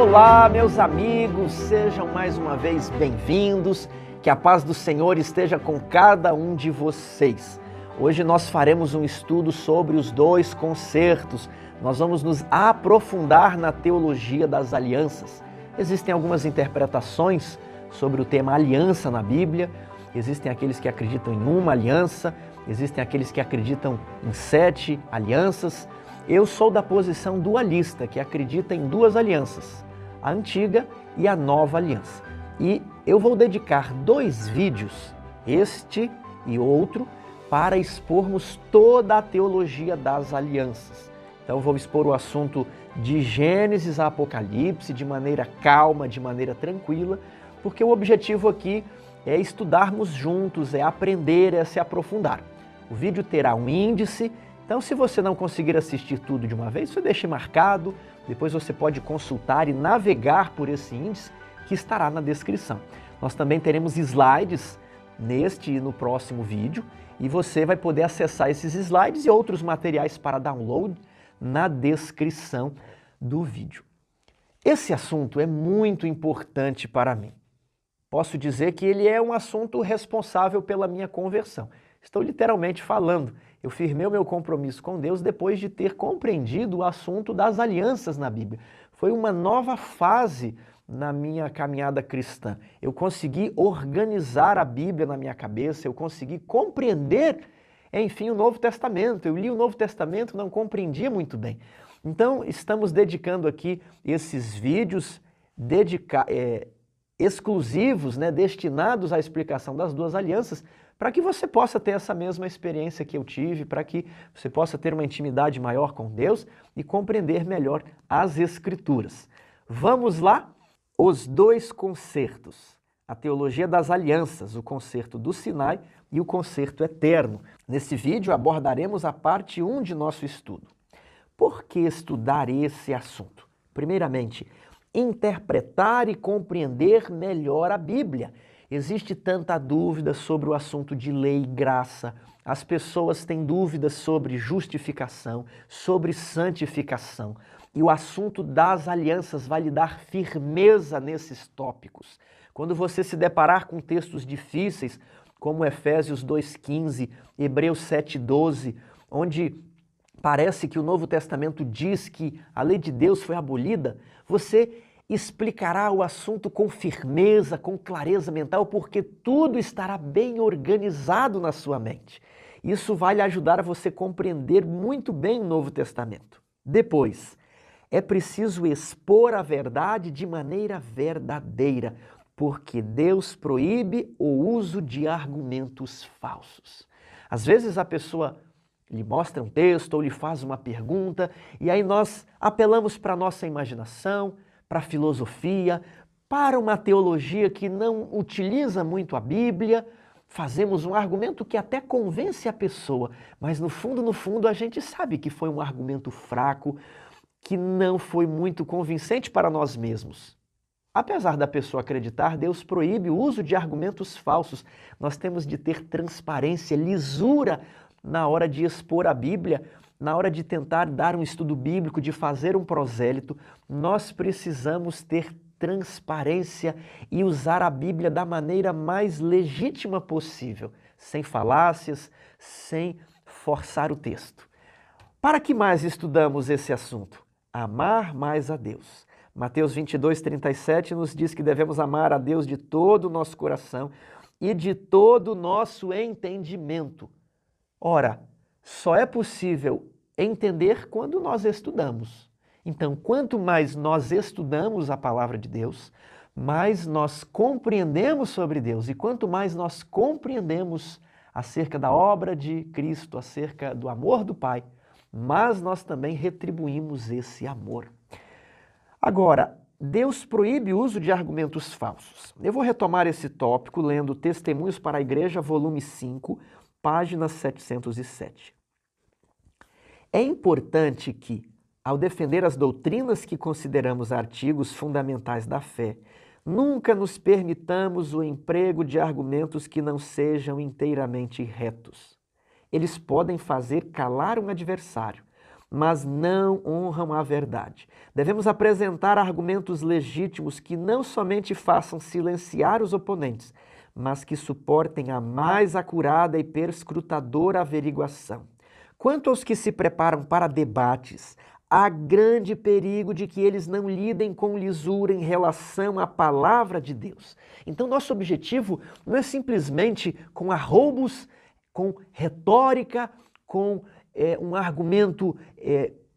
Olá, meus amigos, sejam mais uma vez bem-vindos, que a paz do Senhor esteja com cada um de vocês. Hoje nós faremos um estudo sobre os dois concertos, nós vamos nos aprofundar na teologia das alianças. Existem algumas interpretações sobre o tema aliança na Bíblia, existem aqueles que acreditam em uma aliança, existem aqueles que acreditam em 7 alianças. Eu sou da posição dualista, que acredita em 2 alianças, a antiga e a nova aliança. E eu vou dedicar 2 vídeos, este e outro, para expormos toda a teologia das alianças. Então eu vou expor o assunto de Gênesis a Apocalipse de maneira calma, de maneira tranquila, porque o objetivo aqui é estudarmos juntos, é aprender, é se aprofundar. O vídeo terá um índice. Então, se você não conseguir assistir tudo de uma vez, você deixe marcado, depois você pode consultar e navegar por esse índice que estará na descrição. Nós também teremos slides neste e no próximo vídeo e você vai poder acessar esses slides e outros materiais para download na descrição do vídeo. Esse assunto é muito importante para mim. Posso dizer que ele é um assunto responsável pela minha conversão. Estou literalmente falando. Eu firmei o meu compromisso com Deus depois de ter compreendido o assunto das alianças na Bíblia. Foi uma nova fase na minha caminhada cristã. Eu consegui organizar a Bíblia na minha cabeça, eu consegui compreender, enfim, o Novo Testamento. Eu li o Novo Testamento, não compreendia muito bem. Então, estamos dedicando aqui esses vídeos exclusivos, destinados à explicação das 2 alianças, para que você possa ter essa mesma experiência que eu tive, para que você possa ter uma intimidade maior com Deus e compreender melhor as Escrituras. Vamos lá? Os 2 concertos. A teologia das alianças, o concerto do Sinai e o concerto eterno. Nesse vídeo abordaremos a parte 1 de nosso estudo. Por que estudar esse assunto? Primeiramente, interpretar e compreender melhor a Bíblia. Existe tanta dúvida sobre o assunto de lei e graça. As pessoas têm dúvidas sobre justificação, sobre santificação. E o assunto das alianças vai lhe dar firmeza nesses tópicos. Quando você se deparar com textos difíceis, como Efésios 2,15, Hebreus 7,12, onde parece que o Novo Testamento diz que a lei de Deus foi abolida, você explicará o assunto com firmeza, com clareza mental, porque tudo estará bem organizado na sua mente. Isso vai lhe ajudar a você compreender muito bem o Novo Testamento. Depois, é preciso expor a verdade de maneira verdadeira, porque Deus proíbe o uso de argumentos falsos. Às vezes a pessoa lhe mostra um texto ou lhe faz uma pergunta e aí nós apelamos para a nossa imaginação, para a filosofia, para uma teologia que não utiliza muito a Bíblia, fazemos um argumento que até convence a pessoa, mas no fundo a gente sabe que foi um argumento fraco, que não foi muito convincente para nós mesmos. Apesar da pessoa acreditar, Deus proíbe o uso de argumentos falsos. Nós temos de ter transparência, lisura na hora de expor a Bíblia, na hora de tentar dar um estudo bíblico, de fazer um prosélito, nós precisamos ter transparência e usar a Bíblia da maneira mais legítima possível, sem falácias, sem forçar o texto. Para que mais estudamos esse assunto? Amar mais a Deus. Mateus 22:37 nos diz que devemos amar a Deus de todo o nosso coração e de todo o nosso entendimento. Ora, só é possível entender quando nós estudamos. Então, quanto mais nós estudamos a palavra de Deus, mais nós compreendemos sobre Deus. E quanto mais nós compreendemos acerca da obra de Cristo, acerca do amor do Pai, mais nós também retribuímos esse amor. Agora, Deus proíbe o uso de argumentos falsos. Eu vou retomar esse tópico lendo Testemunhos para a Igreja, volume 5, página 707. É importante que, ao defender as doutrinas que consideramos artigos fundamentais da fé, nunca nos permitamos o emprego de argumentos que não sejam inteiramente retos. Eles podem fazer calar um adversário, mas não honram a verdade. Devemos apresentar argumentos legítimos que não somente façam silenciar os oponentes, mas que suportem a mais acurada e perscrutadora averiguação. Quanto aos que se preparam para debates, há grande perigo de que eles não lidem com lisura em relação à palavra de Deus. Então, nosso objetivo não é simplesmente com arroubos, com retórica, com um argumento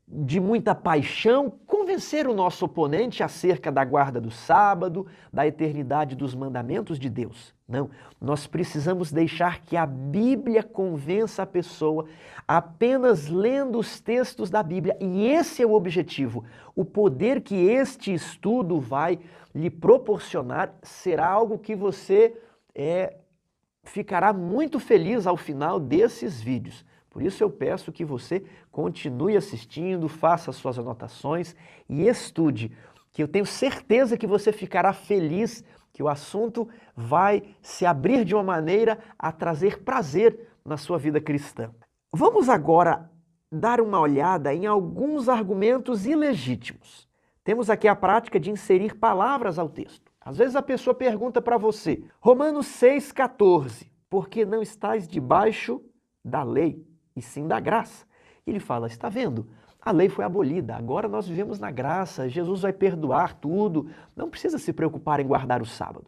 de muita paixão, convencer o nosso oponente acerca da guarda do sábado, da eternidade dos mandamentos de Deus. Não, nós precisamos deixar que a Bíblia convença a pessoa apenas lendo os textos da Bíblia. E esse é o objetivo. O poder que este estudo vai lhe proporcionar será algo que você ficará muito feliz ao final desses vídeos. Por isso eu peço que você continue assistindo, faça suas anotações e estude, que eu tenho certeza que você ficará feliz, que o assunto vai se abrir de uma maneira a trazer prazer na sua vida cristã. Vamos agora dar uma olhada em alguns argumentos ilegítimos. Temos aqui a prática de inserir palavras ao texto. Às vezes a pessoa pergunta para você, Romanos 6,14, porque não estás debaixo da lei, e sim da graça. Ele fala, está vendo? A lei foi abolida, agora nós vivemos na graça, Jesus vai perdoar tudo, não precisa se preocupar em guardar o sábado.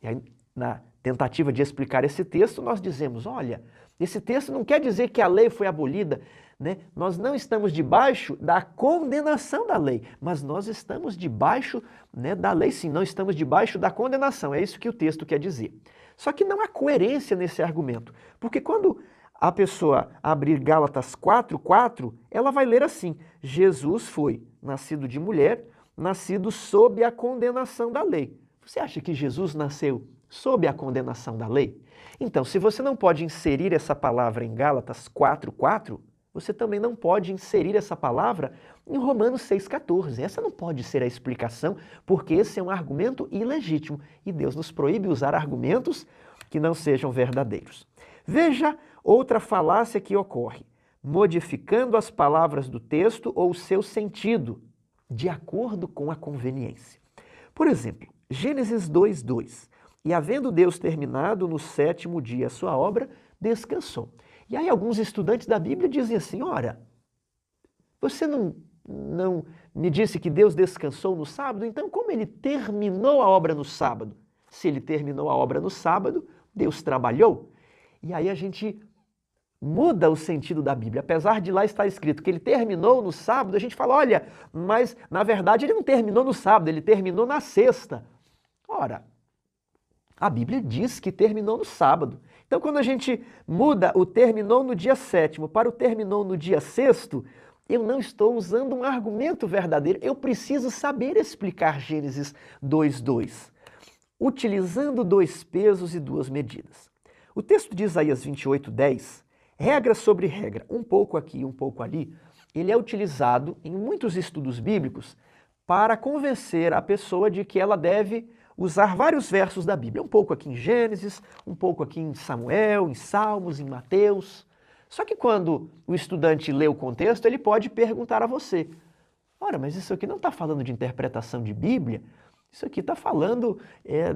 E aí, na tentativa de explicar esse texto, nós dizemos, olha, esse texto não quer dizer que a lei foi abolida, né? Nós não estamos debaixo da condenação da lei, mas nós estamos debaixo, né, da lei sim, não estamos debaixo da condenação, é isso que o texto quer dizer. Só que não há coerência nesse argumento, porque quando a pessoa abrir Gálatas 4:4, ela vai ler assim, Jesus foi nascido de mulher, nascido sob a condenação da lei. Você acha que Jesus nasceu sob a condenação da lei? Então, se você não pode inserir essa palavra em Gálatas 4:4, você também não pode inserir essa palavra em Romanos 6,14. Essa não pode ser a explicação, porque esse é um argumento ilegítimo e Deus nos proíbe usar argumentos que não sejam verdadeiros. Veja outra falácia que ocorre, modificando as palavras do texto ou o seu sentido, de acordo com a conveniência. Por exemplo, Gênesis 2:2. E havendo Deus terminado no 7º dia a sua obra, descansou. E aí alguns estudantes da Bíblia dizem assim, ora, você não me disse que Deus descansou no sábado? Então como ele terminou a obra no sábado? Se ele terminou a obra no sábado, Deus trabalhou? E aí a gente muda o sentido da Bíblia. Apesar de lá estar escrito que ele terminou no sábado, a gente fala, olha, mas na verdade ele não terminou no sábado, ele terminou na sexta. Ora, a Bíblia diz que terminou no sábado. Então quando a gente muda o terminou no dia 7º para o terminou no dia 6º, eu não estou usando um argumento verdadeiro, eu preciso saber explicar Gênesis 2:2, utilizando 2 pesos e 2 medidas. O texto de Isaías 28:10, regra sobre regra, um pouco aqui, um pouco ali, ele é utilizado em muitos estudos bíblicos para convencer a pessoa de que ela deve usar vários versos da Bíblia. Um pouco aqui em Gênesis, um pouco aqui em Samuel, em Salmos, em Mateus. Só que quando o estudante lê o contexto, ele pode perguntar a você, ora, mas isso aqui não está falando de interpretação de Bíblia? Isso aqui está falando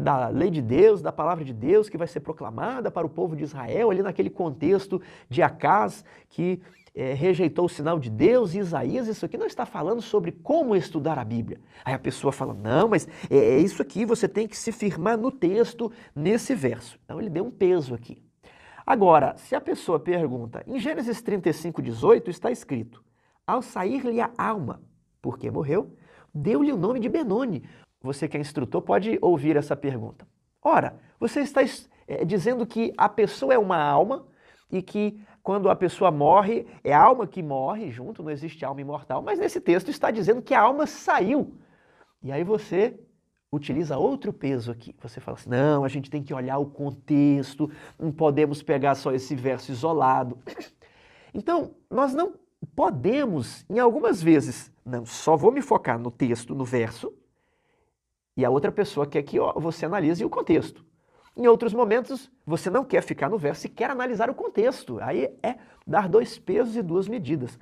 da lei de Deus, da palavra de Deus que vai ser proclamada para o povo de Israel, ali naquele contexto de Acaz, que rejeitou o sinal de Deus, e Isaías, isso aqui não está falando sobre como estudar a Bíblia. Aí a pessoa fala, não, mas é isso aqui, você tem que se firmar no texto, nesse verso. Então ele deu um peso aqui. Agora, se a pessoa pergunta, em Gênesis 35:18 está escrito, ao sair-lhe a alma, porque morreu, deu-lhe o nome de Benoni. Você que é instrutor pode ouvir essa pergunta. Ora, você está dizendo que a pessoa é uma alma e que quando a pessoa morre, é a alma que morre junto, não existe alma imortal, mas nesse texto está dizendo que a alma saiu. E aí você utiliza outro peso aqui. Você fala assim, não, a gente tem que olhar o contexto, não podemos pegar só esse verso isolado. Então, nós não podemos, em algumas vezes, não, só vou me focar no texto, no verso, e a outra pessoa quer que você analise o contexto. Em outros momentos, você não quer ficar no verso e quer analisar o contexto. Aí é dar 2 pesos e 2 medidas.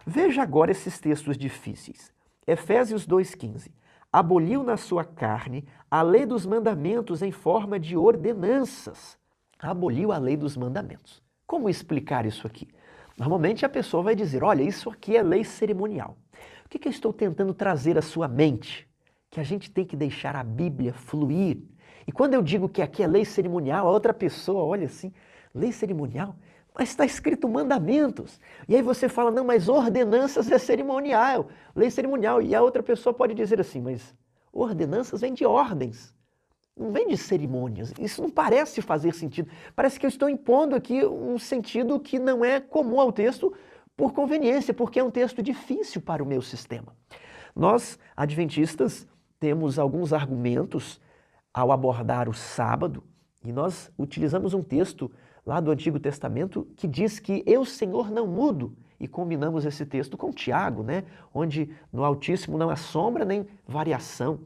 Veja agora esses textos difíceis. Efésios 2,15. Aboliu na sua carne a lei dos mandamentos em forma de ordenanças. Aboliu a lei dos mandamentos. Como explicar isso aqui? Normalmente a pessoa vai dizer, olha, isso aqui é lei cerimonial. O que eu estou tentando trazer à sua mente? Que a gente tem que deixar a Bíblia fluir. E quando eu digo que aqui é lei cerimonial, a outra pessoa olha assim, lei cerimonial? Mas está escrito mandamentos. E aí você fala, não, mas ordenanças é cerimonial, lei cerimonial. E a outra pessoa pode dizer assim, mas ordenanças vêm de ordens, não vem de cerimônias. Isso não parece fazer sentido. Parece que eu estou impondo aqui um sentido que não é comum ao texto por conveniência, porque é um texto difícil para o meu sistema. Nós, adventistas, temos alguns argumentos ao abordar o sábado, e nós utilizamos um texto lá do Antigo Testamento que diz que eu, Senhor, não mudo. E combinamos esse texto com Tiago, né? Onde no Altíssimo não há sombra nem variação.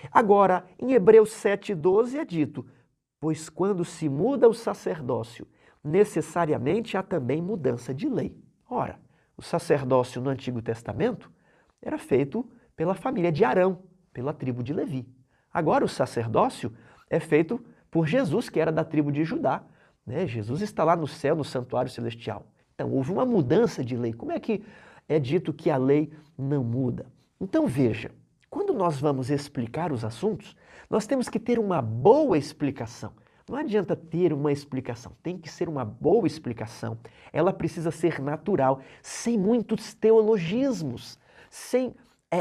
Agora, em Hebreus 7,12 é dito, pois quando se muda o sacerdócio, necessariamente há também mudança de lei. Ora, o sacerdócio no Antigo Testamento era feito pela família de Arão, pela tribo de Levi. Agora o sacerdócio é feito por Jesus, que era da tribo de Judá. Né? Jesus está lá no céu, no santuário celestial. Então, houve uma mudança de lei. Como é que é dito que a lei não muda? Então, veja, quando nós vamos explicar os assuntos, nós temos que ter uma boa explicação. Não adianta ter uma explicação, tem que ser uma boa explicação. Ela precisa ser natural, sem muitos teologismos, sem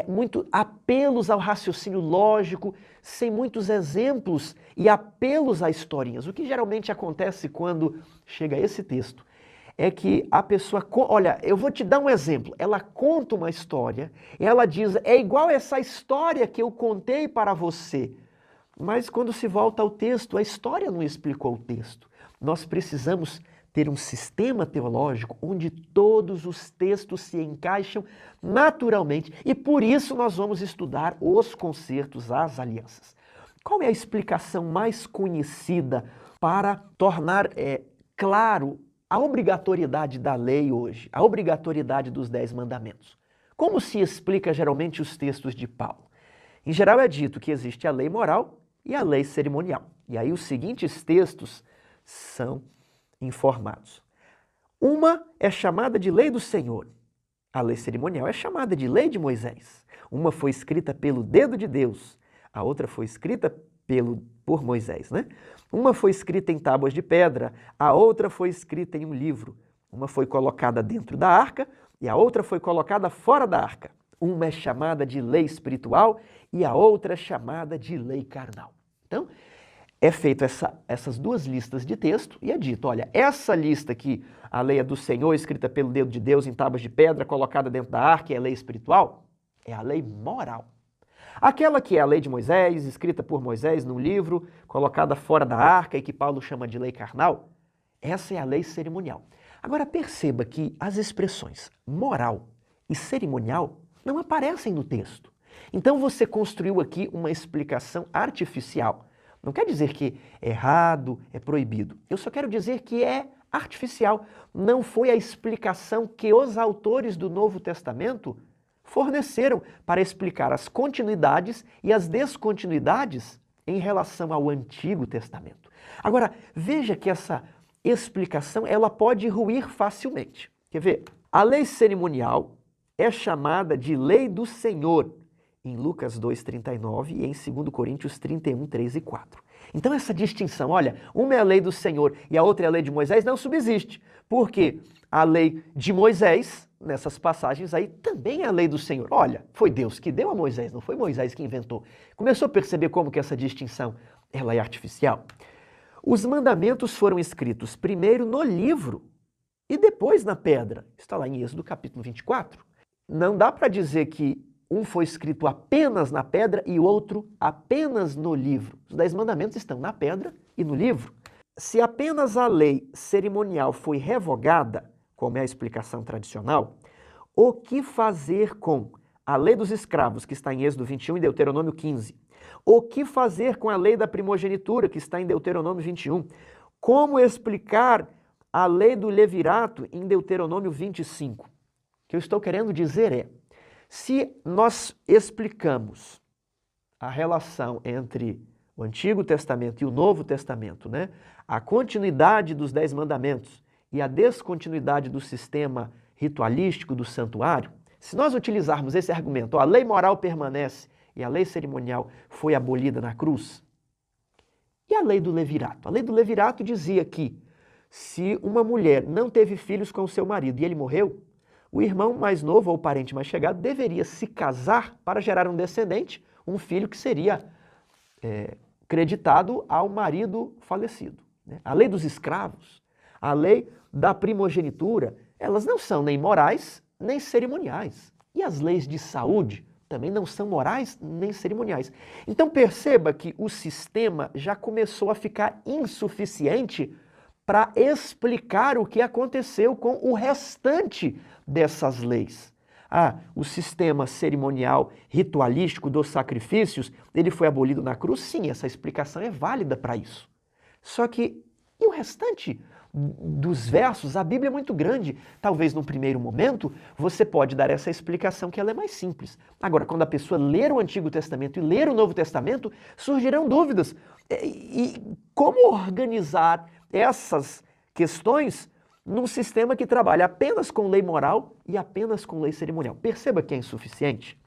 muitos apelos ao raciocínio lógico, sem muitos exemplos e apelos a historinhas. O que geralmente acontece quando chega a esse texto é que a pessoa, olha, eu vou te dar um exemplo, ela conta uma história, ela diz, é igual essa história que eu contei para você, mas quando se volta ao texto, a história não explicou o texto. Nós precisamos ter um sistema teológico onde todos os textos se encaixam naturalmente e por isso nós vamos estudar os concertos, as alianças. Qual é a explicação mais conhecida para tornar claro a obrigatoriedade da lei hoje, a obrigatoriedade dos 10 mandamentos? Como se explica geralmente os textos de Paulo? Em geral é dito que existe a lei moral e a lei cerimonial. E aí os seguintes textos são informados. Uma é chamada de lei do Senhor. A lei cerimonial é chamada de lei de Moisés. Uma foi escrita pelo dedo de Deus, a outra foi escrita por Moisés, né? Uma foi escrita em tábuas de pedra, a outra foi escrita em um livro. Uma foi colocada dentro da arca e a outra foi colocada fora da arca. Uma é chamada de lei espiritual e a outra é chamada de lei carnal. Então, é feito essas duas listas de texto e é dito, olha, essa lista aqui, a lei é do Senhor, escrita pelo dedo de Deus em tábuas de pedra, colocada dentro da arca, é a lei espiritual, é a lei moral. Aquela que é a lei de Moisés, escrita por Moisés num livro, colocada fora da arca e que Paulo chama de lei carnal, essa é a lei cerimonial. Agora perceba que as expressões moral e cerimonial não aparecem no texto. Então você construiu aqui uma explicação artificial. Não quer dizer que é errado, é proibido. Eu só quero dizer que é artificial. Não foi a explicação que os autores do Novo Testamento forneceram para explicar as continuidades e as descontinuidades em relação ao Antigo Testamento. Agora, veja que essa explicação ela pode ruir facilmente. Quer ver? A lei cerimonial é chamada de lei do Senhor, em Lucas 2,39 e em 2 Coríntios 31, 3 e 4. Então essa distinção, olha, uma é a lei do Senhor e a outra é a lei de Moisés, não subsiste. Porque a lei de Moisés, nessas passagens aí, também é a lei do Senhor. Olha, foi Deus que deu a Moisés, não foi Moisés que inventou. Começou a perceber como que essa distinção ela é artificial? Os mandamentos foram escritos primeiro no livro e depois na pedra. Está lá em Êxodo capítulo 24. Não dá para dizer que um foi escrito apenas na pedra e o outro apenas no livro. Os 10 mandamentos estão na pedra e no livro. Se apenas a lei cerimonial foi revogada, como é a explicação tradicional, o que fazer com a lei dos escravos, que está em Êxodo 21 e Deuteronômio 15? O que fazer com a lei da primogenitura, que está em Deuteronômio 21? Como explicar a lei do levirato em Deuteronômio 25? que eu estou querendo dizer é, se nós explicamos a relação entre o Antigo Testamento e o Novo Testamento, né? A continuidade dos 10 mandamentos e a descontinuidade do sistema ritualístico do santuário, se nós utilizarmos esse argumento, a lei moral permanece e a lei cerimonial foi abolida na cruz, e a lei do levirato? A lei do levirato dizia que se uma mulher não teve filhos com o seu marido e ele morreu, o irmão mais novo ou o parente mais chegado deveria se casar para gerar um descendente, um filho que seria creditado ao marido falecido. A lei dos escravos, a lei da primogenitura, elas não são nem morais nem cerimoniais. E as leis de saúde também não são morais nem cerimoniais. Então perceba que o sistema já começou a ficar insuficiente para explicar o que aconteceu com o restante dessas leis. O sistema cerimonial ritualístico dos sacrifícios, ele foi abolido na cruz? Sim, essa explicação é válida para isso. Só que, e o restante dos versos? A Bíblia é muito grande. Talvez num primeiro momento você pode dar essa explicação que ela é mais simples. Agora, quando a pessoa ler o Antigo Testamento e ler o Novo Testamento, surgirão dúvidas. E como organizar essas questões num sistema que trabalha apenas com lei moral e apenas com lei cerimonial? Perceba que é insuficiente.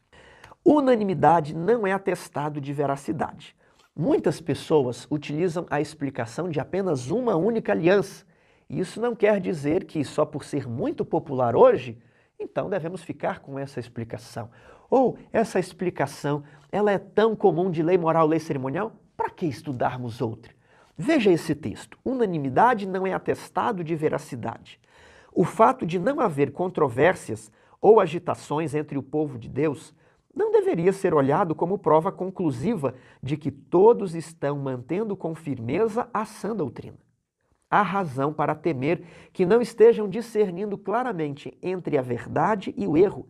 Unanimidade não é atestado de veracidade. Muitas pessoas utilizam a explicação de apenas uma única aliança. Isso não quer dizer que só por ser muito popular hoje, então devemos ficar com essa explicação. Ou essa explicação, ela é tão comum de lei moral, lei cerimonial? Para que estudarmos outra? Veja esse texto. Unanimidade não é atestado de veracidade. O fato de não haver controvérsias ou agitações entre o povo de Deus não deveria ser olhado como prova conclusiva de que todos estão mantendo com firmeza a sã doutrina. Há razão para temer que não estejam discernindo claramente entre a verdade e o erro.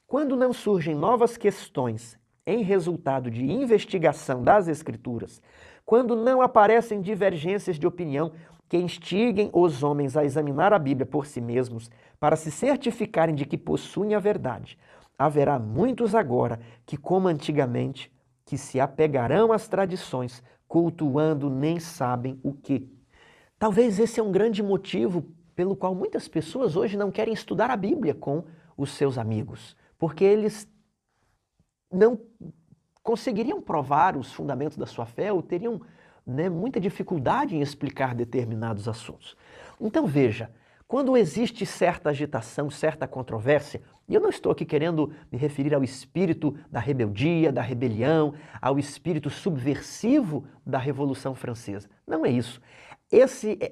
Quando não surgem novas questões em resultado de investigação das Escrituras, quando não aparecem divergências de opinião que instiguem os homens a examinar a Bíblia por si mesmos para se certificarem de que possuem a verdade, haverá muitos agora que, como antigamente, que se apegarão às tradições, cultuando nem sabem o que. Talvez esse é um grande motivo pelo qual muitas pessoas hoje não querem estudar a Bíblia com os seus amigos, porque eles não conseguiriam provar os fundamentos da sua fé ou teriam muita dificuldade em explicar determinados assuntos. Então veja, quando existe certa agitação, certa controvérsia, e eu não estou aqui querendo me referir ao espírito da rebeldia, da rebelião, ao espírito subversivo da Revolução Francesa. Não é isso.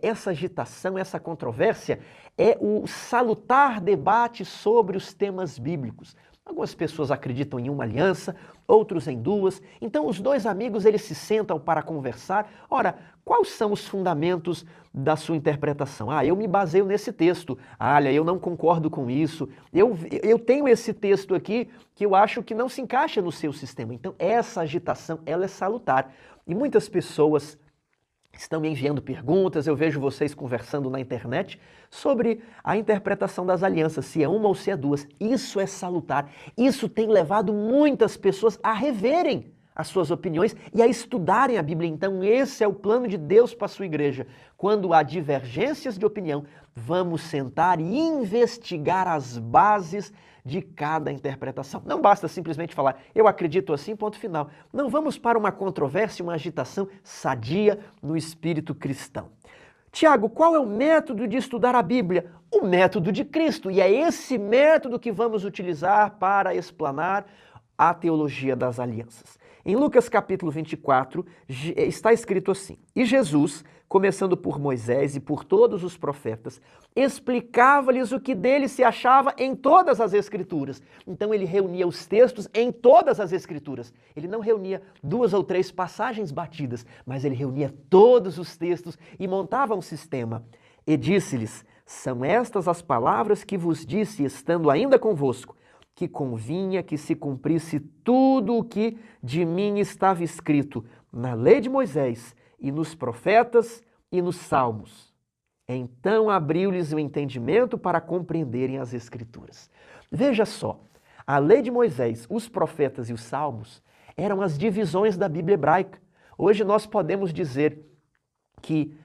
Essa agitação, essa controvérsia é o salutar debate sobre os temas bíblicos. Algumas pessoas acreditam em uma aliança, outros em duas. Então os dois amigos eles se sentam para conversar. Ora, quais são os fundamentos da sua interpretação? Eu me baseio nesse texto. Olha, eu não concordo com isso. Eu tenho esse texto aqui que eu acho que não se encaixa no seu sistema. Então essa agitação ela é salutar. E muitas pessoas estão me enviando perguntas, eu vejo vocês conversando na internet sobre a interpretação das alianças, se é uma ou se é duas. Isso é salutar. Isso tem levado muitas pessoas a reverem as suas opiniões e a estudarem a Bíblia. Então esse é o plano de Deus para a sua igreja. Quando há divergências de opinião, vamos sentar e investigar as bases de cada interpretação. Não basta simplesmente falar, eu acredito assim, ponto final. Não, vamos para uma controvérsia, uma agitação sadia no espírito cristão. Tiago, qual é o método de estudar a Bíblia? O método de Cristo. E é esse método que vamos utilizar para explanar a teologia das alianças. Em Lucas capítulo 24, está escrito assim: E Jesus, começando por Moisés e por todos os profetas, explicava-lhes o que dele se achava em todas as Escrituras. Então ele reunia os textos em todas as Escrituras. Ele não reunia 2 ou 3 passagens batidas, mas ele reunia todos os textos e montava um sistema. E disse-lhes: São estas as palavras que vos disse, estando ainda convosco, que convinha que se cumprisse tudo o que de mim estava escrito na lei de Moisés e nos profetas e nos salmos. Então abriu-lhes o entendimento para compreenderem as Escrituras. Veja só, a lei de Moisés, os profetas e os salmos eram as divisões da Bíblia hebraica. Hoje nós podemos dizer que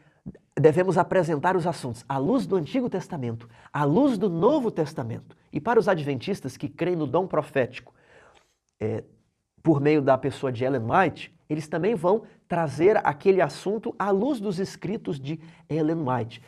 devemos apresentar os assuntos à luz do Antigo Testamento, à luz do Novo Testamento. E para os adventistas que creem no dom profético, por meio da pessoa de Ellen White, eles também vão trazer aquele assunto à luz dos escritos de Ellen White.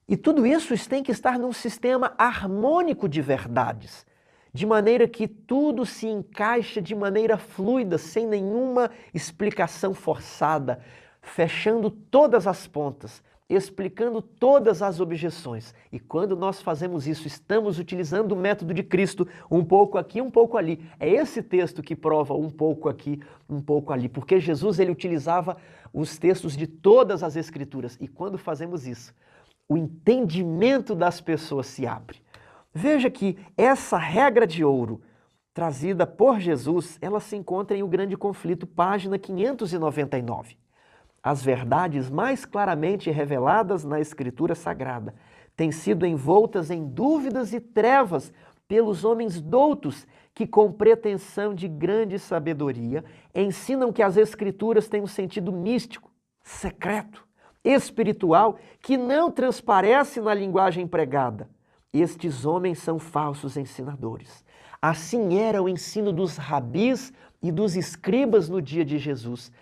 E tudo isso tem que estar num sistema harmônico de verdades, de maneira que tudo se encaixa de maneira fluida, sem nenhuma explicação forçada, fechando todas as pontas, explicando todas as objeções. E quando nós fazemos isso, estamos utilizando o método de Cristo, um pouco aqui, um pouco ali. É esse texto que prova um pouco aqui, um pouco ali, porque Jesus ele utilizava os textos de todas as Escrituras. E quando fazemos isso, o entendimento das pessoas se abre. Veja que essa regra de ouro trazida por Jesus, ela se encontra em O Grande Conflito, página 599. As verdades mais claramente reveladas na Escritura Sagrada têm sido envoltas em dúvidas e trevas pelos homens doutos que, com pretensão de grande sabedoria, ensinam que as Escrituras têm um sentido místico, secreto, espiritual, que não transparece na linguagem pregada. Estes homens são falsos ensinadores. Assim era o ensino dos rabis e dos escribas no dia de Jesus.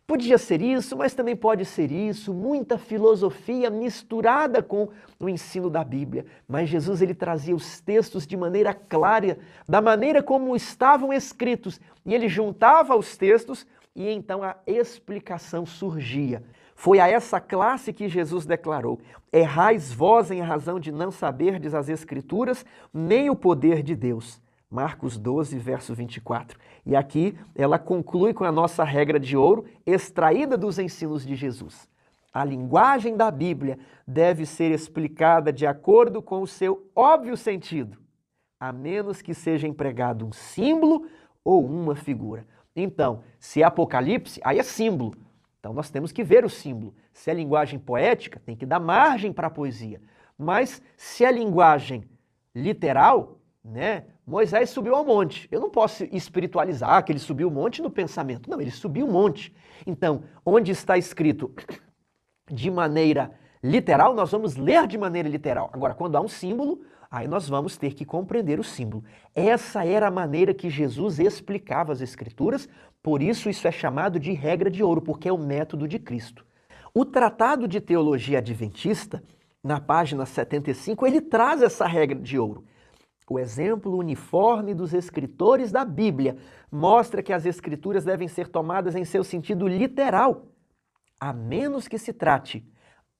Podia ser isso, mas também pode ser isso, muita filosofia misturada com o ensino da Bíblia. Mas Jesus ele trazia os textos de maneira clara, da maneira como estavam escritos, e ele juntava os textos e então a explicação surgia. Foi a essa classe que Jesus declarou: errais vós em razão de não saberdes as Escrituras, nem o poder de Deus. Marcos 12, verso 24. E aqui ela conclui com a nossa regra de ouro, extraída dos ensinos de Jesus. A linguagem da Bíblia deve ser explicada de acordo com o seu óbvio sentido, a menos que seja empregado um símbolo ou uma figura. Então, se é Apocalipse, aí é símbolo. Então nós temos que ver o símbolo. Se é linguagem poética, tem que dar margem para a poesia. Mas se é linguagem literal, né? Moisés subiu ao monte. Eu não posso espiritualizar que ele subiu o monte no pensamento. Não, ele subiu o monte. Então, onde está escrito de maneira literal, nós vamos ler de maneira literal. Agora, quando há um símbolo, aí nós vamos ter que compreender o símbolo. Essa era a maneira que Jesus explicava as Escrituras, por isso é chamado de regra de ouro, porque é o método de Cristo. O Tratado de Teologia Adventista, na página 75, ele traz essa regra de ouro. O exemplo uniforme dos escritores da Bíblia mostra que as Escrituras devem ser tomadas em seu sentido literal, a menos que se trate,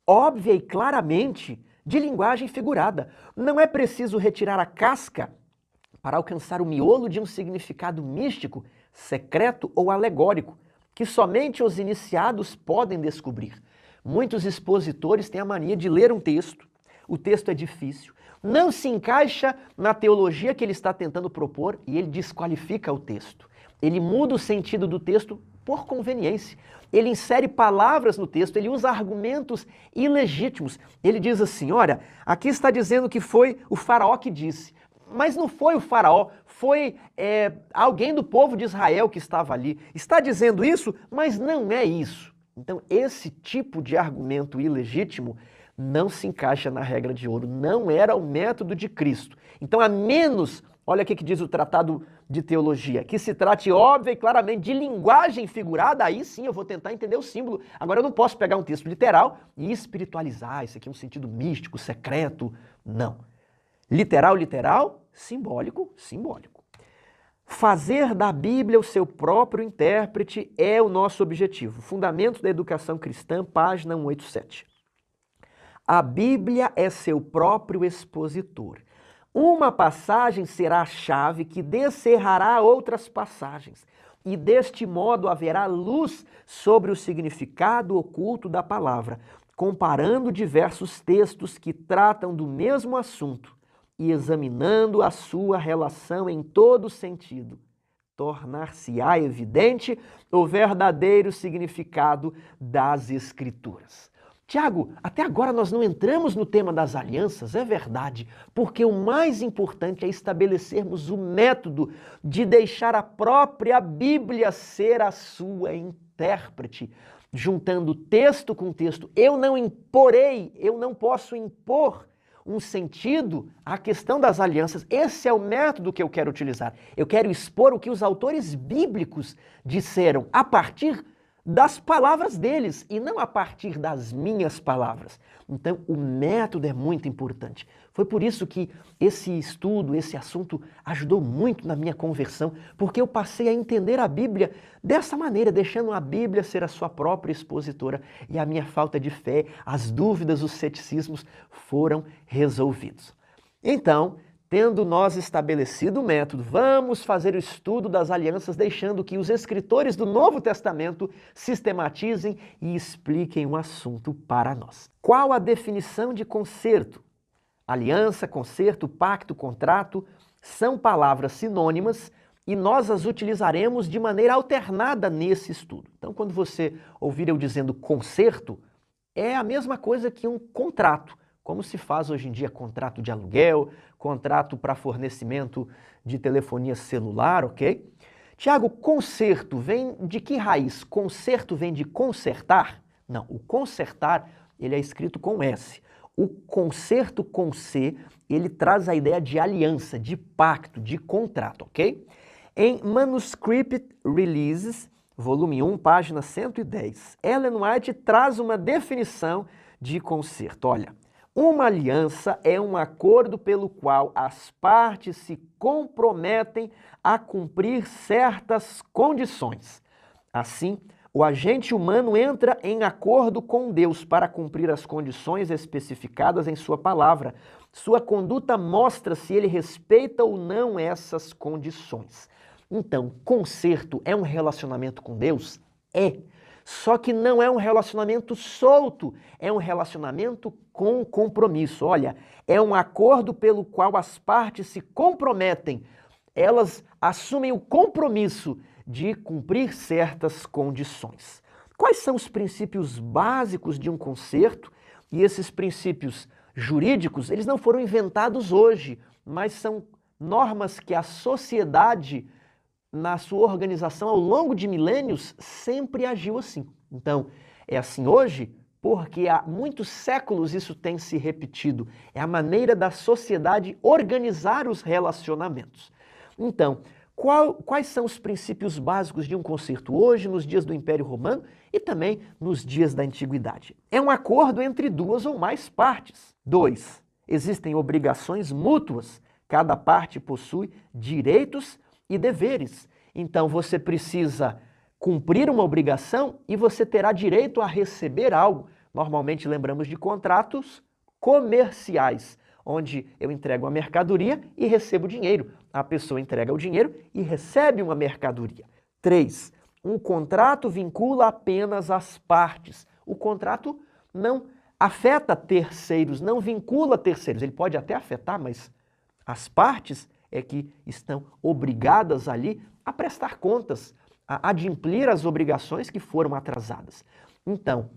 óbvia e claramente, de linguagem figurada. Não é preciso retirar a casca para alcançar o miolo de um significado místico, secreto ou alegórico, que somente os iniciados podem descobrir. Muitos expositores têm a mania de ler um texto, o texto é difícil, não se encaixa na teologia que ele está tentando propor e ele desqualifica o texto. Ele muda o sentido do texto por conveniência. Ele insere palavras no texto, ele usa argumentos ilegítimos. Ele diz assim, olha, aqui está dizendo que foi o faraó que disse. Mas não foi o faraó, foi alguém do povo de Israel que estava ali. Está dizendo isso, mas não é isso. Então, esse tipo de argumento ilegítimo não se encaixa na regra de ouro, não era o método de Cristo. Então, a menos, olha o que diz o Tratado de Teologia, que se trate óbvia e claramente de linguagem figurada, aí sim eu vou tentar entender o símbolo. Agora, eu não posso pegar um texto literal e espiritualizar, isso aqui é um sentido místico, secreto, não. Literal, literal, simbólico, simbólico. Fazer da Bíblia o seu próprio intérprete é o nosso objetivo. Fundamentos da Educação Cristã, página 187. A Bíblia é seu próprio expositor. Uma passagem será a chave que descerrará outras passagens, e deste modo haverá luz sobre o significado oculto da palavra, comparando diversos textos que tratam do mesmo assunto e examinando a sua relação em todo sentido. Tornar-se-á evidente o verdadeiro significado das Escrituras. Tiago, até agora nós não entramos no tema das alianças, é verdade, porque o mais importante é estabelecermos o método de deixar a própria Bíblia ser a sua intérprete, juntando texto com texto. Eu não posso impor um sentido à questão das alianças. Esse é o método que eu quero utilizar. Eu quero expor o que os autores bíblicos disseram a partir das palavras deles e não a partir das minhas palavras. Então, o método é muito importante. Foi por isso que esse estudo, esse assunto ajudou muito na minha conversão, porque eu passei a entender a Bíblia dessa maneira, deixando a Bíblia ser a sua própria expositora, e a minha falta de fé, as dúvidas, os ceticismos foram resolvidos. Então, tendo nós estabelecido o método, vamos fazer o estudo das alianças, deixando que os escritores do Novo Testamento sistematizem e expliquem o assunto para nós. Qual a definição de concerto? Aliança, concerto, pacto, contrato são palavras sinônimas e nós as utilizaremos de maneira alternada nesse estudo. Então, quando você ouvir eu dizendo concerto, é a mesma coisa que um contrato. Como se faz hoje em dia contrato de aluguel, contrato para fornecimento de telefonia celular, ok? Tiago, concerto vem de que raiz? Concerto vem de consertar? Não, o consertar, ele é escrito com S. O concerto com C, ele traz a ideia de aliança, de pacto, de contrato, ok? Em Manuscript Releases, volume 1, página 110, Ellen White traz uma definição de concerto. Olha, uma aliança é um acordo pelo qual as partes se comprometem a cumprir certas condições. Assim, o agente humano entra em acordo com Deus para cumprir as condições especificadas em sua palavra. Sua conduta mostra se ele respeita ou não essas condições. Então, concerto é um relacionamento com Deus? É. Só que não é um relacionamento solto, é um relacionamento com compromisso. Olha, é um acordo pelo qual as partes se comprometem, elas assumem o compromisso de cumprir certas condições. Quais são os princípios básicos de um concerto? E esses princípios jurídicos, eles não foram inventados hoje, mas são normas que a sociedade, na sua organização ao longo de milênios, sempre agiu assim. Então, é assim hoje porque há muitos séculos isso tem se repetido. É a maneira da sociedade organizar os relacionamentos. Então, quais são os princípios básicos de um concerto hoje, nos dias do Império Romano e também nos dias da Antiguidade? É um acordo entre duas ou mais partes. 2. Existem obrigações mútuas. Cada parte possui direitos e deveres. Então você precisa cumprir uma obrigação e você terá direito a receber algo. Normalmente lembramos de contratos comerciais, onde eu entrego a mercadoria e recebo dinheiro. A pessoa entrega o dinheiro e recebe uma mercadoria. 3. Um contrato vincula apenas as partes. O contrato não afeta terceiros, não vincula terceiros. Ele pode até afetar, mas as partes é que estão obrigadas ali a prestar contas, a adimplir as obrigações que foram atrasadas. Então,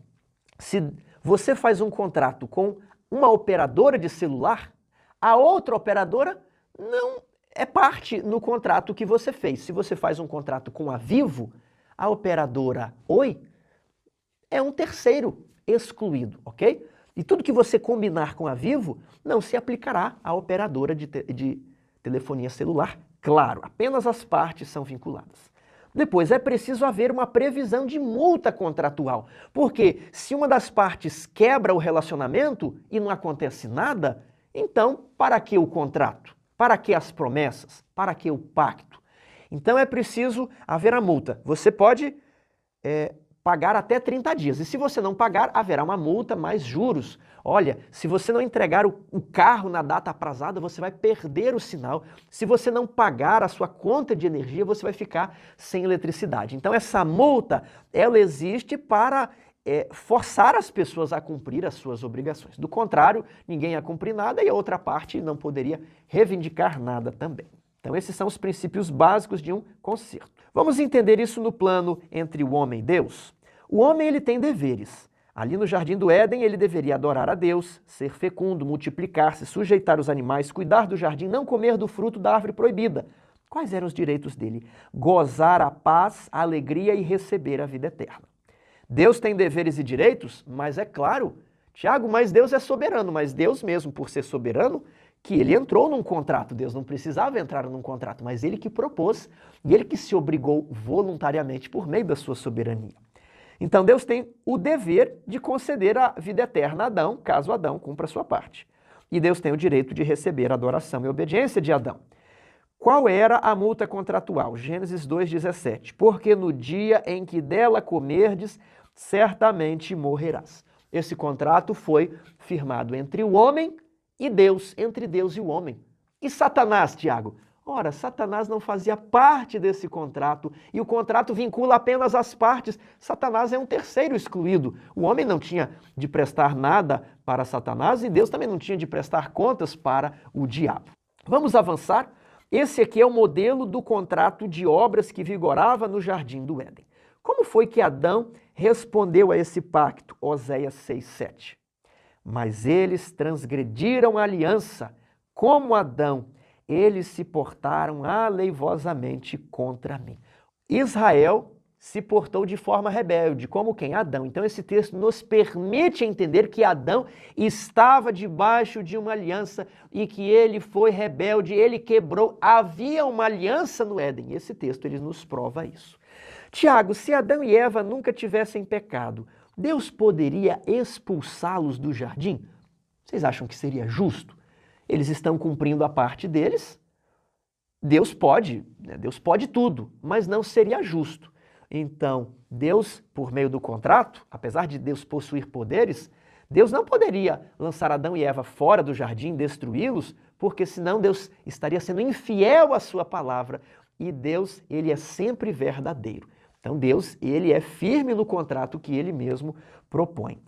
se você faz um contrato com uma operadora de celular, a outra operadora não é parte no contrato que você fez. Se você faz um contrato com a Vivo, a operadora Oi é um terceiro excluído, ok? E tudo que você combinar com a Vivo não se aplicará à operadora de telefonia celular. Claro, apenas as partes são vinculadas. Depois, é preciso haver uma previsão de multa contratual, porque se uma das partes quebra o relacionamento e não acontece nada, então para que o contrato? Para que as promessas? Para que o pacto? Então é preciso haver a multa. Você pode pagar até 30 dias. E se você não pagar, haverá uma multa mais juros. Olha, se você não entregar o carro na data aprazada, você vai perder o sinal. Se você não pagar a sua conta de energia, você vai ficar sem eletricidade. Então essa multa, ela existe para forçar as pessoas a cumprir as suas obrigações. Do contrário, ninguém ia cumprir nada e a outra parte não poderia reivindicar nada também. Então esses são os princípios básicos de um concerto. Vamos entender isso no plano entre o homem e Deus? O homem ele tem deveres. Ali no Jardim do Éden, ele deveria adorar a Deus, ser fecundo, multiplicar-se, sujeitar os animais, cuidar do jardim, não comer do fruto da árvore proibida. Quais eram os direitos dele? Gozar a paz, a alegria e receber a vida eterna. Deus tem deveres e direitos, mas é claro, Tiago, mas Deus é soberano, mas Deus mesmo, por ser soberano, que ele entrou num contrato. Deus não precisava entrar num contrato, mas ele que propôs e ele que se obrigou voluntariamente por meio da sua soberania. Então Deus tem o dever de conceder a vida eterna a Adão, caso Adão cumpra a sua parte. E Deus tem o direito de receber a adoração e obediência de Adão. Qual era a multa contratual? Gênesis 2,17. Porque no dia em que dela comerdes, certamente morrerás. Esse contrato foi firmado entre o homem e Deus, entre Deus e o homem. E Satanás, Tiago? Ora, Satanás não fazia parte desse contrato e o contrato vincula apenas as partes. Satanás é um terceiro excluído. O homem não tinha de prestar nada para Satanás e Deus também não tinha de prestar contas para o diabo. Vamos avançar? Esse aqui é o modelo do contrato de obras que vigorava no Jardim do Éden. Como foi que Adão respondeu a esse pacto? Oséias 6,7. Mas eles transgrediram a aliança, como Adão. Eles se portaram aleivosamente contra mim. Israel se portou de forma rebelde, como quem? Adão. Então esse texto nos permite entender que Adão estava debaixo de uma aliança e que ele foi rebelde, ele quebrou. Havia uma aliança no Éden. Esse texto ele nos prova isso. Tiago, se Adão e Eva nunca tivessem pecado, Deus poderia expulsá-los do jardim? Vocês acham que seria justo? Eles estão cumprindo a parte deles. Deus pode tudo, mas não seria justo. Então, Deus, por meio do contrato, apesar de Deus possuir poderes, Deus não poderia lançar Adão e Eva fora do jardim, destruí-los, porque senão Deus estaria sendo infiel à sua palavra. E Deus, ele é sempre verdadeiro. Então, Deus, ele é firme no contrato que ele mesmo propõe.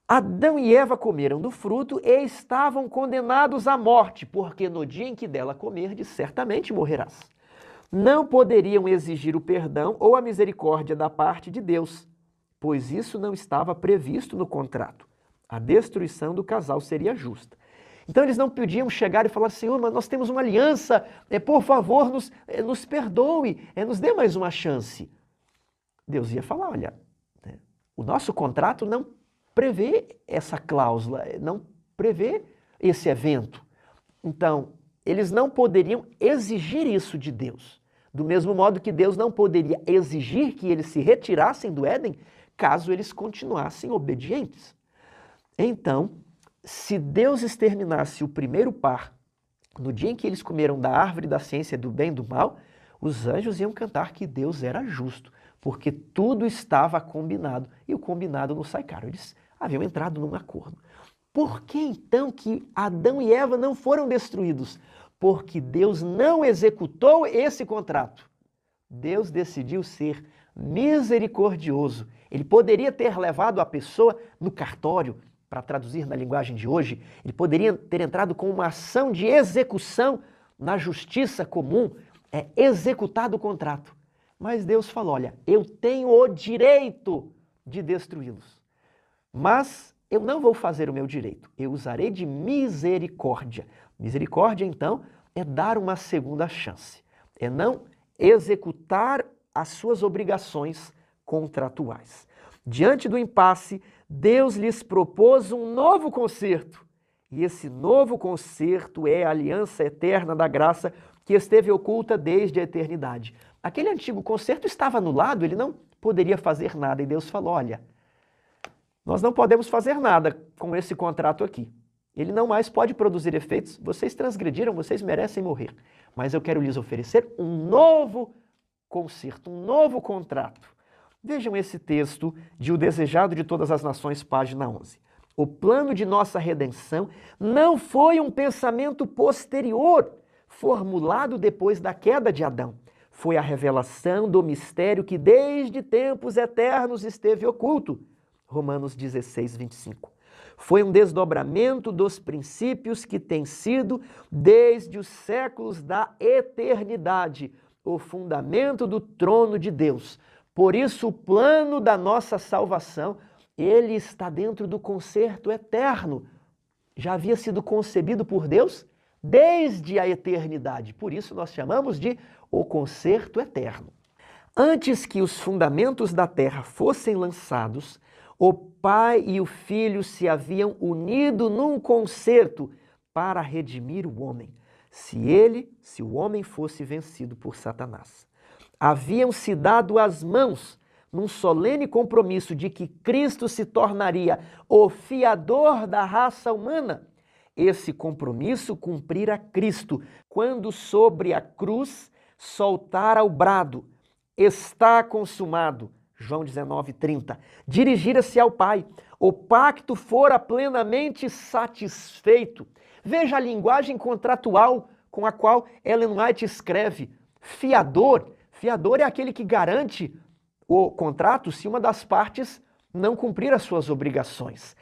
Adão e Eva comeram do fruto e estavam condenados à morte, porque no dia em que dela comerdes, certamente morrerás. Não poderiam exigir o perdão ou a misericórdia da parte de Deus, pois isso não estava previsto no contrato. A destruição do casal seria justa. Então eles não podiam chegar e falar, Senhor, mas nós temos uma aliança, por favor, nos perdoe, nos dê mais uma chance. Deus ia falar, olha, o nosso contrato não prevê essa cláusula, não prevê esse evento. Então, eles não poderiam exigir isso de Deus. Do mesmo modo que Deus não poderia exigir que eles se retirassem do Éden, caso eles continuassem obedientes. Então, se Deus exterminasse o primeiro par, no dia em que eles comeram da árvore da ciência do bem e do mal, os anjos iam cantar que Deus era justo, porque tudo estava combinado, e o combinado não sai caro. Eles haviam entrado num acordo. Por que então que Adão e Eva não foram destruídos? Porque Deus não executou esse contrato. Deus decidiu ser misericordioso. Ele poderia ter levado a pessoa no cartório, para traduzir na linguagem de hoje, ele poderia ter entrado com uma ação de execução na justiça comum, executado o contrato. Mas Deus falou, olha, eu tenho o direito de destruí-los. Mas eu não vou fazer o meu direito, eu usarei de misericórdia. Misericórdia, então, é dar uma segunda chance, é não executar as suas obrigações contratuais. Diante do impasse, Deus lhes propôs um novo concerto. E esse novo concerto é a aliança eterna da graça que esteve oculta desde a eternidade. Aquele antigo concerto estava anulado, ele não poderia fazer nada. E Deus falou, olha, nós não podemos fazer nada com esse contrato aqui. Ele não mais pode produzir efeitos. Vocês transgrediram, vocês merecem morrer. Mas eu quero lhes oferecer um novo concerto, um novo contrato. Vejam esse texto de O Desejado de Todas as Nações, página 11. O plano de nossa redenção não foi um pensamento posterior, formulado depois da queda de Adão. Foi a revelação do mistério que desde tempos eternos esteve oculto. Romanos 16, 25. Foi um desdobramento dos princípios que tem sido, desde os séculos da eternidade, o fundamento do trono de Deus. Por isso, o plano da nossa salvação ele está dentro do concerto eterno. Já havia sido concebido por Deus desde a eternidade. Por isso nós chamamos de o concerto eterno. Antes que os fundamentos da terra fossem lançados, o Pai e o Filho se haviam unido num concerto para redimir o homem, se o homem fosse vencido por Satanás. Haviam se dado as mãos num solene compromisso de que Cristo se tornaria o fiador da raça humana. Esse compromisso cumprira Cristo quando sobre a cruz soltara o brado: está consumado. João 19:30. Dirigir-se ao Pai. O pacto fora plenamente satisfeito. Veja a linguagem contratual com a qual Ellen White escreve. Fiador. Fiador é aquele que garante o contrato se uma das partes não cumprir as suas obrigações.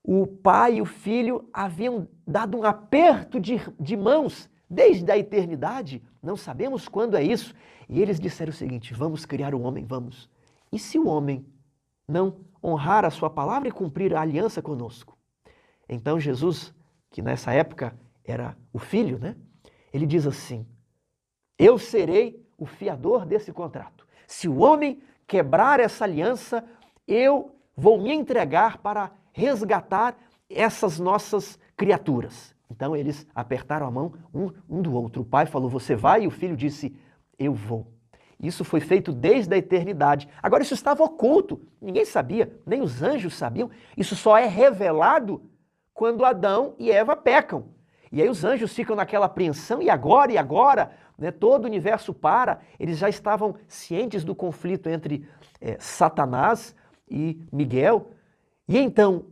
O Pai e o Filho haviam dado um aperto de mãos desde a eternidade. Não sabemos quando é isso. E eles disseram o seguinte: vamos criar um homem, vamos. E se o homem não honrar a sua palavra e cumprir a aliança conosco? Então Jesus, que nessa época era o Filho, né? Ele diz assim: eu serei o fiador desse contrato. Se o homem quebrar essa aliança, eu vou me entregar para resgatar essas nossas criaturas. Então eles apertaram a mão um do outro. O pai falou: você vai? E o filho disse: eu vou. Isso foi feito desde a eternidade. Agora isso estava oculto, ninguém sabia, nem os anjos sabiam. Isso só é revelado quando Adão e Eva pecam. E aí os anjos ficam naquela apreensão: e agora? Né? Todo o universo para. Eles já estavam cientes do conflito entre Satanás e Miguel. E então,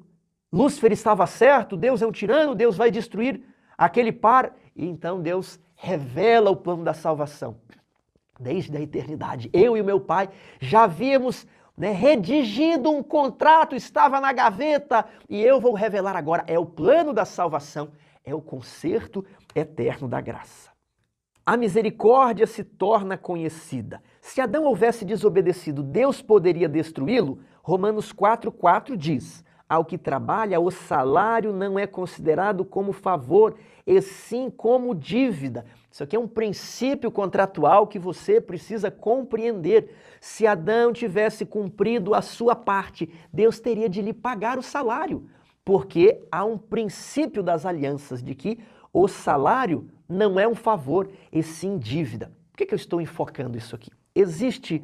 Lúcifer estava certo, Deus é um tirano, Deus vai destruir aquele par. E então Deus revela o plano da salvação. Desde a eternidade, eu e o meu pai já havíamos redigido um contrato, estava na gaveta, e eu vou revelar agora. É o plano da salvação, é o concerto eterno da graça. A misericórdia se torna conhecida. Se Adão houvesse desobedecido, Deus poderia destruí-lo? Romanos 4:4 diz: ao que trabalha, o salário não é considerado como favor, e sim como dívida. Isso aqui é um princípio contratual que você precisa compreender. Se Adão tivesse cumprido a sua parte, Deus teria de lhe pagar o salário, porque há um princípio das alianças de que o salário não é um favor, e sim dívida. Por que eu estou enfocando isso aqui? Existe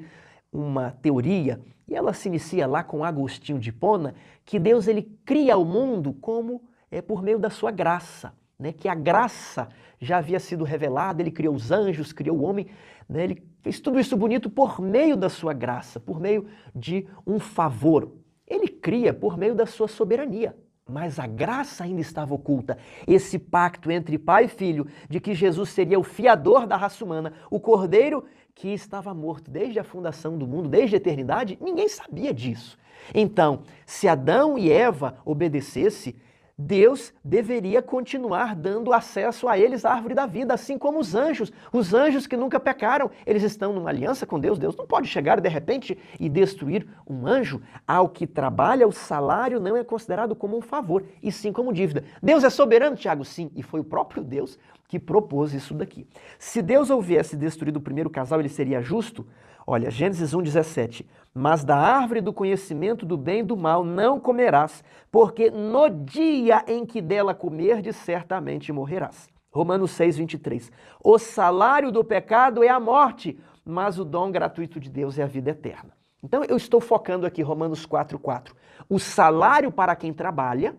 uma teoria, e ela se inicia lá com Agostinho de Hipona, que Deus ele cria o mundo como por meio da sua graça, né? Que a graça já havia sido revelada, ele criou os anjos, criou o homem, né? Ele fez tudo isso bonito por meio da sua graça, por meio de um favor. Ele cria por meio da sua soberania. Mas a graça ainda estava oculta. Esse pacto entre pai e filho, de que Jesus seria o fiador da raça humana, o cordeiro que estava morto desde a fundação do mundo, desde a eternidade, ninguém sabia disso. Então, se Adão e Eva obedecessem, Deus deveria continuar dando acesso a eles à árvore da vida, assim como os anjos que nunca pecaram, eles estão numa aliança com Deus. Deus não pode chegar de repente e destruir um anjo. Ao que trabalha, o salário não é considerado como um favor, e sim como dívida. Deus é soberano, Tiago? Sim, e foi o próprio Deus que propôs isso daqui. Se Deus houvesse destruído o primeiro casal, ele seria justo? Olha, Gênesis 1:17, mas da árvore do conhecimento do bem e do mal não comerás, porque no dia em que dela comerdes, certamente morrerás. Romanos 6:23, o salário do pecado é a morte, mas o dom gratuito de Deus é a vida eterna. Então eu estou focando aqui Romanos 4:4. O salário para quem trabalha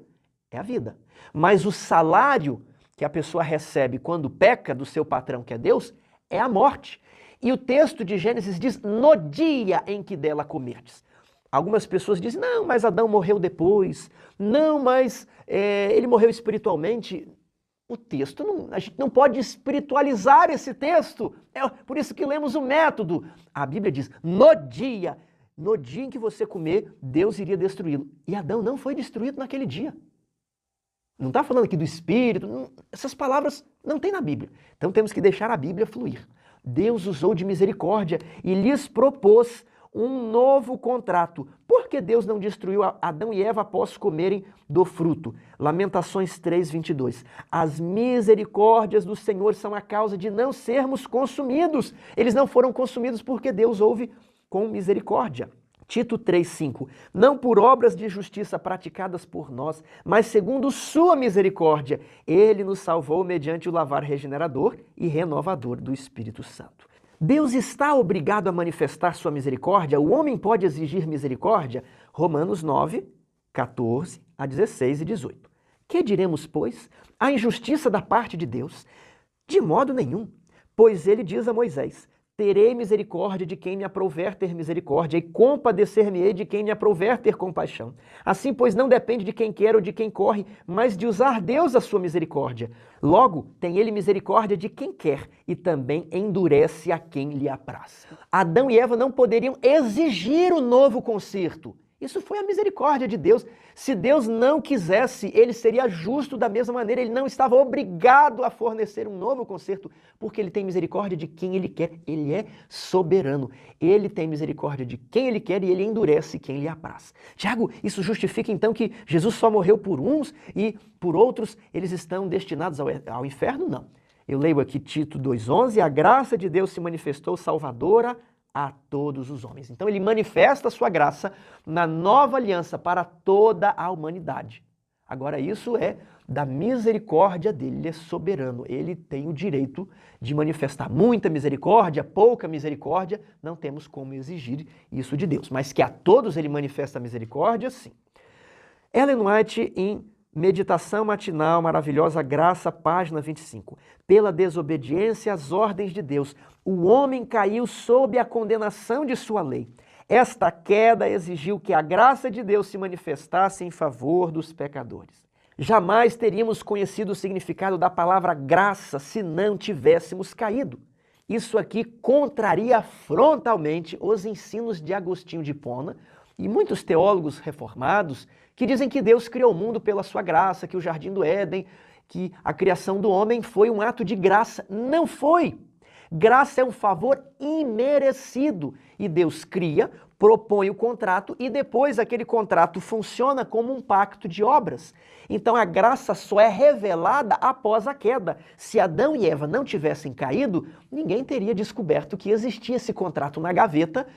é a vida, mas o salário que a pessoa recebe quando peca do seu patrão, que é Deus, é a morte. E o texto de Gênesis diz, no dia em que dela comerdes. Algumas pessoas dizem, não, mas Adão morreu depois. Não, mas ele morreu espiritualmente. O texto, a gente não pode espiritualizar esse texto. É por isso que lemos o método. A Bíblia diz, no dia em que você comer, Deus iria destruí-lo. E Adão não foi destruído naquele dia. Não está falando aqui do espírito. Essas palavras não tem na Bíblia. Então temos que deixar a Bíblia fluir. Deus usou de misericórdia e lhes propôs um novo contrato. Por que Deus não destruiu Adão e Eva após comerem do fruto? Lamentações 3:22. As misericórdias do Senhor são a causa de não sermos consumidos. Eles não foram consumidos porque Deus houve com misericórdia. Tito 3:5. Não por obras de justiça praticadas por nós, mas segundo sua misericórdia, ele nos salvou mediante o lavar regenerador e renovador do Espírito Santo. Deus está obrigado a manifestar sua misericórdia? O homem pode exigir misericórdia? Romanos 9, 14 a 16 e 18. Que diremos, pois? A injustiça da parte de Deus? De modo nenhum, pois ele diz a Moisés: terei misericórdia de quem me aprouver ter misericórdia, e compadecer-me-ei de quem me aprouver ter compaixão. Assim, pois, não depende de quem quer ou de quem corre, mas de usar Deus a sua misericórdia. Logo, tem ele misericórdia de quem quer, e também endurece a quem lhe apraz. Adão e Eva não poderiam exigir o novo concerto. Isso foi a misericórdia de Deus. Se Deus não quisesse, ele seria justo da mesma maneira. Ele não estava obrigado a fornecer um novo concerto, porque ele tem misericórdia de quem ele quer. Ele é soberano. Ele tem misericórdia de quem ele quer e ele endurece quem lhe apraz. Tiago, isso justifica então que Jesus só morreu por uns e por outros eles estão destinados ao inferno? Não. Eu leio aqui Tito 2:11, a graça de Deus se manifestou salvadora a todos os homens. Então ele manifesta a sua graça na nova aliança para toda a humanidade. Agora isso é da misericórdia dele, ele é soberano, ele tem o direito de manifestar muita misericórdia, pouca misericórdia, não temos como exigir isso de Deus, mas que a todos ele manifesta a misericórdia, sim. Ellen White, em Meditação Matinal, Maravilhosa Graça, página 25. Pela desobediência às ordens de Deus, o homem caiu sob a condenação de sua lei. Esta queda exigiu que a graça de Deus se manifestasse em favor dos pecadores. Jamais teríamos conhecido o significado da palavra graça se não tivéssemos caído. Isso aqui contraria frontalmente os ensinos de Agostinho de Hipona e muitos teólogos reformados que dizem que Deus criou o mundo pela sua graça, que o jardim do Éden, que a criação do homem foi um ato de graça. Não foi! Graça é um favor imerecido e Deus cria, propõe o contrato e depois aquele contrato funciona como um pacto de obras. Então a graça só é revelada após a queda. Se Adão e Eva não tivessem caído, ninguém teria descoberto que existia esse contrato na gaveta,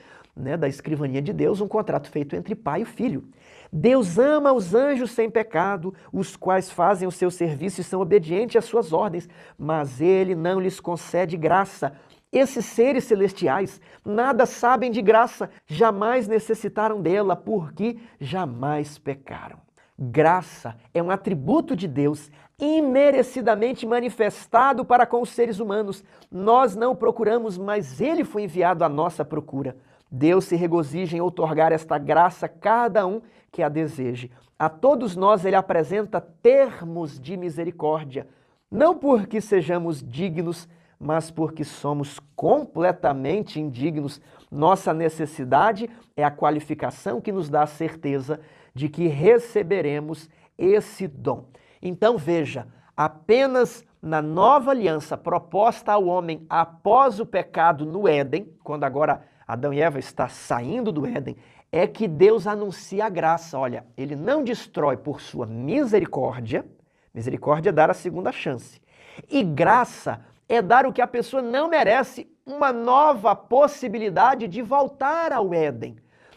da escrivaninha de Deus, um contrato feito entre pai e filho. Deus ama os anjos sem pecado, os quais fazem o seu serviço e são obedientes às suas ordens, mas ele não lhes concede graça. Esses seres celestiais nada sabem de graça, jamais necessitaram dela, porque jamais pecaram. Graça é um atributo de Deus, imerecidamente manifestado para com os seres humanos. Nós não procuramos, mas ele foi enviado à nossa procura. Deus se regozija em outorgar esta graça a cada um que a deseje. A todos nós ele apresenta termos de misericórdia, não porque sejamos dignos, mas porque somos completamente indignos. Nossa necessidade é a qualificação que nos dá a certeza de que receberemos esse dom. Então veja, apenas na nova aliança proposta ao homem após o pecado no Éden, quando agora Adão e Eva está saindo do Éden, é que Deus anuncia a graça. Olha, ele não destrói por sua misericórdia, misericórdia é dar a segunda chance, e graça é dar o que a pessoa não merece, uma nova possibilidade de voltar ao Éden.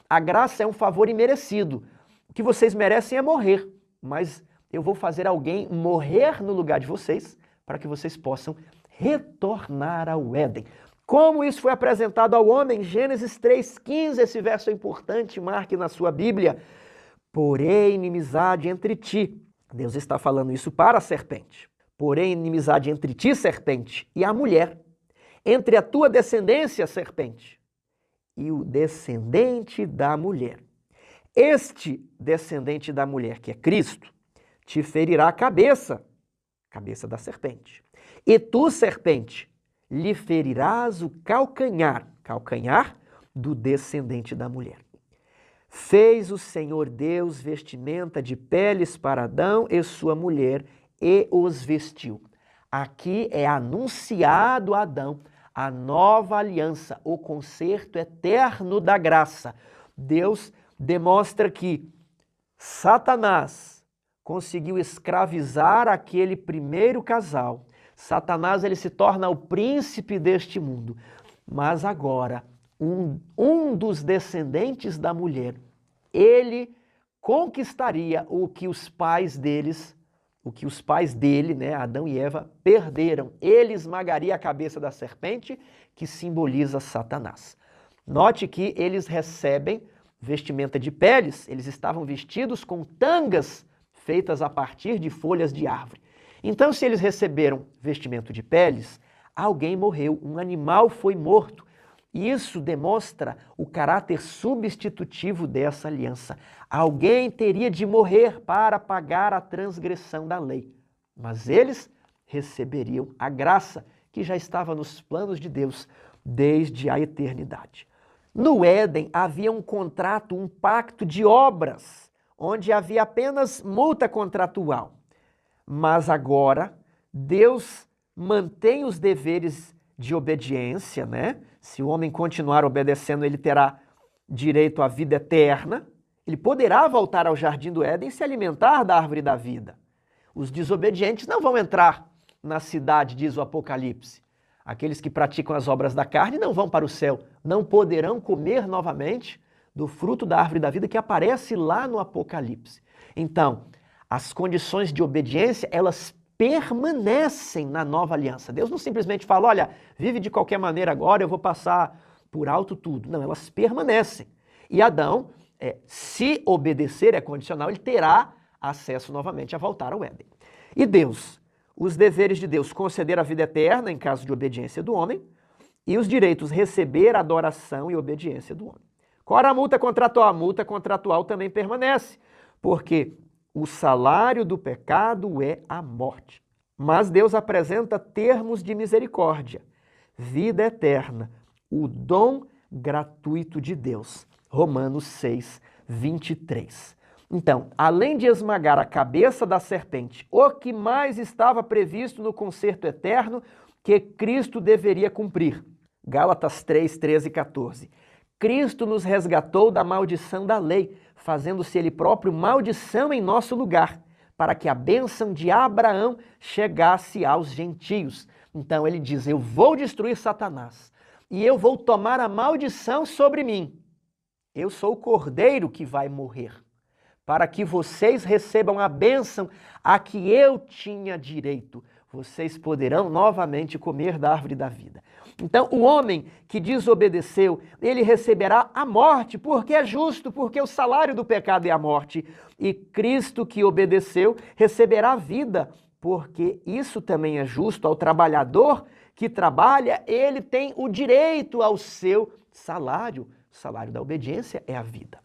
A graça é um favor imerecido. O que vocês merecem é morrer, mas eu vou fazer alguém morrer no lugar de vocês para que vocês possam retornar ao Éden. Como isso foi apresentado ao homem? Gênesis 3,15, esse verso é importante, marque na sua Bíblia. Porém, inimizade entre ti. Deus está falando isso para a serpente. Porém, inimizade entre ti, serpente, e a mulher. Entre a tua descendência, serpente, e o descendente da mulher. Este descendente da mulher, que é Cristo, te ferirá a cabeça da serpente. E tu, serpente, lhe ferirás o calcanhar do descendente da mulher. Fez o Senhor Deus vestimenta de peles para Adão e sua mulher e os vestiu. Aqui é anunciado a Adão a nova aliança, o concerto eterno da graça. Deus demonstra que Satanás conseguiu escravizar aquele primeiro casal. Satanás ele se torna o príncipe deste mundo. Mas agora, um dos descendentes da mulher, ele conquistaria o que os pais dele, né, Adão e Eva, perderam. Ele esmagaria a cabeça da serpente, que simboliza Satanás. Note que eles recebem vestimenta de peles, eles estavam vestidos com tangas feitas a partir de folhas de árvore. Então, se eles receberam vestimento de peles, alguém morreu, um animal foi morto. E isso demonstra o caráter substitutivo dessa aliança. Alguém teria de morrer para pagar a transgressão da lei. Mas eles receberiam a graça que já estava nos planos de Deus desde a eternidade. No Éden havia um contrato, um pacto de obras, onde havia apenas multa contratual. Mas agora Deus mantém os deveres de obediência, né? Se o homem continuar obedecendo, ele terá direito à vida eterna. Ele poderá voltar ao jardim do Éden e se alimentar da árvore da vida. Os desobedientes não vão entrar na cidade, diz o Apocalipse. Aqueles que praticam as obras da carne não vão para o céu, não poderão comer novamente do fruto da árvore da vida que aparece lá no Apocalipse. Então, as condições de obediência, elas permanecem na nova aliança. Deus não simplesmente fala, olha, vive de qualquer maneira agora, eu vou passar por alto tudo. Não, elas permanecem. E Adão, se obedecer, é condicional, ele terá acesso novamente a voltar ao Éden. E Deus, os deveres de Deus, conceder a vida eterna em caso de obediência do homem, e os direitos, receber adoração e obediência do homem. Qual era a multa contratual? A multa contratual também permanece, porque o salário do pecado é a morte. Mas Deus apresenta termos de misericórdia, vida eterna, o dom gratuito de Deus. Romanos 6, 23. Então, além de esmagar a cabeça da serpente, o que mais estava previsto no concerto eterno que Cristo deveria cumprir? Gálatas 3, 13 e 14. Cristo nos resgatou da maldição da lei, fazendo-se ele próprio maldição em nosso lugar, para que a bênção de Abraão chegasse aos gentios. Então ele diz, eu vou destruir Satanás e eu vou tomar a maldição sobre mim. Eu sou o cordeiro que vai morrer, para que vocês recebam a bênção a que eu tinha direito. Vocês poderão novamente comer da árvore da vida. Então, o homem que desobedeceu, ele receberá a morte, porque é justo, porque o salário do pecado é a morte. E Cristo que obedeceu receberá a vida, porque isso também é justo. Ao trabalhador que trabalha, ele tem o direito ao seu salário. O salário da obediência é a vida.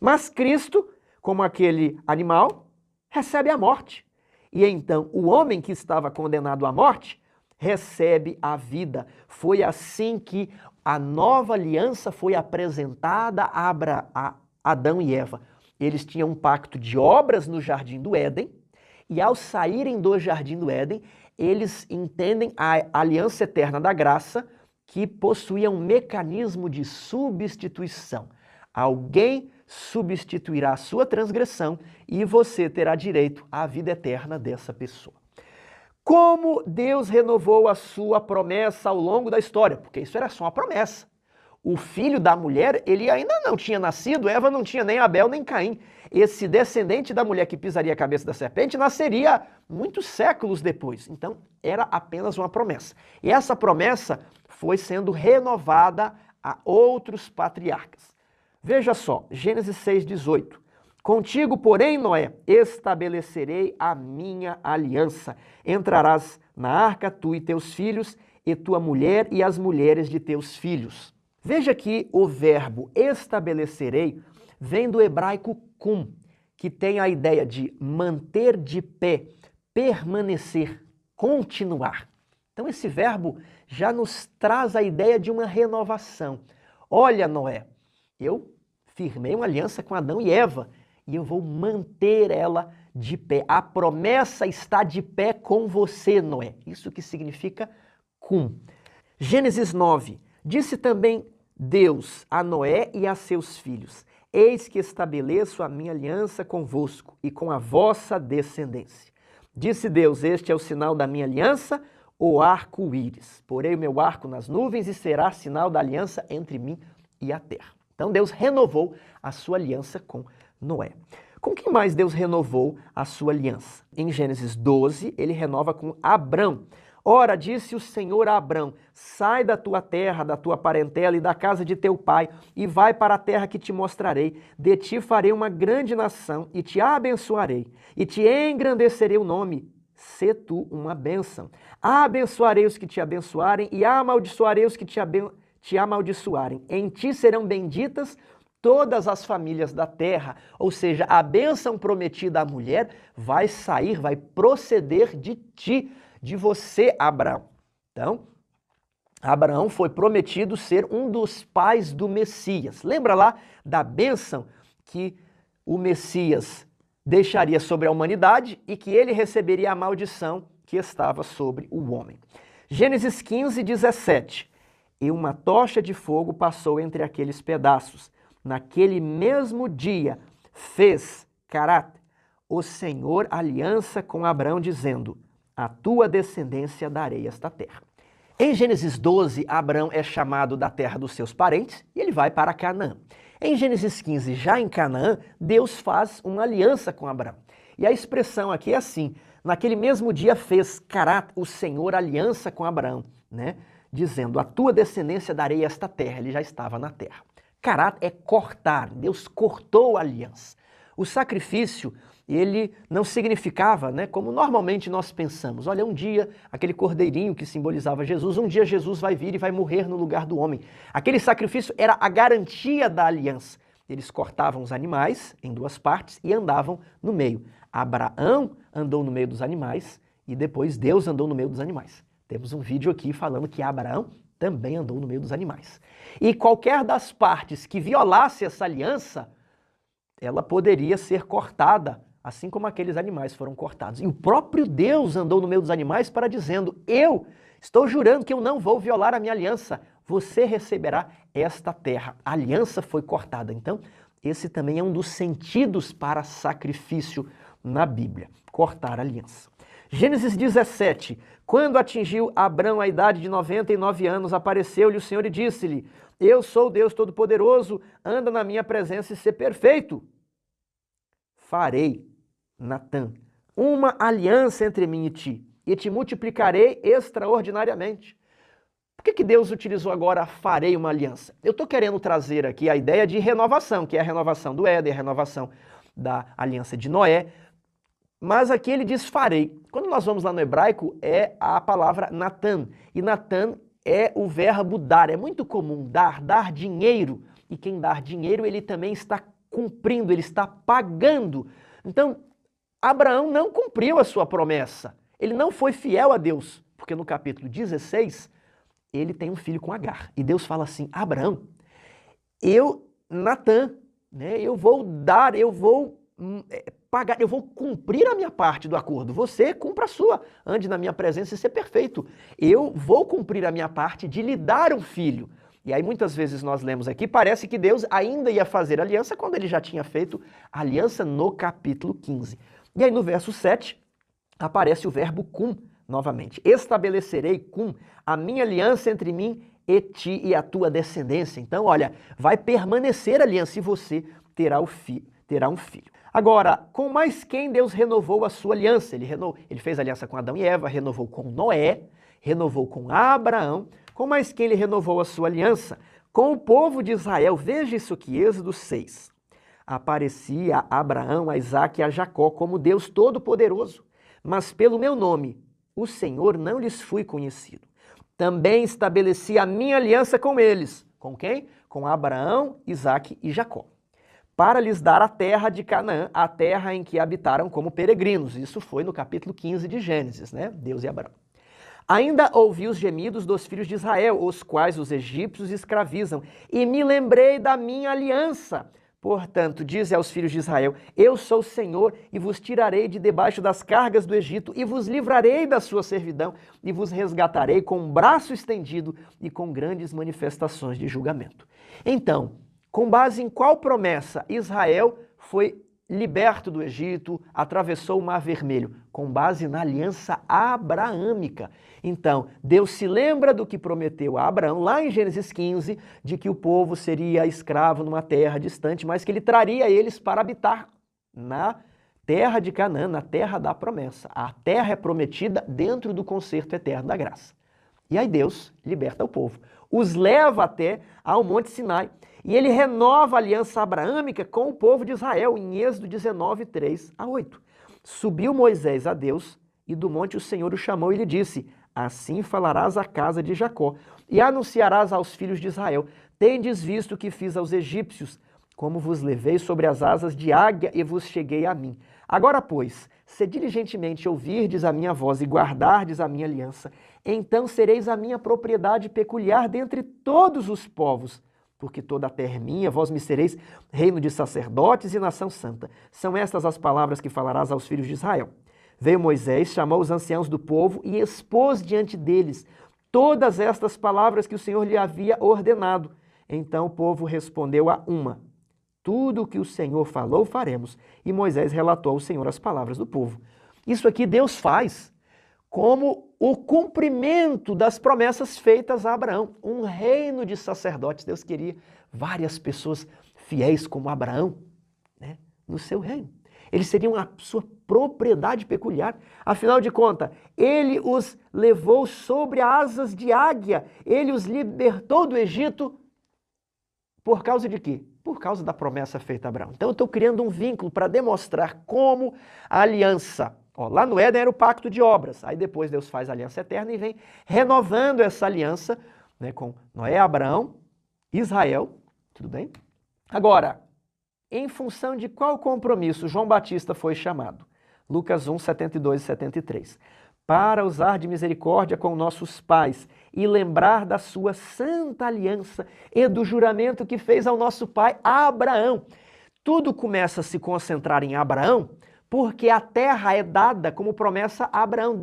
Mas Cristo, como aquele animal, recebe a morte. E então o homem que estava condenado à morte recebe a vida. Foi assim que a nova aliança foi apresentada a Adão e Eva. Eles tinham um pacto de obras no jardim do Éden, e ao saírem do jardim do Éden, eles entendem a aliança eterna da graça, que possuía um mecanismo de substituição. Alguém substituirá a sua transgressão e você terá direito à vida eterna dessa pessoa. Como Deus renovou a sua promessa ao longo da história? Porque isso era só uma promessa. O filho da mulher, ele ainda não tinha nascido, Eva não tinha nem Abel nem Caim. Esse descendente da mulher que pisaria a cabeça da serpente nasceria muitos séculos depois. Então, era apenas uma promessa. E essa promessa foi sendo renovada a outros patriarcas. Veja só, Gênesis 6,18. Contigo, porém, Noé, estabelecerei a minha aliança. Entrarás na arca, tu e teus filhos, e tua mulher e as mulheres de teus filhos. Veja que o verbo estabelecerei vem do hebraico kum, que tem a ideia de manter de pé, permanecer, continuar. Então esse verbo já nos traz a ideia de uma renovação. Olha, Noé, eu firmei uma aliança com Adão e Eva e eu vou manter ela de pé. A promessa está de pé com você, Noé. Isso que significa cum. Gênesis 9. Disse também Deus a Noé e a seus filhos: Eis que estabeleço a minha aliança convosco e com a vossa descendência. Disse Deus: Este é o sinal da minha aliança, o arco-íris. Porei o meu arco nas nuvens e será sinal da aliança entre mim e a terra. Então Deus renovou a sua aliança com Noé. Com quem mais Deus renovou a sua aliança? Em Gênesis 12, ele renova com Abrão. Ora, disse o Senhor a Abrão: sai da tua terra, da tua parentela e da casa de teu pai, e vai para a terra que te mostrarei. De ti farei uma grande nação, e te abençoarei, e te engrandecerei o nome. Sê tu uma bênção. Abençoarei os que te abençoarem, e amaldiçoarei os que te amaldiçoarem. Em ti serão benditas todas as famílias da terra. Ou seja, a bênção prometida à mulher vai sair, vai proceder de ti, de você, Abraão. Então, Abraão foi prometido ser um dos pais do Messias. Lembra lá da bênção que o Messias deixaria sobre a humanidade e que ele receberia a maldição que estava sobre o homem. Gênesis 15, 17. E uma tocha de fogo passou entre aqueles pedaços. Naquele mesmo dia fez, o Senhor aliança com Abraão, dizendo: a tua descendência darei esta terra. Em Gênesis 12, Abraão é chamado da terra dos seus parentes e ele vai para Canaã. Em Gênesis 15, já em Canaã, Deus faz uma aliança com Abraão. E a expressão aqui é assim: naquele mesmo dia fez, o Senhor aliança com Abraão, né? Dizendo: a tua descendência darei esta terra. Ele já estava na terra. É cortar. Deus cortou a aliança. O sacrifício, ele não significava, né, como normalmente nós pensamos. Olha, um dia, aquele cordeirinho que simbolizava Jesus, um dia Jesus vai vir e vai morrer no lugar do homem. Aquele sacrifício era a garantia da aliança. Eles cortavam os animais em duas partes e andavam no meio. Abraão andou no meio dos animais e depois Deus andou no meio dos animais. Temos um vídeo aqui falando que Abraão também andou no meio dos animais. E qualquer das partes que violasse essa aliança, ela poderia ser cortada, assim como aqueles animais foram cortados. E o próprio Deus andou no meio dos animais para dizendo: eu estou jurando que eu não vou violar a minha aliança. Você receberá esta terra. A aliança foi cortada. Então, esse também é um dos sentidos para sacrifício na Bíblia. Cortar a aliança. Gênesis 17. Quando atingiu Abrão a idade de 99 anos, apareceu-lhe o Senhor e disse-lhe: eu sou o Deus Todo-Poderoso, anda na minha presença e ser perfeito. Farei, Natã, uma aliança entre mim e te multiplicarei extraordinariamente. Por que Deus utilizou agora farei uma aliança? Eu estou querendo trazer aqui a ideia de renovação, que é a renovação do Éden, a renovação da aliança de Noé. Mas aqui ele diz farei. Quando nós vamos lá no hebraico, é a palavra Natan. E Natan é o verbo dar. É muito comum dar dinheiro. E quem dar dinheiro, ele também está cumprindo, ele está pagando. Então, Abraão não cumpriu a sua promessa. Ele não foi fiel a Deus. Porque no capítulo 16, ele tem um filho com Agar. E Deus fala assim: Abraão, Natan, né, eu vou dar, eu vou pagar, eu vou cumprir a minha parte do acordo. Você cumpra a sua, ande na minha presença e ser perfeito. Eu vou cumprir a minha parte de lhe dar um filho. E aí muitas vezes nós lemos aqui, parece que Deus ainda ia fazer aliança quando ele já tinha feito a aliança no capítulo 15. E aí no verso 7 aparece o verbo cum novamente. Estabelecerei cum a minha aliança entre mim e ti e a tua descendência. Então, olha, vai permanecer a aliança e você terá um filho. Agora, com mais quem Deus renovou a sua aliança? Ele fez aliança com Adão e Eva, renovou com Noé, renovou com Abraão. Com mais quem ele renovou a sua aliança? Com o povo de Israel. Veja isso aqui, Êxodo 6. Aparecia a Abraão, a Isaque e a Jacó como Deus Todo-Poderoso, mas pelo meu nome, o Senhor, não lhes fui conhecido. Também estabeleci a minha aliança com eles. Com quem? Com Abraão, Isaque e Jacó, para lhes dar a terra de Canaã, a terra em que habitaram como peregrinos. Isso foi no capítulo 15 de Gênesis, né? Deus e Abraão. Ainda ouvi os gemidos dos filhos de Israel, os quais os egípcios escravizam, e me lembrei da minha aliança, Portanto, dize aos filhos de Israel: eu sou o Senhor e vos tirarei de debaixo das cargas do Egito e vos livrarei da sua servidão e vos resgatarei com um braço estendido e com grandes manifestações de julgamento. Então, com base em qual promessa Israel foi liberto do Egito, atravessou o Mar Vermelho? Com base na aliança abraâmica. Então, Deus se lembra do que prometeu a Abraão, lá em Gênesis 15, de que o povo seria escravo numa terra distante, mas que ele traria eles para habitar na terra de Canaã, na terra da promessa. A terra é prometida dentro do concerto eterno da graça. E aí Deus liberta o povo, os leva até ao Monte Sinai, e ele renova a aliança abraâmica com o povo de Israel, em Êxodo 19, 3 a 8. Subiu Moisés a Deus, e do monte o Senhor o chamou e lhe disse: assim falarás à casa de Jacó, e anunciarás aos filhos de Israel: tendes visto o que fiz aos egípcios, como vos levei sobre as asas de águia e vos cheguei a mim. Agora, pois, se diligentemente ouvirdes a minha voz e guardardes a minha aliança, então sereis a minha propriedade peculiar dentre todos os povos, porque toda a terra é minha, vós me sereis reino de sacerdotes e nação santa. São estas as palavras que falarás aos filhos de Israel. Veio Moisés, chamou os anciãos do povo e expôs diante deles todas estas palavras que o Senhor lhe havia ordenado. Então o povo respondeu a uma: tudo o que o Senhor falou, faremos. E Moisés relatou ao Senhor as palavras do povo. Isso aqui Deus faz como o cumprimento das promessas feitas a Abraão. Um reino de sacerdotes. Deus queria várias pessoas fiéis como Abraão, né, no seu reino. Eles seriam a sua propriedade peculiar. Afinal de contas, ele os levou sobre asas de águia. Ele os libertou do Egito. Por causa de quê? Por causa da promessa feita a Abraão. Então eu estou criando um vínculo para demonstrar como a aliança... lá no Éden era o pacto de obras. Aí depois Deus faz a aliança eterna e vem renovando essa aliança, né, com Noé, Abraão, Israel. Tudo bem? Agora, em função de qual compromisso João Batista foi chamado? Lucas 1, 72 e 73. Para usar de misericórdia com nossos pais e lembrar da sua santa aliança e do juramento que fez ao nosso pai Abraão. Tudo começa a se concentrar em Abraão, porque a terra é dada como promessa a Abraão.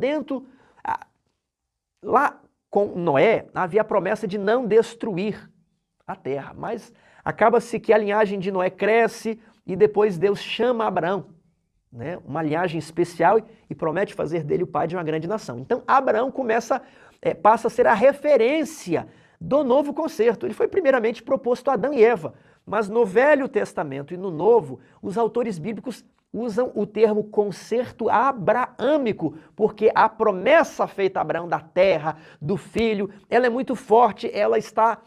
Lá com Noé havia a promessa de não destruir a terra, mas acaba-se que a linhagem de Noé cresce e depois Deus chama Abraão, né, uma linhagem especial, e promete fazer dele o pai de uma grande nação. Então Abraão passa a ser a referência do novo concerto. Ele foi primeiramente proposto a Adão e Eva, mas no Velho Testamento e no Novo, os autores bíblicos usam o termo concerto abraâmico, porque a promessa feita a Abraão da terra, do filho, ela é muito forte, ela está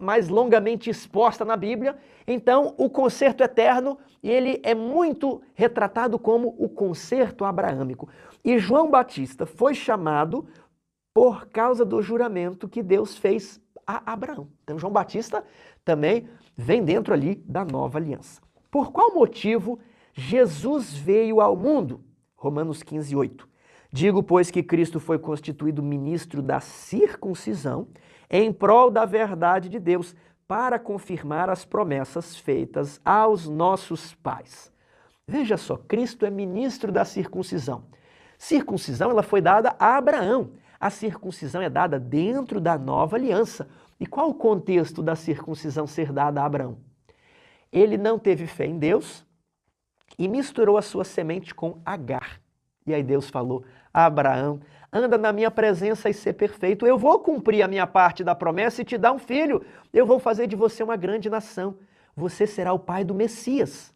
mais longamente exposta na Bíblia. Então, o concerto eterno, ele é muito retratado como o concerto abraâmico. E João Batista foi chamado por causa do juramento que Deus fez a Abraão. Então, João Batista também vem dentro ali da nova aliança. Por qual motivo Jesus veio ao mundo? Romanos 15, 8. Digo, pois, que Cristo foi constituído ministro da circuncisão em prol da verdade de Deus, para confirmar as promessas feitas aos nossos pais. Veja só, Cristo é ministro da circuncisão. Circuncisão, ela foi dada a Abraão. A circuncisão é dada dentro da nova aliança. E qual o contexto da circuncisão ser dada a Abraão? Ele não teve fé em Deus e misturou a sua semente com Agar. E aí Deus falou: Abraão, anda na minha presença e ser perfeito. Eu vou cumprir a minha parte da promessa e te dar um filho. Eu vou fazer de você uma grande nação. Você será o pai do Messias.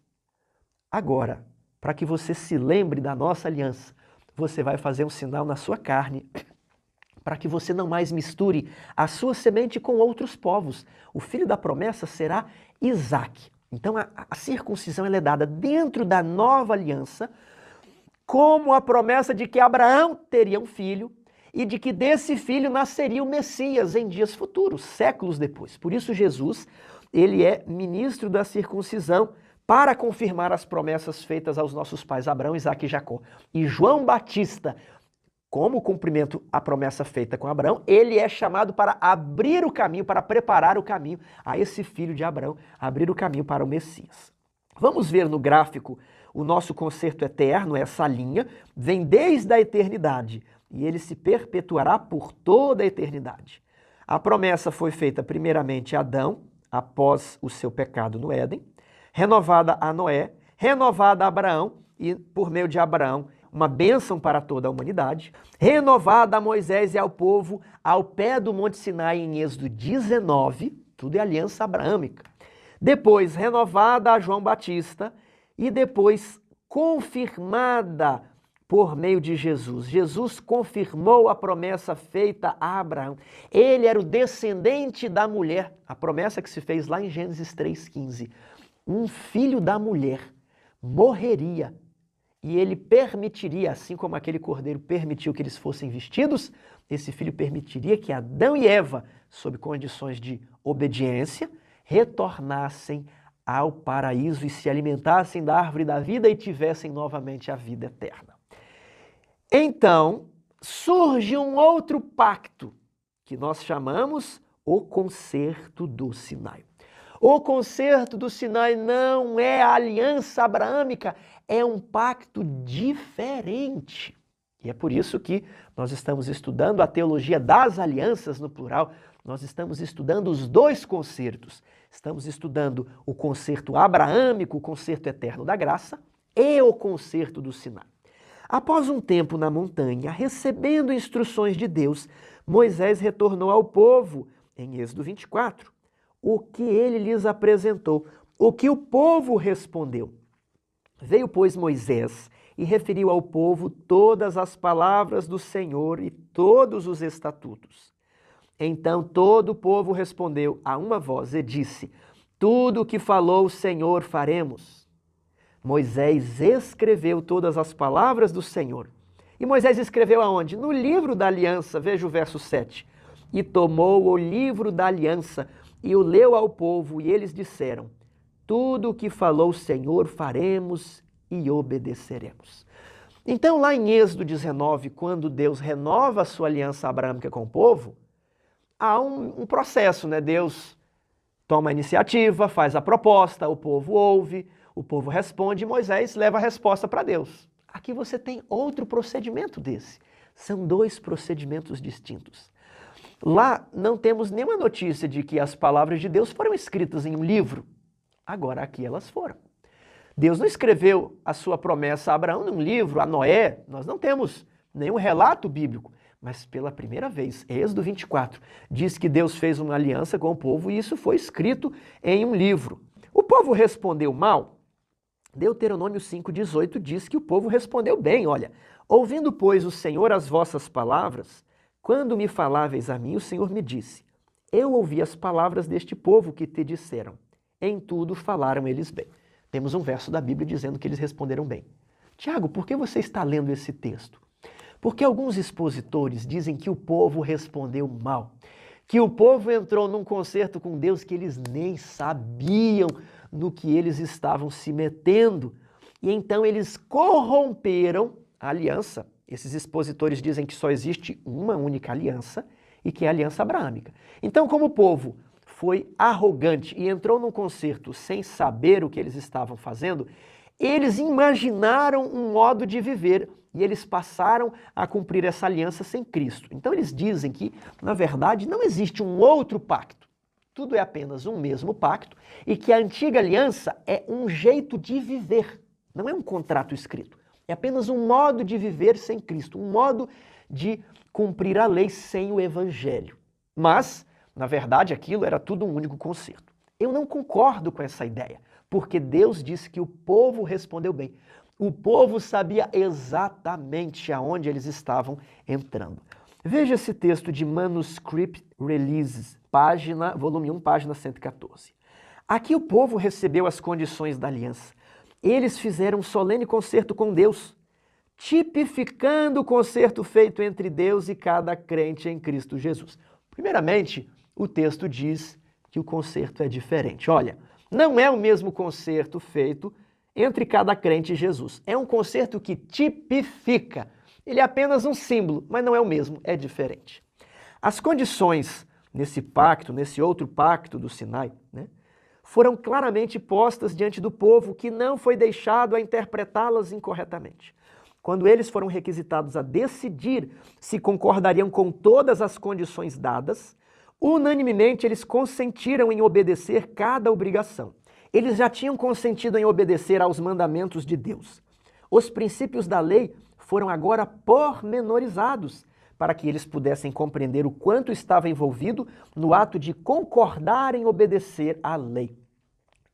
Agora, para que você se lembre da nossa aliança, você vai fazer um sinal na sua carne, para que você não mais misture a sua semente com outros povos. O filho da promessa será Isaque. Então a circuncisão ela é dada dentro da nova aliança, como a promessa de que Abraão teria um filho e de que desse filho nasceria o Messias em dias futuros, séculos depois. Por isso Jesus, ele é ministro da circuncisão para confirmar as promessas feitas aos nossos pais Abraão, Isaque e Jacó. E João Batista, como cumprimento à promessa feita com Abraão, ele é chamado para abrir o caminho, para preparar o caminho a esse filho de Abraão, abrir o caminho para o Messias. Vamos ver no gráfico o nosso concerto eterno, essa linha, vem desde a eternidade e ele se perpetuará por toda a eternidade. A promessa foi feita primeiramente a Adão, após o seu pecado no Éden, renovada a Noé, renovada a Abraão e, por meio de Abraão, uma bênção para toda a humanidade, renovada a Moisés e ao povo ao pé do Monte Sinai em Êxodo 19, tudo é aliança abraâmica. Depois renovada a João Batista e depois confirmada por meio de Jesus. Jesus confirmou a promessa feita a Abraão. Ele era o descendente da mulher, a promessa que se fez lá em Gênesis 3,15. Um filho da mulher morreria e ele permitiria, assim como aquele cordeiro permitiu que eles fossem vestidos, esse filho permitiria que Adão e Eva, sob condições de obediência, retornassem ao paraíso e se alimentassem da árvore da vida e tivessem novamente a vida eterna. Então, surge um outro pacto, que nós chamamos o concerto do Sinai. O concerto do Sinai não é a aliança abraâmica, é um pacto diferente. E é por isso que nós estamos estudando a teologia das alianças no plural, nós estamos estudando os dois concertos. Estamos estudando o concerto abraâmico, o concerto eterno da graça, e o concerto do Sinai. Após um tempo na montanha, recebendo instruções de Deus, Moisés retornou ao povo, em Êxodo 24, o que ele lhes apresentou, o que o povo respondeu. Veio, pois, Moisés e referiu ao povo todas as palavras do Senhor e todos os estatutos. Então todo o povo respondeu a uma voz e disse: tudo o que falou o Senhor faremos. Moisés escreveu todas as palavras do Senhor. E Moisés escreveu aonde? No livro da aliança, veja o verso 7. E tomou o livro da aliança e o leu ao povo, e eles disseram: tudo o que falou o Senhor faremos e obedeceremos. Então, lá em Êxodo 19, quando Deus renova a sua aliança abraâmica com o povo, há um processo, né? Deus toma a iniciativa, faz a proposta, o povo ouve, o povo responde e Moisés leva a resposta para Deus. Aqui você tem outro procedimento desse. São dois procedimentos distintos. Lá não temos nenhuma notícia de que as palavras de Deus foram escritas em um livro. Agora aqui elas foram. Deus não escreveu a sua promessa a Abraão num livro, a Noé. Nós não temos nenhum relato bíblico. Mas pela primeira vez, Êxodo 24, diz que Deus fez uma aliança com o povo e isso foi escrito em um livro. O povo respondeu mal? Deuteronômio 5,18 diz que o povo respondeu bem. Olha, ouvindo, pois, o Senhor as vossas palavras, quando me faláveis a mim, o Senhor me disse: eu ouvi as palavras deste povo que te disseram. Em tudo falaram eles bem. Temos um verso da Bíblia dizendo que eles responderam bem. Tiago, por que você está lendo esse texto? Porque alguns expositores dizem que o povo respondeu mal, que o povo entrou num concerto com Deus que eles nem sabiam no que eles estavam se metendo. E então eles corromperam a aliança. Esses expositores dizem que só existe uma única aliança e que é a aliança abraâmica. Então, como o povo foi arrogante e entrou num concerto sem saber o que eles estavam fazendo, eles imaginaram um modo de viver e eles passaram a cumprir essa aliança sem Cristo. Então eles dizem que, na verdade, não existe um outro pacto. Tudo é apenas um mesmo pacto e que a antiga aliança é um jeito de viver, não é um contrato escrito. É apenas um modo de viver sem Cristo, um modo de cumprir a lei sem o Evangelho. Mas, na verdade, aquilo era tudo um único concerto. Eu não concordo com essa ideia, porque Deus disse que o povo respondeu bem. O povo sabia exatamente aonde eles estavam entrando. Veja esse texto de Manuscript Releases, volume 1, página 114. Aqui o povo recebeu as condições da aliança. Eles fizeram um solene concerto com Deus, tipificando o concerto feito entre Deus e cada crente em Cristo Jesus. Primeiramente, o texto diz que o concerto é diferente. Olha, não é o mesmo concerto feito entre cada crente e Jesus. É um concerto que tipifica. Ele é apenas um símbolo, mas não é o mesmo, é diferente. As condições nesse pacto, nesse outro pacto do Sinai, né, foram claramente postas diante do povo, que não foi deixado a interpretá-las incorretamente. Quando eles foram requisitados a decidir se concordariam com todas as condições dadas, unanimemente eles consentiram em obedecer cada obrigação. Eles já tinham consentido em obedecer aos mandamentos de Deus. Os princípios da lei foram agora pormenorizados, para que eles pudessem compreender o quanto estava envolvido no ato de concordar em obedecer à lei.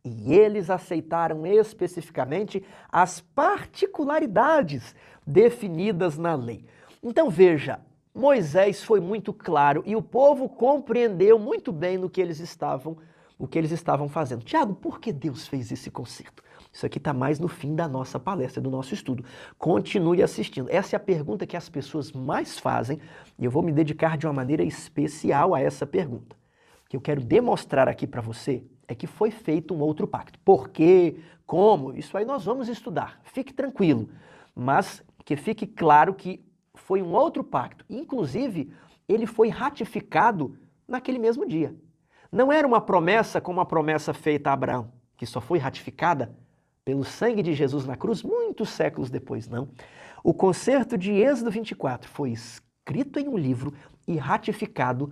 E eles aceitaram especificamente as particularidades definidas na lei. Então veja, Moisés foi muito claro e o povo compreendeu muito bem o que eles estavam fazendo. Tiago, por que Deus fez esse concerto? Isso aqui está mais no fim da nossa palestra, do nosso estudo. Continue assistindo. Essa é a pergunta que as pessoas mais fazem e eu vou me dedicar de uma maneira especial a essa pergunta. O que eu quero demonstrar aqui para você é que foi feito um outro pacto. Por quê? Como? Isso aí nós vamos estudar. Fique tranquilo. Mas que fique claro que foi um outro pacto. Inclusive, ele foi ratificado naquele mesmo dia. Não era uma promessa como a promessa feita a Abraão, que só foi ratificada pelo sangue de Jesus na cruz muitos séculos depois, não. O concerto de Êxodo 24 foi escrito em um livro e ratificado,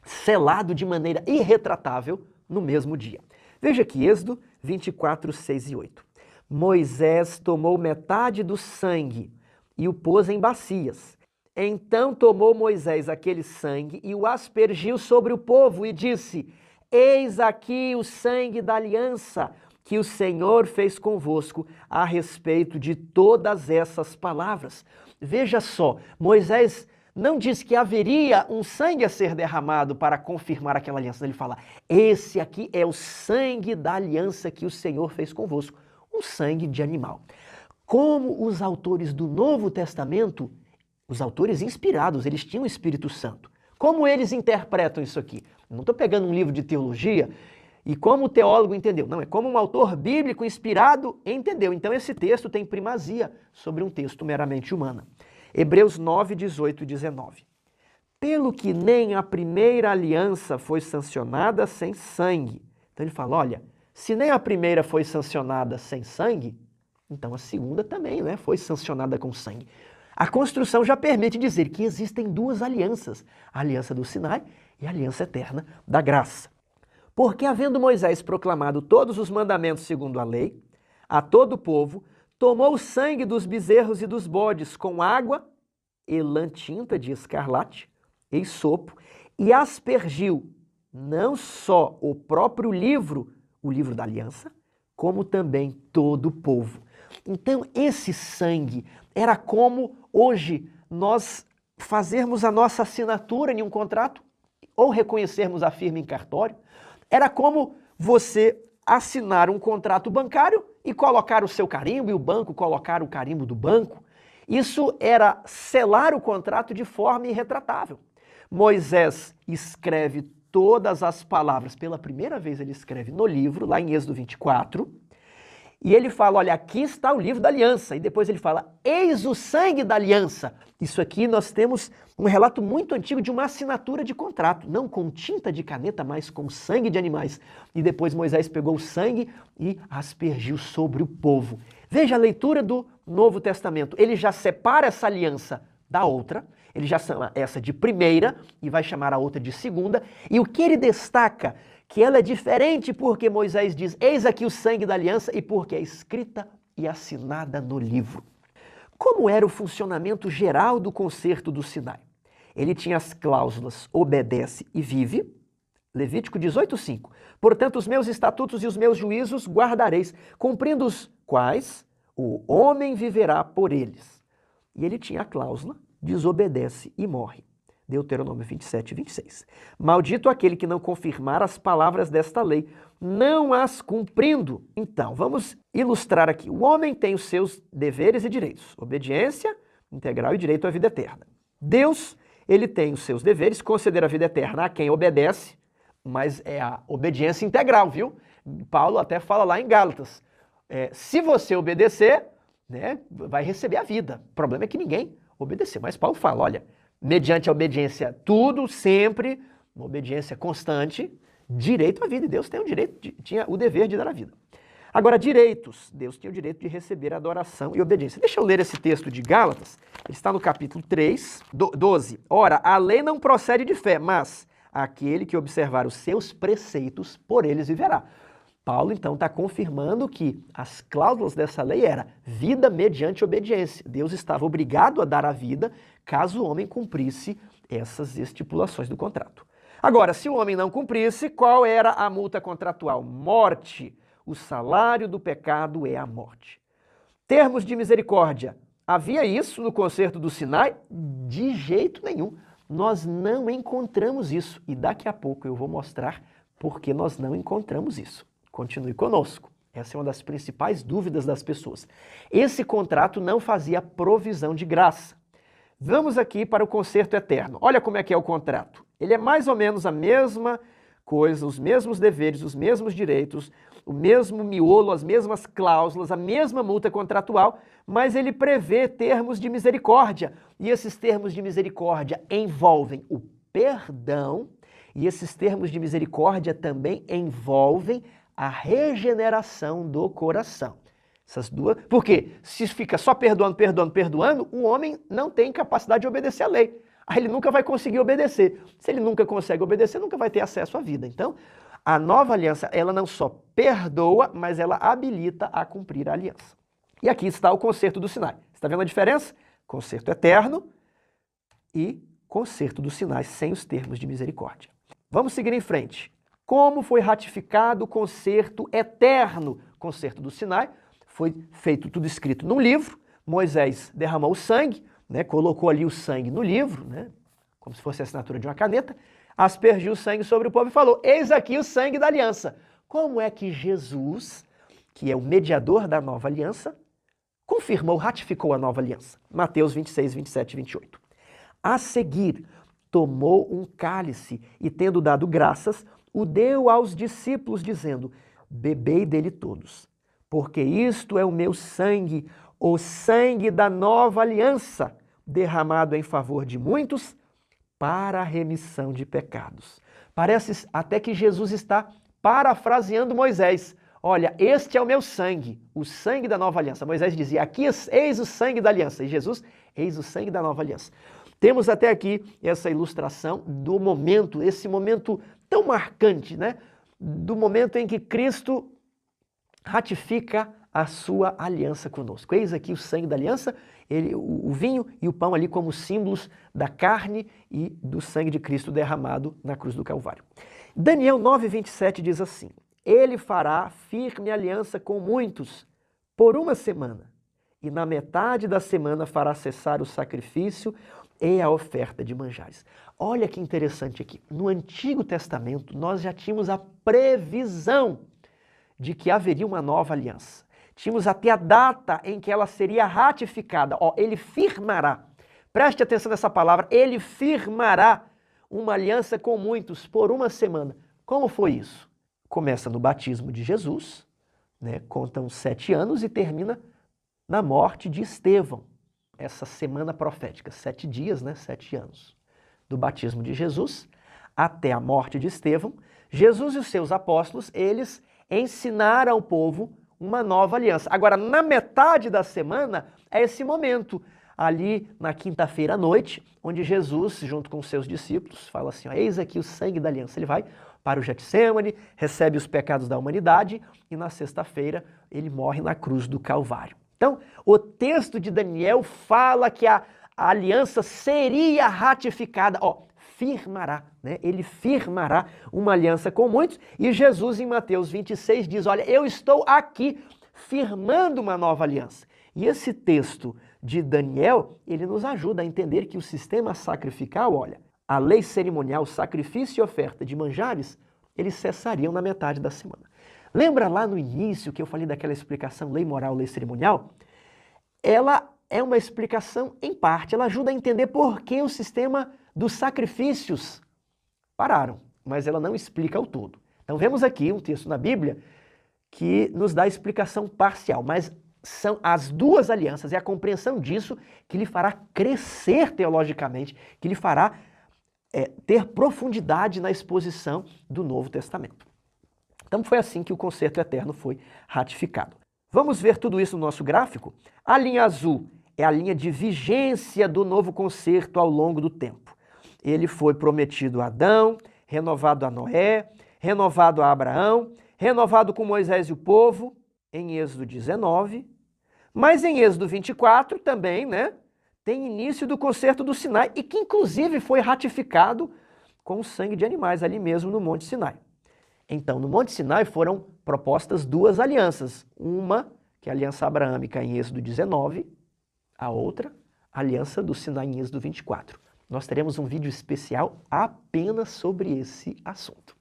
selado de maneira irretratável no mesmo dia. Veja aqui, Êxodo 24, 6 e 8. Moisés tomou metade do sangue e o pôs em bacias. Então tomou Moisés aquele sangue e o aspergiu sobre o povo e disse: Eis aqui o sangue da aliança que o Senhor fez convosco a respeito de todas essas palavras. Veja só, Moisés não diz que haveria um sangue a ser derramado para confirmar aquela aliança. Ele fala, esse aqui é o sangue da aliança que o Senhor fez convosco. Um sangue de animal. Como os autores do Novo Testamento, os autores inspirados, eles tinham o Espírito Santo. Como eles interpretam isso aqui? Não estou pegando um livro de teologia e como o teólogo entendeu. Não, é como um autor bíblico inspirado entendeu. Então esse texto tem primazia sobre um texto meramente humano. Hebreus 9, 18 e 19. Pelo que nem a primeira aliança foi sancionada sem sangue. Então ele fala, olha, se nem a primeira foi sancionada sem sangue, então a segunda também, né, foi sancionada com sangue. A construção já permite dizer que existem duas alianças, a aliança do Sinai e a aliança eterna da graça. Porque havendo Moisés proclamado todos os mandamentos segundo a lei, a todo o povo, tomou o sangue dos bezerros e dos bodes com água e lã tinta de escarlate e sopo e aspergiu não só o próprio livro, o livro da aliança, como também todo o povo. Então esse sangue era como hoje nós fazermos a nossa assinatura em um contrato ou reconhecermos a firma em cartório. Era como você assinar um contrato bancário e colocar o seu carimbo e o banco colocar o carimbo do banco. Isso era selar o contrato de forma irretratável. Moisés escreve todas as palavras, pela primeira vez ele escreve no livro, lá em Êxodo 24, e ele fala, olha, aqui está o livro da aliança, e depois ele fala, eis o sangue da aliança. Isso aqui nós temos um relato muito antigo de uma assinatura de contrato, não com tinta de caneta, mas com sangue de animais. E depois Moisés pegou o sangue e aspergiu sobre o povo. Veja a leitura do Novo Testamento, ele já separa essa aliança da outra, ele já chama essa de primeira e vai chamar a outra de segunda, e o que ele destaca que ela é diferente porque Moisés diz, eis aqui o sangue da aliança e porque é escrita e assinada no livro. Como era o funcionamento geral do concerto do Sinai? Ele tinha as cláusulas obedece e vive, Levítico 18:5. Portanto, os meus estatutos e os meus juízos guardareis, cumprindo os quais o homem viverá por eles. E ele tinha a cláusula desobedece e morre. Deuteronômio 27, 26. Maldito aquele que não confirmar as palavras desta lei, não as cumprindo. Então, vamos ilustrar aqui. O homem tem os seus deveres e direitos. Obediência integral e direito à vida eterna. Deus, ele tem os seus deveres, conceder a vida eterna a quem obedece, mas é a obediência integral, viu? Paulo até fala lá em Gálatas. Se você obedecer, né, vai receber a vida. O problema é que ninguém obedeceu. Mas Paulo fala, olha, mediante a obediência, tudo, sempre, uma obediência constante, direito à vida, e Deus tem o direito, tinha o dever de dar a vida. Agora, direitos. Deus tinha o direito de receber adoração e obediência. Deixa eu ler esse texto de Gálatas. Ele está no capítulo 3, 12. Ora, a lei não procede de fé, mas aquele que observar os seus preceitos, por eles viverá. Paulo, então, está confirmando que as cláusulas dessa lei era vida mediante obediência. Deus estava obrigado a dar a vida caso o homem cumprisse essas estipulações do contrato. Agora, se o homem não cumprisse, qual era a multa contratual? Morte. O salário do pecado é a morte. Termos de misericórdia. Havia isso no concerto do Sinai? De jeito nenhum. Nós não encontramos isso. E daqui a pouco eu vou mostrar por que nós não encontramos isso. Continue conosco. Essa é uma das principais dúvidas das pessoas. Esse contrato não fazia provisão de graça. Vamos aqui para o concerto eterno. Olha como é que é o contrato. Ele é mais ou menos a mesma coisa, os mesmos deveres, os mesmos direitos, o mesmo miolo, as mesmas cláusulas, a mesma multa contratual, mas ele prevê termos de misericórdia. E esses termos de misericórdia envolvem o perdão, e esses termos de misericórdia também envolvem a regeneração do coração. Essas duas, porque se fica só perdoando, o homem não tem capacidade de obedecer à lei. Aí ele nunca vai conseguir obedecer. Se ele nunca consegue obedecer, nunca vai ter acesso à vida. Então, a nova aliança, ela não só perdoa, mas ela habilita a cumprir a aliança. E aqui está o concerto do Sinai. Está vendo a diferença? Concerto eterno e concerto do Sinai, sem os termos de misericórdia. Vamos seguir em frente. Como foi ratificado o concerto eterno? Concerto do Sinai. Foi feito tudo escrito num livro. Moisés derramou o sangue, né, colocou ali o sangue no livro, né, como se fosse a assinatura de uma caneta, aspergiu o sangue sobre o povo e falou: eis aqui o sangue da aliança. Como é que Jesus, que é o mediador da nova aliança, confirmou, ratificou a nova aliança? Mateus 26, 27 e 28. A seguir, tomou um cálice e, tendo dado graças, o deu aos discípulos, dizendo: bebei dele todos, porque isto é o meu sangue, o sangue da nova aliança, derramado em favor de muitos para a remissão de pecados. Parece até que Jesus está parafraseando Moisés. Olha, este é o meu sangue, o sangue da nova aliança. Moisés dizia: aqui eis o sangue da aliança. E Jesus, eis o sangue da nova aliança. Temos até aqui essa ilustração do momento, esse momento tão marcante, né? Do momento em que Cristo ratifica a sua aliança conosco. Eis aqui o sangue da aliança, o vinho e o pão ali como símbolos da carne e do sangue de Cristo derramado na cruz do Calvário. Daniel 9:27 diz assim: ele fará firme aliança com muitos por uma semana, e na metade da semana fará cessar o sacrifício e a oferta de manjares. Olha que interessante aqui. No Antigo Testamento, nós já tínhamos a previsão de que haveria uma nova aliança. Tínhamos até a data em que ela seria ratificada. Ele firmará. Preste atenção nessa palavra. Ele firmará uma aliança com muitos por uma semana. Como foi isso? Começa no batismo de Jesus, né? Contam 7 anos e termina na morte de Estevão. Essa semana profética, 7 dias, né? 7 anos. Do batismo de Jesus até a morte de Estevão, Jesus e os seus apóstolos, eles ensinaram ao povo uma nova aliança. Agora, na metade da semana, é esse momento, ali na quinta-feira à noite, onde Jesus, junto com os seus discípulos, fala assim: eis aqui o sangue da aliança. Ele vai para o Getsêmani, recebe os pecados da humanidade e na sexta-feira ele morre na cruz do Calvário. Então, o texto de Daniel fala que a aliança seria ratificada, firmará, né? Ele firmará uma aliança com muitos, e Jesus em Mateus 26 diz: olha, eu estou aqui firmando uma nova aliança. E esse texto de Daniel, ele nos ajuda a entender que o sistema sacrificial, olha, a lei cerimonial, sacrifício e oferta de manjares, eles cessariam na metade da semana. Lembra lá no início que eu falei daquela explicação lei moral, lei cerimonial? Ela é uma explicação em parte, ela ajuda a entender por que o sistema dos sacrifícios pararam, mas ela não explica o todo. Então vemos aqui um texto na Bíblia que nos dá a explicação parcial, mas são as duas alianças, é a compreensão disso que lhe fará crescer teologicamente, que lhe fará ter profundidade na exposição do Novo Testamento. Então foi assim que o concerto eterno foi ratificado. Vamos ver tudo isso no nosso gráfico? A linha azul é a linha de vigência do novo concerto ao longo do tempo. Ele foi prometido a Adão, renovado a Noé, renovado a Abraão, renovado com Moisés e o povo, em Êxodo 19, mas em Êxodo 24 também, né, tem início do concerto do Sinai e que inclusive foi ratificado com o sangue de animais ali mesmo no Monte Sinai. Então, no Monte Sinai foram propostas duas alianças, uma que é a aliança abraâmica em Êxodo 19, a outra, a aliança do Sinai em Êxodo 24. Nós teremos um vídeo especial apenas sobre esse assunto.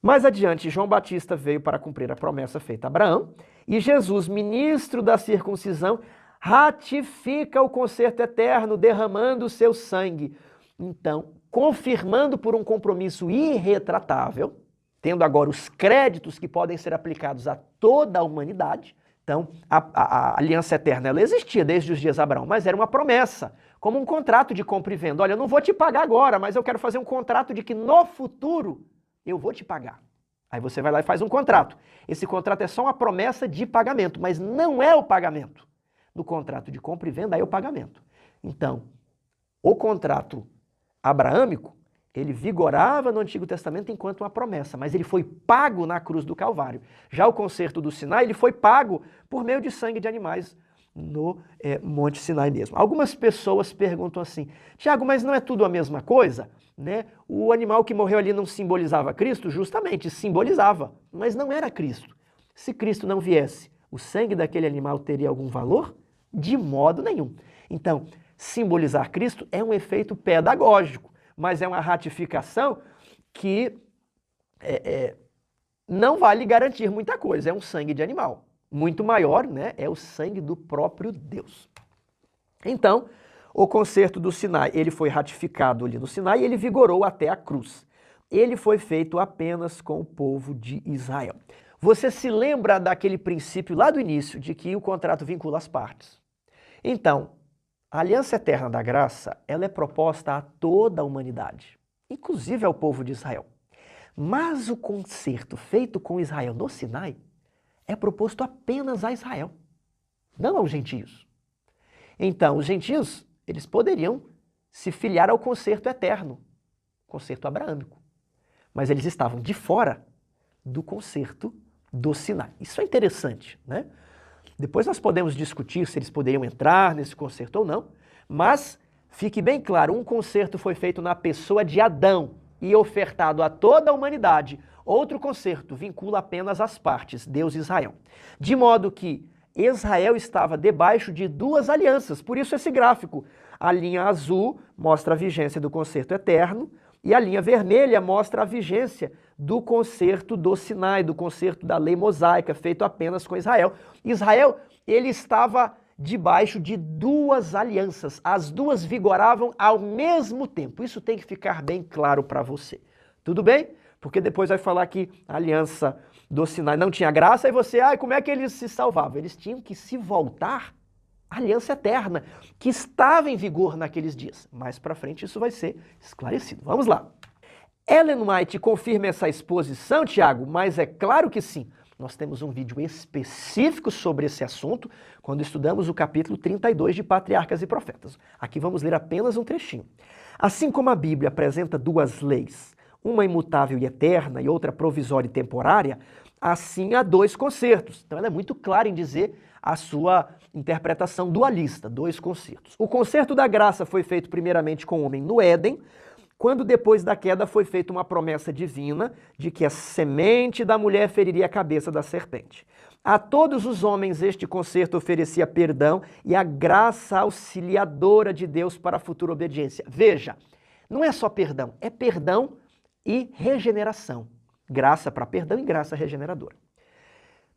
Mais adiante, João Batista veio para cumprir a promessa feita a Abraão e Jesus, ministro da circuncisão, ratifica o concerto eterno, derramando o seu sangue. Então, confirmando por um compromisso irretratável, tendo agora os créditos que podem ser aplicados a toda a humanidade. Então, a aliança eterna ela existia desde os dias de Abraão, mas era uma promessa, como um contrato de compra e venda. Olha, eu não vou te pagar agora, mas eu quero fazer um contrato de que no futuro eu vou te pagar. Aí você vai lá e faz um contrato. Esse contrato é só uma promessa de pagamento, mas não é o pagamento. No contrato de compra e venda é o pagamento. Então, o contrato abraâmico, ele vigorava no Antigo Testamento enquanto uma promessa, mas ele foi pago na cruz do Calvário. Já o concerto do Sinai, ele foi pago por meio de sangue de animais no Monte Sinai mesmo. Algumas pessoas perguntam assim, Tiago, mas não é tudo a mesma coisa? Né? O animal que morreu ali não simbolizava Cristo? Justamente, simbolizava, mas não era Cristo. Se Cristo não viesse, o sangue daquele animal teria algum valor? De modo nenhum. Então, simbolizar Cristo é um efeito pedagógico, mas é uma ratificação que não vai lhe garantir muita coisa. É um sangue de animal. Muito maior, né? É o sangue do próprio Deus. Então, o concerto do Sinai, ele foi ratificado ali no Sinai e ele vigorou até a cruz. Ele foi feito apenas com o povo de Israel. Você se lembra daquele princípio lá do início de que o contrato vincula as partes? Então, a aliança eterna da graça, ela é proposta a toda a humanidade, inclusive ao povo de Israel. Mas o concerto feito com Israel no Sinai é proposto apenas a Israel, não aos gentios. Então, os gentios, eles poderiam se filiar ao concerto eterno, concerto abraâmico, mas eles estavam de fora do concerto do Sinai. Isso é interessante, né? Depois nós podemos discutir se eles poderiam entrar nesse concerto ou não, mas fique bem claro, um concerto foi feito na pessoa de Adão e ofertado a toda a humanidade. Outro concerto vincula apenas as partes, Deus e Israel. De modo que Israel estava debaixo de duas alianças, por isso esse gráfico. A linha azul mostra a vigência do concerto eterno e a linha vermelha mostra a vigência do concerto do Sinai, do concerto da lei mosaica, feito apenas com Israel. Israel, ele estava debaixo de duas alianças, as duas vigoravam ao mesmo tempo. Isso tem que ficar bem claro para você. Tudo bem? Porque depois vai falar que a aliança do Sinai não tinha graça e você, como é que eles se salvavam? Eles tinham que se voltar à aliança eterna, que estava em vigor naqueles dias. Mais para frente isso vai ser esclarecido. Vamos lá. Ellen White confirma essa exposição, Tiago? Mas é claro que sim. Nós temos um vídeo específico sobre esse assunto quando estudamos o capítulo 32 de Patriarcas e Profetas. Aqui vamos ler apenas um trechinho. Assim como a Bíblia apresenta duas leis, uma imutável e eterna e outra provisória e temporária, assim há dois concertos. Então ela é muito clara em dizer a sua interpretação dualista, dois concertos. O concerto da graça foi feito primeiramente com o homem no Éden, quando depois da queda foi feita uma promessa divina de que a semente da mulher feriria a cabeça da serpente. A todos os homens este concerto oferecia perdão e a graça auxiliadora de Deus para a futura obediência. Veja, não é só perdão, é perdão e regeneração. Graça para perdão e graça regeneradora.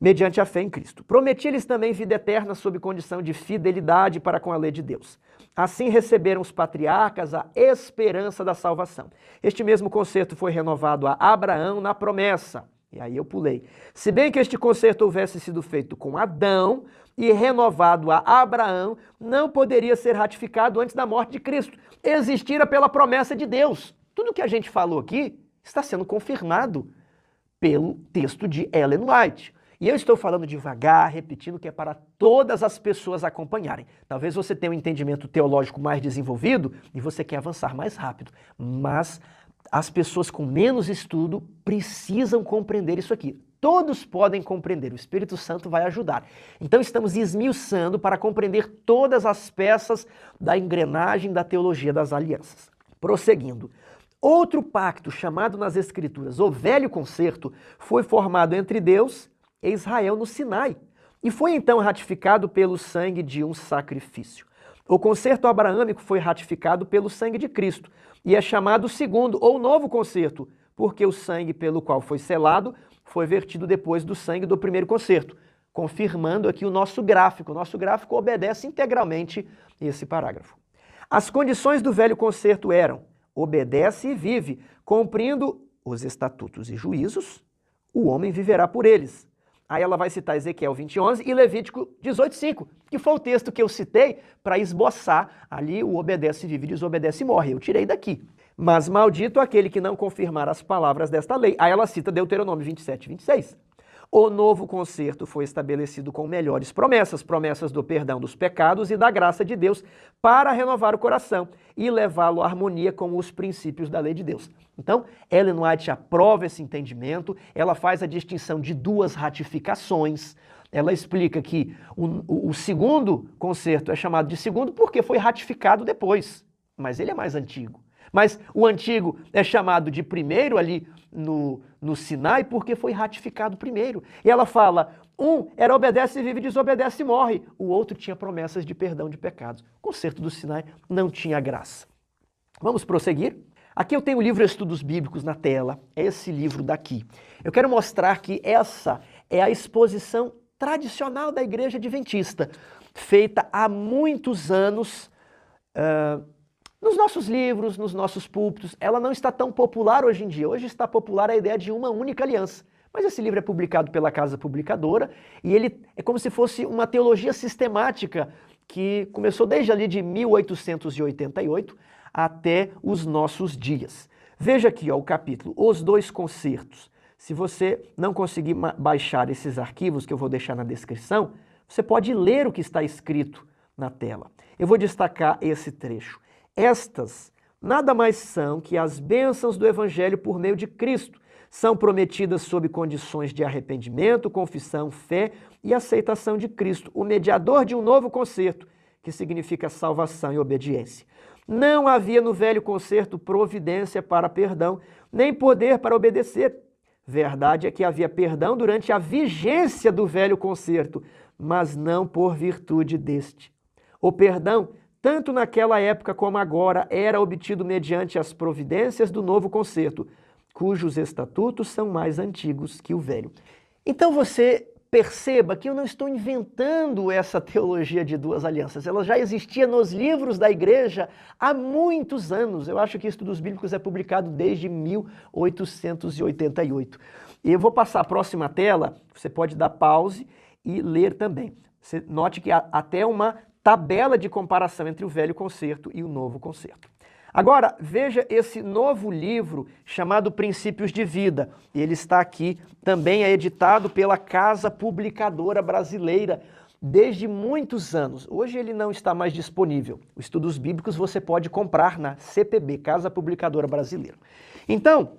Mediante a fé em Cristo. Prometia-lhes também vida eterna sob condição de fidelidade para com a lei de Deus. Assim receberam os patriarcas a esperança da salvação. Este mesmo concerto foi renovado a Abraão na promessa. E aí eu pulei. Se bem que este concerto houvesse sido feito com Adão e renovado a Abraão, não poderia ser ratificado antes da morte de Cristo. Existira pela promessa de Deus. Tudo que a gente falou aqui está sendo confirmado pelo texto de Ellen White. E eu estou falando devagar, repetindo que é para todas as pessoas acompanharem. Talvez você tenha um entendimento teológico mais desenvolvido e você quer avançar mais rápido, mas as pessoas com menos estudo precisam compreender isso aqui. Todos podem compreender, o Espírito Santo vai ajudar. Então estamos esmiuçando para compreender todas as peças da engrenagem da teologia das alianças. Prosseguindo. Outro pacto, chamado nas Escrituras o Velho Concerto, foi formado entre Deus e Israel no Sinai, e foi então ratificado pelo sangue de um sacrifício. O concerto abraâmico foi ratificado pelo sangue de Cristo, e é chamado o segundo ou novo concerto, porque o sangue pelo qual foi selado foi vertido depois do sangue do primeiro concerto, confirmando aqui o nosso gráfico. O nosso gráfico obedece integralmente esse parágrafo. As condições do velho concerto eram: obedece e vive, cumprindo os estatutos e juízos, o homem viverá por eles. Aí ela vai citar Ezequiel 20:11 e Levítico 18:5, que foi o texto que eu citei para esboçar ali o obedece, vive, desobedece e morre. Eu tirei daqui. Mas maldito aquele que não confirmar as palavras desta lei. Aí ela cita Deuteronômio 27:26. O novo concerto foi estabelecido com melhores promessas, promessas do perdão dos pecados e da graça de Deus para renovar o coração e levá-lo à harmonia com os princípios da lei de Deus. Então, Ellen White aprova esse entendimento, ela faz a distinção de duas ratificações. Ela explica que o segundo concerto é chamado de segundo porque foi ratificado depois, mas ele é mais antigo. Mas o antigo é chamado de primeiro ali no Sinai porque foi ratificado primeiro. E ela fala, um era obedece, vive, desobedece e morre. O outro tinha promessas de perdão de pecados. O concerto do Sinai não tinha graça. Vamos prosseguir? Aqui eu tenho o livro Estudos Bíblicos na tela, é esse livro daqui. Eu quero mostrar que essa é a exposição tradicional da Igreja Adventista, feita há muitos anos, nos nossos livros, nos nossos púlpitos. Ela não está tão popular hoje em dia. Hoje está popular a ideia de uma única aliança. Mas esse livro é publicado pela Casa Publicadora e ele é como se fosse uma teologia sistemática que começou desde ali de 1888 até os nossos dias. Veja aqui ó, o capítulo, Os Dois Concertos. Se você não conseguir baixar esses arquivos que eu vou deixar na descrição, você pode ler o que está escrito na tela. Eu vou destacar esse trecho. Estas nada mais são que as bênçãos do Evangelho por meio de Cristo. São prometidas sob condições de arrependimento, confissão, fé e aceitação de Cristo, o mediador de um novo concerto, que significa salvação e obediência. Não havia no velho concerto providência para perdão, nem poder para obedecer. Verdade é que havia perdão durante a vigência do velho concerto, mas não por virtude deste. O perdão, tanto naquela época como agora, era obtido mediante as providências do novo concerto, cujos estatutos são mais antigos que o velho. Então você perceba que eu não estou inventando essa teologia de duas alianças. Ela já existia nos livros da igreja há muitos anos. Eu acho que Estudos Bíblicos é publicado desde 1888. E eu vou passar a próxima tela, você pode dar pause e ler também. Você note que há até uma tabela de comparação entre o velho concerto e o novo concerto. Agora, veja esse novo livro chamado Princípios de Vida. Ele está aqui, também é editado pela Casa Publicadora Brasileira desde muitos anos. Hoje ele não está mais disponível. Os Estudos Bíblicos você pode comprar na CPB, Casa Publicadora Brasileira. Então,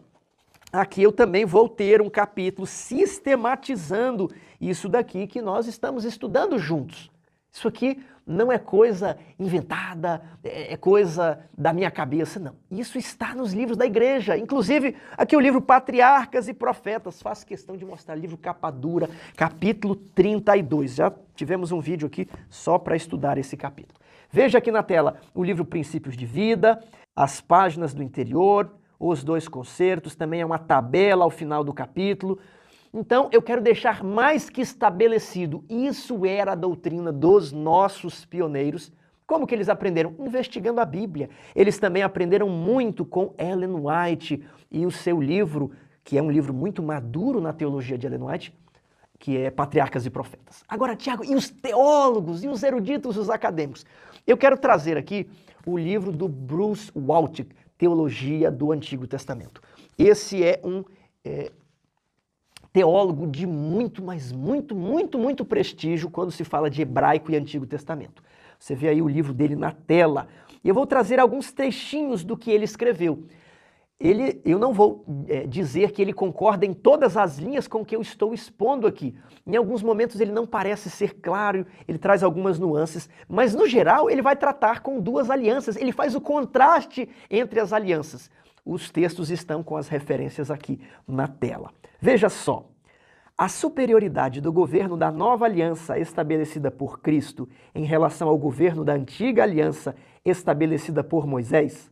aqui eu também vou ter um capítulo sistematizando isso daqui que nós estamos estudando juntos. Isso aqui não é coisa inventada, é coisa da minha cabeça, não. Isso está nos livros da igreja. Inclusive, aqui o livro Patriarcas e Profetas. Faço questão de mostrar livro capa dura, capítulo 32. Já tivemos um vídeo aqui só para estudar esse capítulo. Veja aqui na tela o livro Princípios de Vida, as páginas do interior, os dois concertos, também é uma tabela ao final do capítulo. Então, eu quero deixar mais que estabelecido, isso era a doutrina dos nossos pioneiros. Como que eles aprenderam? Investigando a Bíblia. Eles também aprenderam muito com Ellen White e o seu livro, que é um livro muito maduro na teologia de Ellen White, que é Patriarcas e Profetas. Agora, Tiago, e os teólogos, e os eruditos, os acadêmicos? Eu quero trazer aqui o livro do Bruce Waltke, Teologia do Antigo Testamento. Esse é um teólogo de muito, mas muito prestígio quando se fala de hebraico e Antigo Testamento. Você vê aí o livro dele na tela. E eu vou trazer alguns trechinhos do que ele escreveu. Eu não vou dizer que ele concorda em todas as linhas com o que eu estou expondo aqui. Em alguns momentos ele não parece ser claro, ele traz algumas nuances, mas no geral ele vai tratar com duas alianças, ele faz o contraste entre as alianças. Os textos estão com as referências aqui na tela. Veja só, a superioridade do governo da nova aliança estabelecida por Cristo em relação ao governo da antiga aliança estabelecida por Moisés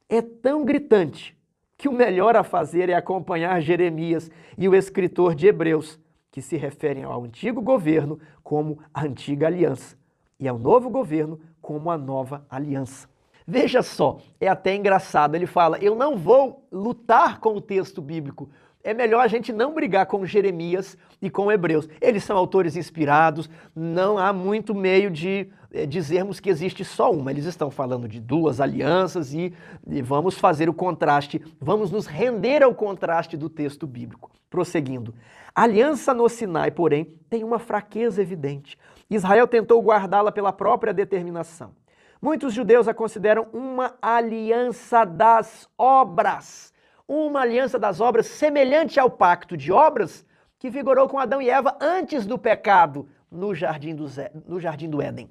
é tão gritante que o melhor a fazer é acompanhar Jeremias e o escritor de Hebreus, que se referem ao antigo governo como a antiga aliança e ao novo governo como a nova aliança. Veja só, é até engraçado, ele fala, eu não vou lutar com o texto bíblico, é melhor a gente não brigar com Jeremias e com Hebreus. Eles são autores inspirados, não há muito meio de dizermos que existe só uma. Eles estão falando de duas alianças e vamos fazer o contraste, vamos nos render ao contraste do texto bíblico. Prosseguindo. A aliança no Sinai, porém, tem uma fraqueza evidente. Israel tentou guardá-la pela própria determinação. Muitos judeus a consideram uma aliança das obras. Uma aliança das obras semelhante ao pacto de obras que vigorou com Adão e Eva antes do pecado no jardim do Éden.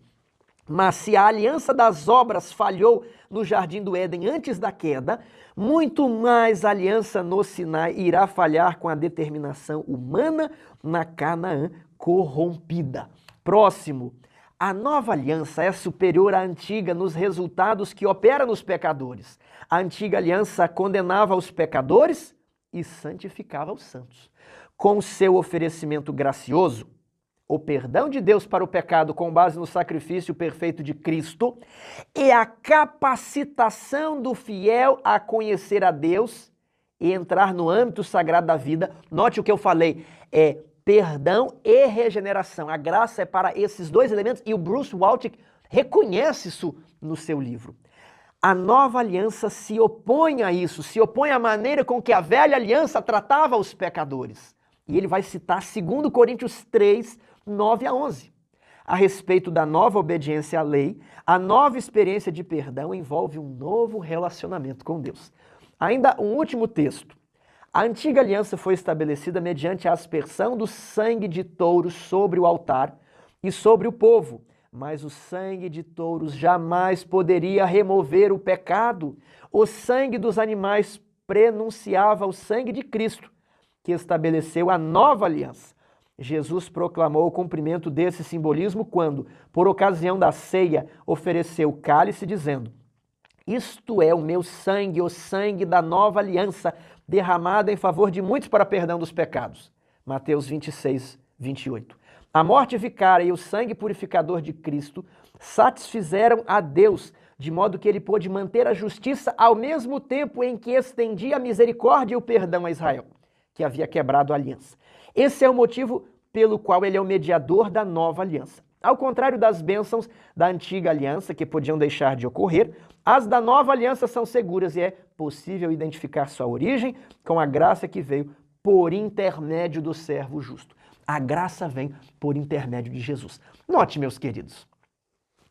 Mas se a aliança das obras falhou no jardim do Éden antes da queda, muito mais a aliança no Sinai irá falhar com a determinação humana na Canaã corrompida. Próximo. A nova aliança é superior à antiga nos resultados que opera nos pecadores. A antiga aliança condenava os pecadores e santificava os santos. Com seu oferecimento gracioso, o perdão de Deus para o pecado com base no sacrifício perfeito de Cristo e a capacitação do fiel a conhecer a Deus e entrar no âmbito sagrado da vida. Note o que eu falei, perdão e regeneração. A graça é para esses dois elementos e o Bruce Waltke reconhece isso no seu livro. A nova aliança se opõe a isso, se opõe à maneira com que a velha aliança tratava os pecadores. E ele vai citar 2 Coríntios 3, 9 a 11. A respeito da nova obediência à lei, a nova experiência de perdão envolve um novo relacionamento com Deus. Ainda um último texto. A antiga aliança foi estabelecida mediante a aspersão do sangue de touros sobre o altar e sobre o povo, mas o sangue de touros jamais poderia remover o pecado. O sangue dos animais prenunciava o sangue de Cristo, que estabeleceu a nova aliança. Jesus proclamou o cumprimento desse simbolismo quando, por ocasião da ceia, ofereceu o cálice dizendo: isto é o meu sangue, o sangue da nova aliança, derramado em favor de muitos para perdão dos pecados. Mateus 26, 28. A morte vicária e o sangue purificador de Cristo satisfizeram a Deus, de modo que ele pôde manter a justiça ao mesmo tempo em que estendia a misericórdia e o perdão a Israel, que havia quebrado a aliança. Esse é o motivo pelo qual ele é o mediador da nova aliança. Ao contrário das bênçãos da antiga aliança, que podiam deixar de ocorrer, as da nova aliança são seguras e é possível identificar sua origem com a graça que veio por intermédio do servo justo. A graça vem por intermédio de Jesus. Note, meus queridos,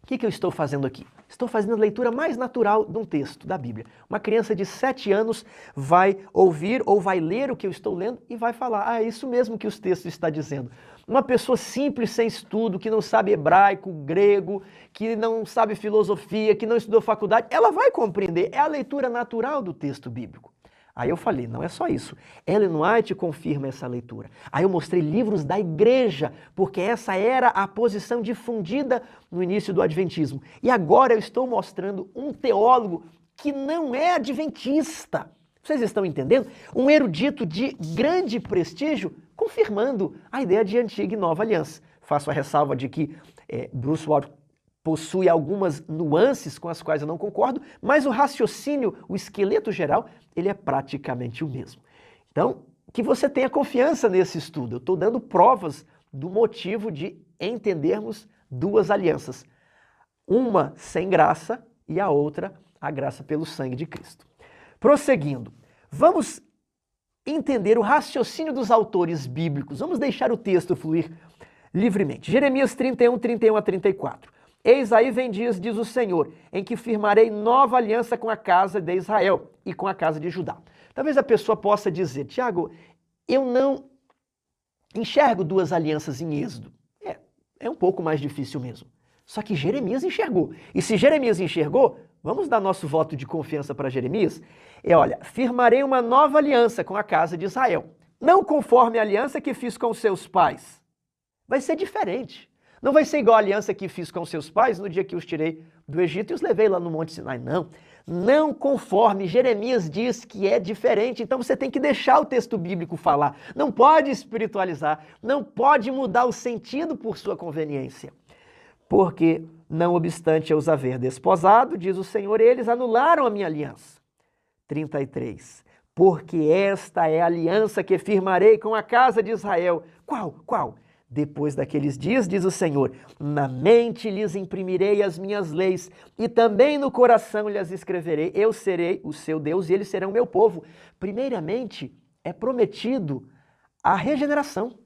o que eu estou fazendo aqui? Estou fazendo a leitura mais natural de um texto da Bíblia. Uma criança de 7 anos vai ouvir ou vai ler o que eu estou lendo e vai falar, é isso mesmo que os textos estão dizendo. Uma pessoa simples, sem estudo, que não sabe hebraico, grego, que não sabe filosofia, que não estudou faculdade, ela vai compreender. É a leitura natural do texto bíblico. Aí eu falei, não é só isso. Ellen White confirma essa leitura. Aí eu mostrei livros da igreja, porque essa era a posição difundida no início do adventismo. E agora eu estou mostrando um teólogo que não é adventista. Vocês estão entendendo? Um erudito de grande prestígio confirmando a ideia de antiga e nova aliança. Faço a ressalva de que Bruce Waltke possui algumas nuances com as quais eu não concordo, mas o raciocínio, o esqueleto geral, ele é praticamente o mesmo. Então, que você tenha confiança nesse estudo. Eu estou dando provas do motivo de entendermos duas alianças. Uma sem graça e a outra a graça pelo sangue de Cristo. Prosseguindo, vamos entender o raciocínio dos autores bíblicos. Vamos deixar o texto fluir livremente. Jeremias 31, 31 a 34. Eis aí vem dias, diz o Senhor, em que firmarei nova aliança com a casa de Israel e com a casa de Judá. Talvez a pessoa possa dizer, Tiago, eu não enxergo duas alianças em Êxodo. É um pouco mais difícil mesmo. Só que Jeremias enxergou. E se Jeremias enxergou, vamos dar nosso voto de confiança para Jeremias? Olha, firmarei uma nova aliança com a casa de Israel. Não conforme a aliança que fiz com seus pais. Vai ser diferente. Não vai ser igual a aliança que fiz com seus pais no dia que os tirei do Egito e os levei lá no Monte Sinai. Não. Não conforme. Jeremias diz que é diferente. Então você tem que deixar o texto bíblico falar. Não pode espiritualizar. Não pode mudar o sentido por sua conveniência. Porque, não obstante eu os haver desposado, diz o Senhor, eles anularam a minha aliança. 33. Porque esta é a aliança que firmarei com a casa de Israel. Qual? Depois daqueles dias, diz o Senhor, na mente lhes imprimirei as minhas leis e também no coração lhes escreverei. Eu serei o seu Deus e eles serão o meu povo. Primeiramente, é prometido a regeneração.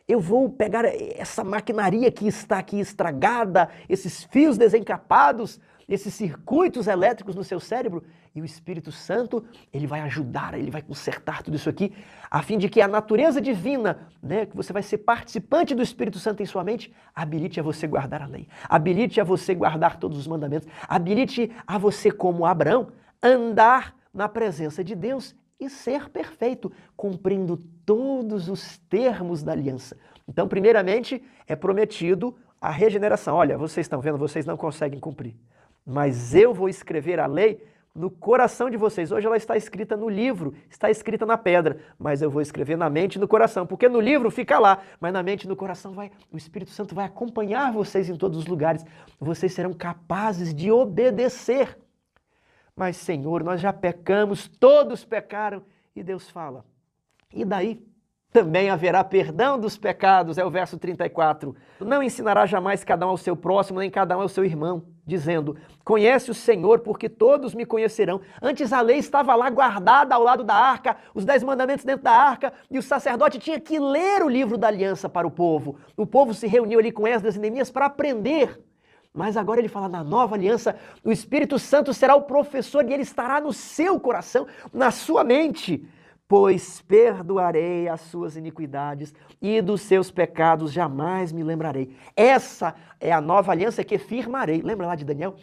Eu vou pegar essa maquinaria que está aqui estragada, esses fios desencapados, esses circuitos elétricos no seu cérebro, e o Espírito Santo, ele vai ajudar, ele vai consertar tudo isso aqui, a fim de que a natureza divina, né, que você vai ser participante do Espírito Santo em sua mente, habilite a você guardar a lei, habilite a você guardar todos os mandamentos, habilite a você, como Abraão, andar na presença de Deus e ser perfeito, cumprindo todos os termos da aliança. Então, primeiramente, é prometido a regeneração. Olha, vocês estão vendo, vocês não conseguem cumprir, mas eu vou escrever a lei no coração de vocês. Hoje ela está escrita no livro, está escrita na pedra, mas eu vou escrever na mente e no coração, porque no livro fica lá, mas na mente e no coração o Espírito Santo vai acompanhar vocês em todos os lugares. Vocês serão capazes de obedecer. Mas, Senhor, nós já pecamos, todos pecaram. E Deus fala, e daí? Também haverá perdão dos pecados, é o verso 34. Não ensinará jamais cada um ao seu próximo, nem cada um ao seu irmão, dizendo, conhece o Senhor, porque todos me conhecerão. Antes a lei estava lá guardada ao lado da arca, os 10 mandamentos dentro da arca, e o sacerdote tinha que ler o livro da aliança para o povo. O povo se reuniu ali com Esdras e Neemias para aprender. Mas agora ele fala, na nova aliança, o Espírito Santo será o professor e ele estará no seu coração, na sua mente. Pois perdoarei as suas iniquidades e dos seus pecados jamais me lembrarei. Essa é a nova aliança que firmarei. Lembra lá de Daniel?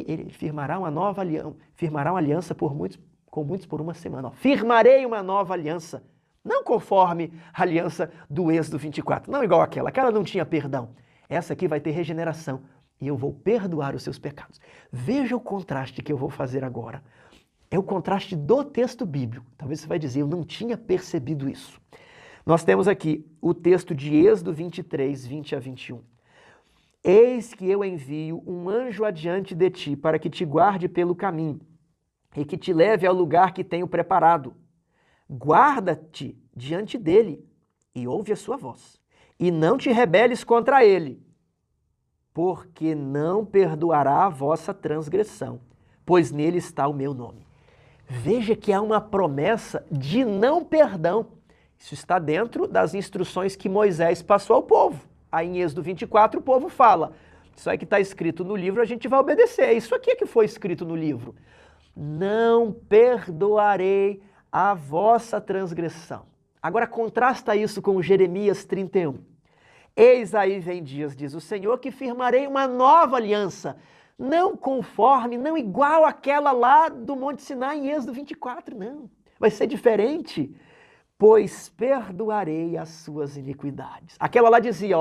Ele firmará uma nova aliança, firmará uma aliança com muitos por uma semana. Firmarei uma nova aliança, não conforme a aliança do Êxodo 24, não igual aquela não tinha perdão. Essa aqui vai ter regeneração e eu vou perdoar os seus pecados. Veja o contraste que eu vou fazer agora. É o contraste do texto bíblico. Talvez você vai dizer, eu não tinha percebido isso. Nós temos aqui o texto de Êxodo 23, 20 a 21. Eis que eu envio um anjo adiante de ti para que te guarde pelo caminho e que te leve ao lugar que tenho preparado. Guarda-te diante dele e ouve a sua voz. E não te rebeles contra ele, porque não perdoará a vossa transgressão, pois nele está o meu nome. Veja que há uma promessa de não perdão. Isso está dentro das instruções que Moisés passou ao povo. Aí em Êxodo 24 o povo fala, isso aí que está escrito no livro a gente vai obedecer. É isso aqui que foi escrito no livro. Não perdoarei a vossa transgressão. Agora contrasta isso com Jeremias 31. Eis aí vem dias, diz o Senhor, que firmarei uma nova aliança, não conforme, não igual àquela lá do Monte Sinai em Êxodo 24, não. Vai ser diferente, pois perdoarei as suas iniquidades. Aquela lá dizia,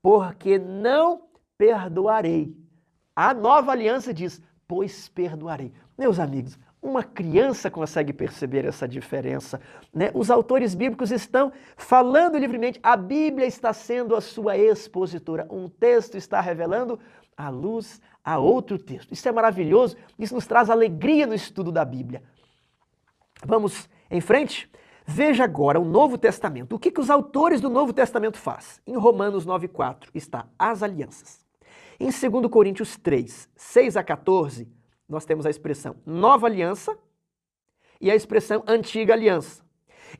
porque não perdoarei. A nova aliança diz, pois perdoarei. Meus amigos, uma criança consegue perceber essa diferença, né? Os autores bíblicos estão falando livremente, a Bíblia está sendo a sua expositora. Um texto está revelando a luz a outro texto. Isso é maravilhoso, isso nos traz alegria no estudo da Bíblia. Vamos em frente? Veja agora o Novo Testamento. O que os autores do Novo Testamento fazem? Em Romanos 9,4 está as alianças. Em 2 Coríntios 3, 6 a 14, nós temos a expressão nova aliança e a expressão antiga aliança.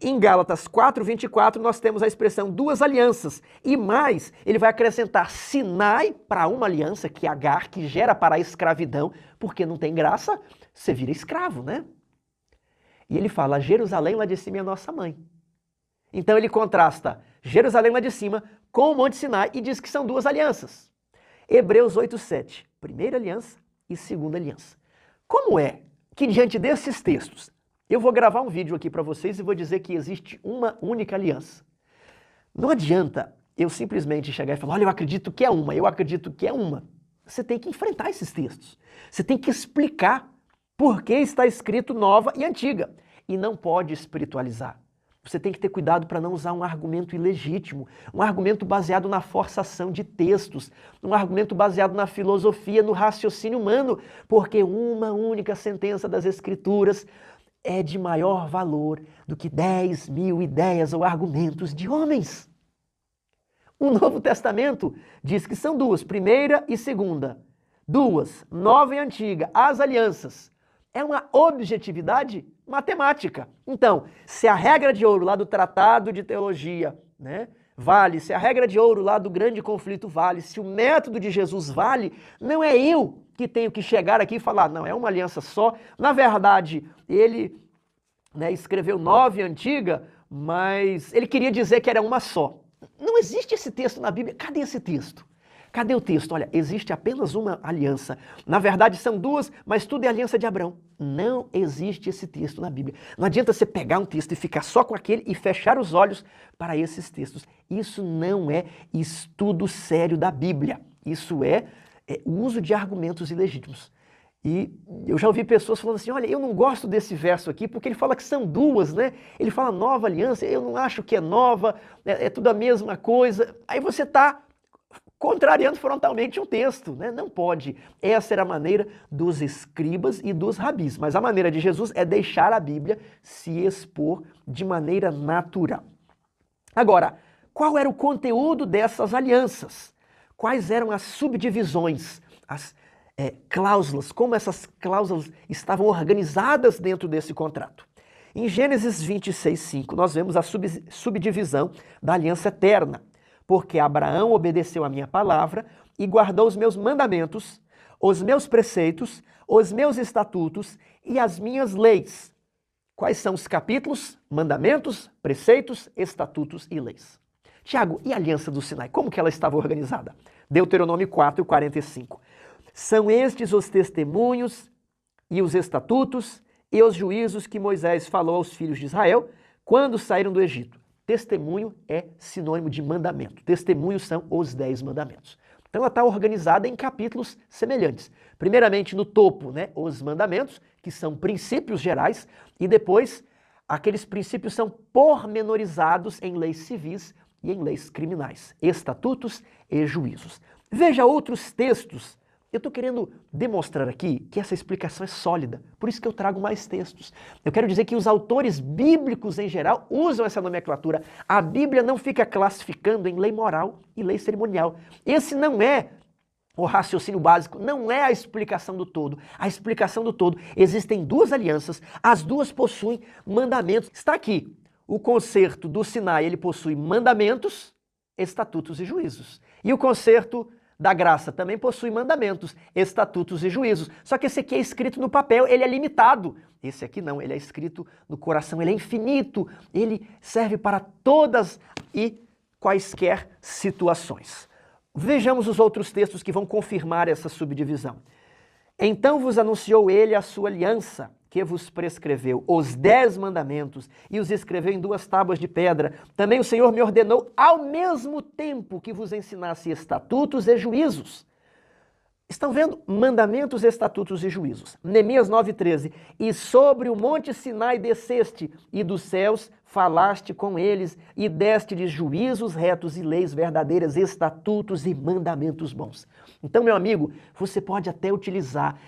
Em Gálatas 4:24 nós temos a expressão duas alianças e mais, ele vai acrescentar Sinai para uma aliança, que é Agar, que gera para a escravidão, porque não tem graça, você vira escravo, né? E ele fala, Jerusalém lá de cima é a nossa mãe. Então ele contrasta Jerusalém lá de cima com o Monte Sinai e diz que são duas alianças. Hebreus 8:7, primeira aliança e segunda aliança. Como é que diante desses textos, eu vou gravar um vídeo aqui para vocês e vou dizer que existe uma única aliança. Não adianta eu simplesmente chegar e falar, olha, eu acredito que é uma, eu acredito que é uma. Você tem que enfrentar esses textos. Você tem que explicar por que está escrito nova e antiga. E não pode espiritualizar. Você tem que ter cuidado para não usar um argumento ilegítimo, um argumento baseado na forçação de textos, um argumento baseado na filosofia, no raciocínio humano, porque uma única sentença das Escrituras é de maior valor do que 10.000 ideias ou argumentos de homens. O Novo Testamento diz que são duas, primeira e segunda. Duas, nova e antiga, as alianças. É uma objetividade matemática. Então, se a regra de ouro lá do Tratado de Teologia, né, vale, se a regra de ouro lá do Grande Conflito vale, se o método de Jesus vale, não é eu que tenho que chegar aqui e falar, não, é uma aliança só. Na verdade, ele, né, escreveu nova e antiga, mas ele queria dizer que era uma só. Não existe esse texto na Bíblia. Cadê esse texto? Cadê o texto? Olha, existe apenas uma aliança. Na verdade, são duas, mas tudo é aliança de Abraão. Não existe esse texto na Bíblia. Não adianta você pegar um texto e ficar só com aquele e fechar os olhos para esses textos. Isso não é estudo sério da Bíblia. Isso é o uso de argumentos ilegítimos. E eu já ouvi pessoas falando assim, olha, eu não gosto desse verso aqui porque ele fala que são duas, né? Ele fala nova aliança, eu não acho que é nova, é tudo a mesma coisa. Aí você está contrariando frontalmente um texto, né? Não pode. Essa era a maneira dos escribas e dos rabis. Mas a maneira de Jesus é deixar a Bíblia se expor de maneira natural. Agora, qual era o conteúdo dessas alianças? Quais eram as subdivisões, as cláusulas, como essas cláusulas estavam organizadas dentro desse contrato? Em Gênesis 26:5, nós vemos a subdivisão da aliança eterna. Porque Abraão obedeceu a minha palavra e guardou os meus mandamentos, os meus preceitos, os meus estatutos e as minhas leis. Quais são os capítulos? Mandamentos, preceitos, estatutos e leis. Tiago, e a aliança do Sinai? Como que ela estava organizada? Deuteronômio 4:45. São estes os testemunhos e os estatutos e os juízos que Moisés falou aos filhos de Israel quando saíram do Egito. Testemunho é sinônimo de mandamento. Testemunhos são os 10 mandamentos. Então ela está organizada em capítulos semelhantes. Primeiramente no topo, né, os mandamentos, que são princípios gerais, e depois aqueles princípios são pormenorizados em leis civis e em leis criminais, estatutos e juízos. Veja outros textos. Eu estou querendo demonstrar aqui que essa explicação é sólida, por isso que eu trago mais textos. Eu quero dizer que os autores bíblicos em geral usam essa nomenclatura. A Bíblia não fica classificando em lei moral e lei cerimonial. Esse não é o raciocínio básico, não é a explicação do todo. A explicação do todo, existem duas alianças, as duas possuem mandamentos. Está aqui, o concerto do Sinai, ele possui mandamentos, estatutos e juízos. E o concerto da graça também possui mandamentos, estatutos e juízos. Só que esse aqui é escrito no papel, ele é limitado. Esse aqui não, ele é escrito no coração, ele é infinito. Ele serve para todas e quaisquer situações. Vejamos os outros textos que vão confirmar essa subdivisão. Então vos anunciou ele a sua aliança, que vos prescreveu os 10 mandamentos e os escreveu em 2 tábuas de pedra. Também o Senhor me ordenou ao mesmo tempo que vos ensinasse estatutos e juízos. Estão vendo? Mandamentos, estatutos e juízos. Neemias 9:13. E sobre o monte Sinai desceste, e dos céus falaste com eles, e deste-lhes juízos retos e leis verdadeiras, estatutos e mandamentos bons. Então, meu amigo, você pode até utilizar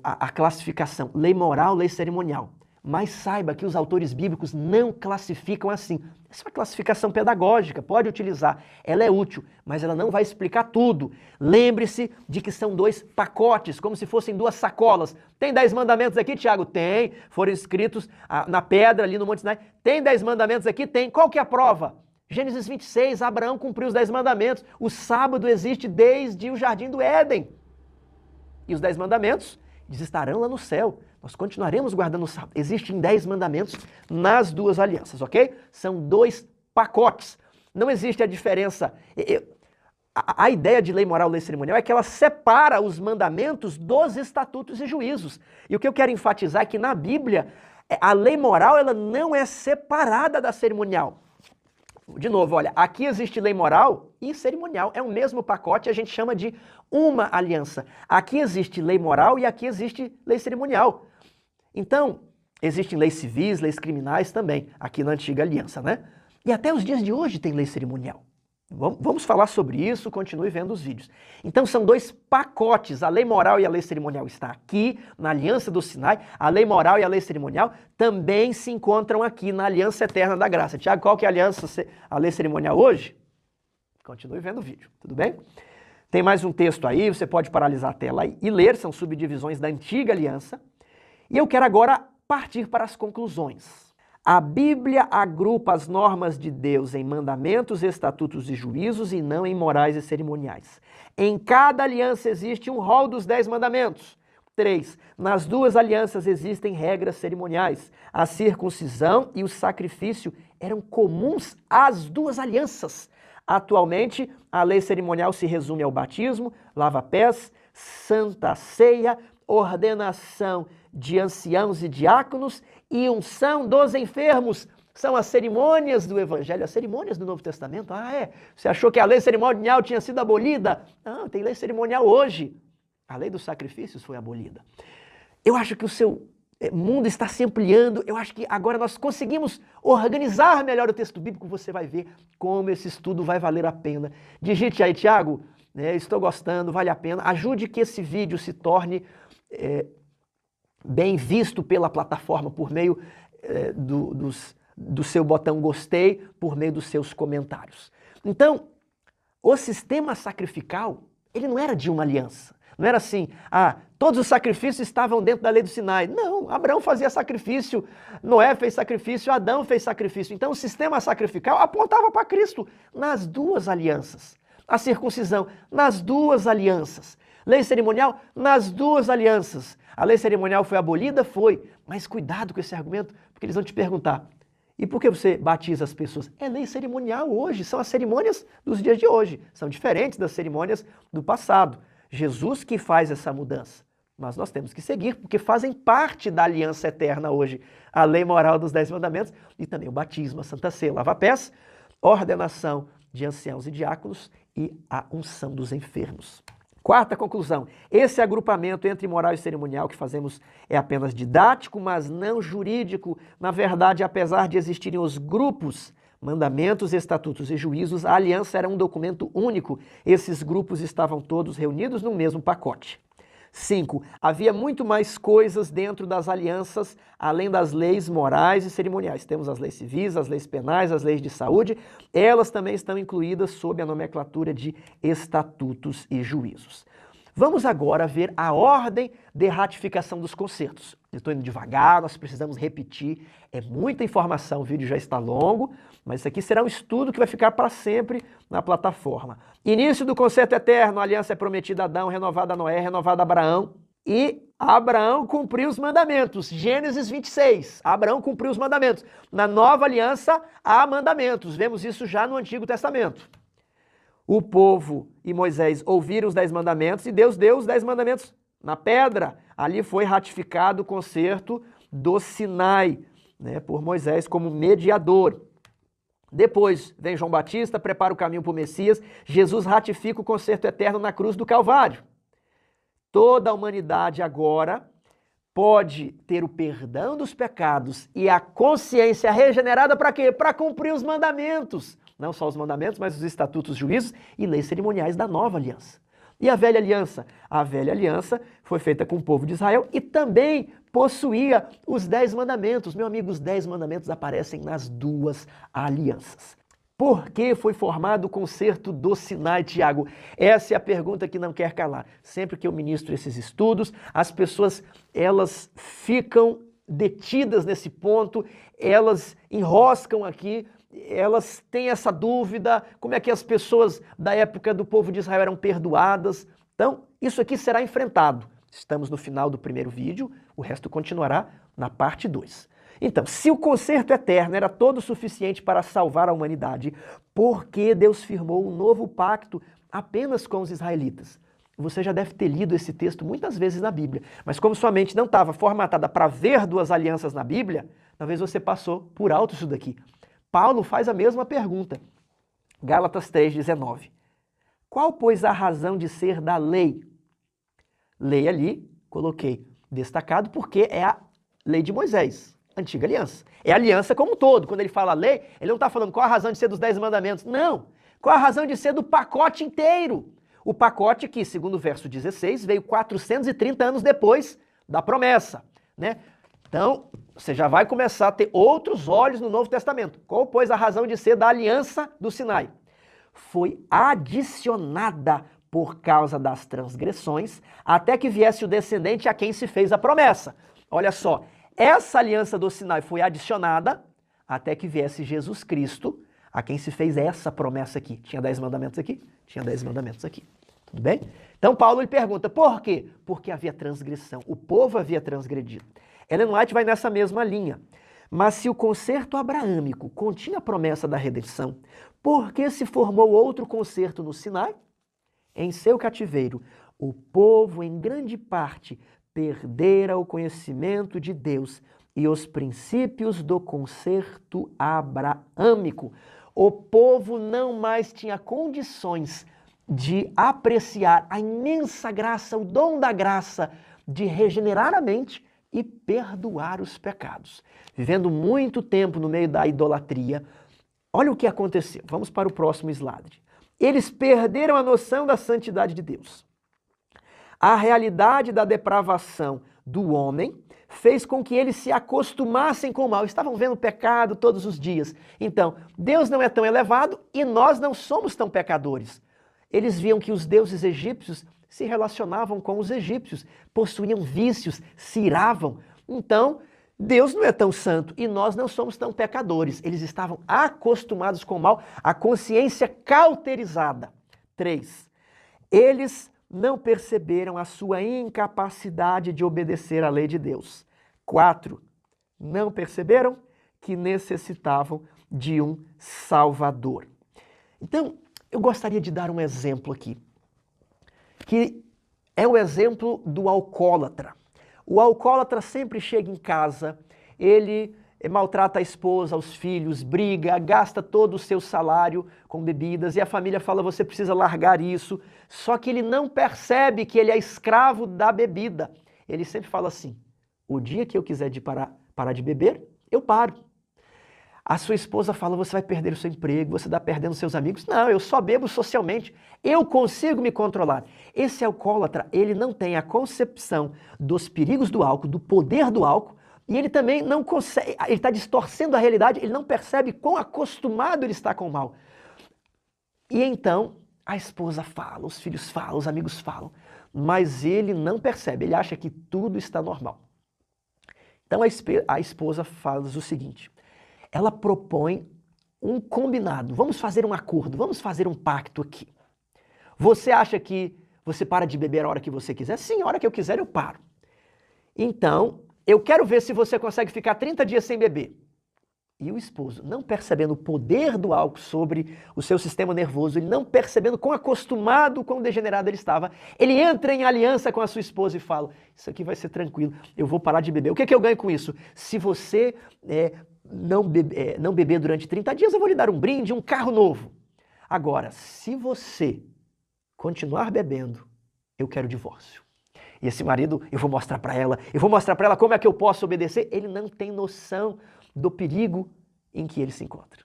a classificação lei moral, lei cerimonial. Mas saiba que os autores bíblicos não classificam assim. Essa é uma classificação pedagógica, pode utilizar. Ela é útil, mas ela não vai explicar tudo. Lembre-se de que são 2 pacotes, como se fossem 2 sacolas. Tem 10 mandamentos aqui, Tiago? Tem. Foram escritos na pedra ali no Monte Sinai. Tem 10 mandamentos aqui? Tem. Qual que é a prova? Gênesis 26, Abraão cumpriu os 10 mandamentos. O sábado existe desde o Jardim do Éden. E os 10 mandamentos, eles estarão lá no céu. Nós continuaremos guardando o sábado. Existem 10 mandamentos nas 2 alianças, ok? São 2 pacotes. Não existe a diferença. A ideia de lei moral, lei cerimonial é que ela separa os mandamentos dos estatutos e juízos. E o que eu quero enfatizar é que na Bíblia, a lei moral ela não é separada da cerimonial. De novo, olha, aqui existe lei moral e cerimonial. É o mesmo pacote, a gente chama de uma aliança. Aqui existe lei moral e aqui existe lei cerimonial. Então, existem leis civis, leis criminais também, aqui na antiga aliança, né? E até os dias de hoje tem lei cerimonial. Vamos falar sobre isso, continue vendo os vídeos. Então são 2 pacotes, a lei moral e a lei cerimonial está aqui na Aliança do Sinai, a lei moral e a lei cerimonial também se encontram aqui na Aliança Eterna da Graça. Tiago, qual que é a lei cerimonial hoje? Continue vendo o vídeo, tudo bem? Tem mais um texto aí, você pode paralisar a tela e ler, são subdivisões da antiga aliança. E eu quero agora partir para as conclusões. A Bíblia agrupa as normas de Deus em mandamentos, estatutos e juízos e não em morais e cerimoniais. Em cada aliança existe um rol dos 10 mandamentos. 3. Nas 2 alianças existem regras cerimoniais. A circuncisão e o sacrifício eram comuns às 2 alianças. Atualmente, a lei cerimonial se resume ao batismo, lava-pés, santa ceia, ordenação de anciãos e diáconos e unção dos enfermos. São as cerimônias do Evangelho, as cerimônias do Novo Testamento. Ah, é? Você achou que a lei cerimonial tinha sido abolida? Não, tem lei cerimonial hoje. A lei dos sacrifícios foi abolida. Eu acho que o seu mundo está se ampliando. Eu acho que agora nós conseguimos organizar melhor o texto bíblico. Você vai ver como esse estudo vai valer a pena. Digite aí, Tiago, estou gostando, vale a pena. Ajude que esse vídeo se torne bem visto pela plataforma por meio do seu botão gostei, por meio dos seus comentários. Então, o sistema sacrificial, ele não era de uma aliança. Não era assim, todos os sacrifícios estavam dentro da lei do Sinai. Não, Abraão fazia sacrifício, Noé fez sacrifício, Adão fez sacrifício. Então o sistema sacrificial apontava para Cristo nas 2 alianças. A circuncisão, nas 2 alianças. Lei cerimonial, nas 2 alianças. A lei cerimonial foi abolida? Foi. Mas cuidado com esse argumento, porque eles vão te perguntar, e por que você batiza as pessoas? É lei cerimonial hoje, são as cerimônias dos dias de hoje. São diferentes das cerimônias do passado. Jesus que faz essa mudança. Mas nós temos que seguir, porque fazem parte da aliança eterna hoje. A lei moral dos 10 mandamentos e também o batismo, a Santa Ceia, lava-pés, ordenação de anciãos e diáconos e a unção dos enfermos. 4ª conclusão, esse agrupamento entre moral e cerimonial que fazemos é apenas didático, mas não jurídico. Na verdade, apesar de existirem os grupos, mandamentos, estatutos e juízos, a aliança era um documento único. Esses grupos estavam todos reunidos no mesmo pacote. 5. Havia muito mais coisas dentro das alianças, além das leis morais e cerimoniais. Temos as leis civis, as leis penais, as leis de saúde. Elas também estão incluídas sob a nomenclatura de estatutos e juízos. Vamos agora ver a ordem de ratificação dos concertos. Eu estou indo devagar, nós precisamos repetir. É muita informação, o vídeo já está longo, mas isso aqui será um estudo que vai ficar para sempre na plataforma. Início do concerto eterno, a aliança é prometida a Adão, renovada a Noé, renovada a Abraão. E Abraão cumpriu os mandamentos. Gênesis 26, Abraão cumpriu os mandamentos. Na nova aliança há mandamentos, vemos isso já no Antigo Testamento. O povo e Moisés ouviram os 10 mandamentos e Deus deu os 10 mandamentos na pedra. Ali foi ratificado o concerto do Sinai, por Moisés como mediador. Depois vem João Batista, prepara o caminho para o Messias. Jesus ratifica o concerto eterno na cruz do Calvário. Toda a humanidade agora pode ter o perdão dos pecados e a consciência regenerada para quê? Para cumprir os mandamentos. Não só os mandamentos, mas os estatutos, juízos e leis cerimoniais da nova aliança. E a velha aliança? A velha aliança foi feita com o povo de Israel e também possuía os 10 mandamentos. Meu amigo, os 10 mandamentos aparecem nas duas alianças. Por que foi formado o concerto do Sinai, Tiago? Essa é a pergunta que não quer calar. Sempre que eu ministro esses estudos, as pessoas elas ficam detidas nesse ponto, elas enroscam aqui, elas têm essa dúvida, como é que as pessoas da época do povo de Israel eram perdoadas. Então, isso aqui será enfrentado. Estamos no final do primeiro vídeo, o resto continuará na parte 2. Então, se o concerto eterno era todo suficiente para salvar a humanidade, por que Deus firmou um novo pacto apenas com os israelitas? Você já deve ter lido esse texto muitas vezes na Bíblia, mas como sua mente não estava formatada para ver duas alianças na Bíblia, talvez você passou por alto isso daqui. Paulo faz a mesma pergunta. Gálatas 3,19. Qual, pois, a razão de ser da lei? Lei ali, coloquei destacado porque é a lei de Moisés. Antiga aliança. É a aliança como um todo. Quando ele fala lei, ele não está falando qual a razão de ser dos 10 mandamentos. Não. Qual a razão de ser do pacote inteiro? O pacote que, segundo o verso 16, veio 430 anos depois da promessa, né? Então, você já vai começar a ter outros olhos no Novo Testamento. Qual, pois, a razão de ser da aliança do Sinai? Foi adicionada por causa das transgressões, até que viesse o descendente a quem se fez a promessa. Olha só. Essa aliança do Sinai foi adicionada até que viesse Jesus Cristo, a quem se fez essa promessa aqui. Tinha 10 mandamentos aqui? Tinha 10 mandamentos aqui. Tudo bem? Então Paulo ele pergunta, por quê? Porque havia transgressão, o povo havia transgredido. Ellen White vai nessa mesma linha. Mas se o concerto abraâmico continha a promessa da redenção, por que se formou outro concerto no Sinai? Em seu cativeiro, o povo, em grande parte, perdera o conhecimento de Deus e os princípios do concerto abraâmico. O povo não mais tinha condições de apreciar a imensa graça, o dom da graça de regenerar a mente e perdoar os pecados. Vivendo muito tempo no meio da idolatria, olha o que aconteceu. Vamos para o próximo slide. Eles perderam a noção da santidade de Deus. A realidade da depravação do homem fez com que eles se acostumassem com o mal. Estavam vendo o pecado todos os dias. Então, Deus não é tão elevado e nós não somos tão pecadores. Eles viam que os deuses egípcios se relacionavam com os egípcios, possuíam vícios, se iravam. Então, Deus não é tão santo e nós não somos tão pecadores. Eles estavam acostumados com o mal, a consciência cauterizada. 3. Eles não perceberam a sua incapacidade de obedecer à lei de Deus. 4. Não perceberam que necessitavam de um Salvador. Então, eu gostaria de dar um exemplo aqui, que é o exemplo do alcoólatra. O alcoólatra sempre chega em casa, ele maltrata a esposa, os filhos, briga, gasta todo o seu salário com bebidas e a família fala, você precisa largar isso. Só que ele não percebe que ele é escravo da bebida. Ele sempre fala assim, o dia que eu quiser parar de beber, eu paro. A sua esposa fala, você vai perder o seu emprego, você está perdendo seus amigos. Não, eu só bebo socialmente, eu consigo me controlar. Esse alcoólatra, ele não tem a concepção dos perigos do álcool, do poder do álcool, e ele também não consegue, ele está distorcendo a realidade, ele não percebe quão acostumado ele está com o mal. E então, a esposa fala, os filhos falam, os amigos falam, mas ele não percebe, ele acha que tudo está normal. Então a esposa faz o seguinte, ela propõe um combinado, vamos fazer um acordo, vamos fazer um pacto aqui. Você acha que você para de beber a hora que você quiser? Sim, a hora que eu quiser eu paro. Então, eu quero ver se você consegue ficar 30 dias sem beber. E o esposo, não percebendo o poder do álcool sobre o seu sistema nervoso, ele não percebendo quão acostumado, quão degenerado ele estava, ele entra em aliança com a sua esposa e fala, isso aqui vai ser tranquilo, eu vou parar de beber. O que é que eu ganho com isso? Se você não beber durante 30 dias, eu vou lhe dar um brinde, um carro novo. Agora, se você continuar bebendo, eu quero divórcio. E esse marido, eu vou mostrar para ela como é que eu posso obedecer. Ele não tem noção do perigo em que ele se encontra.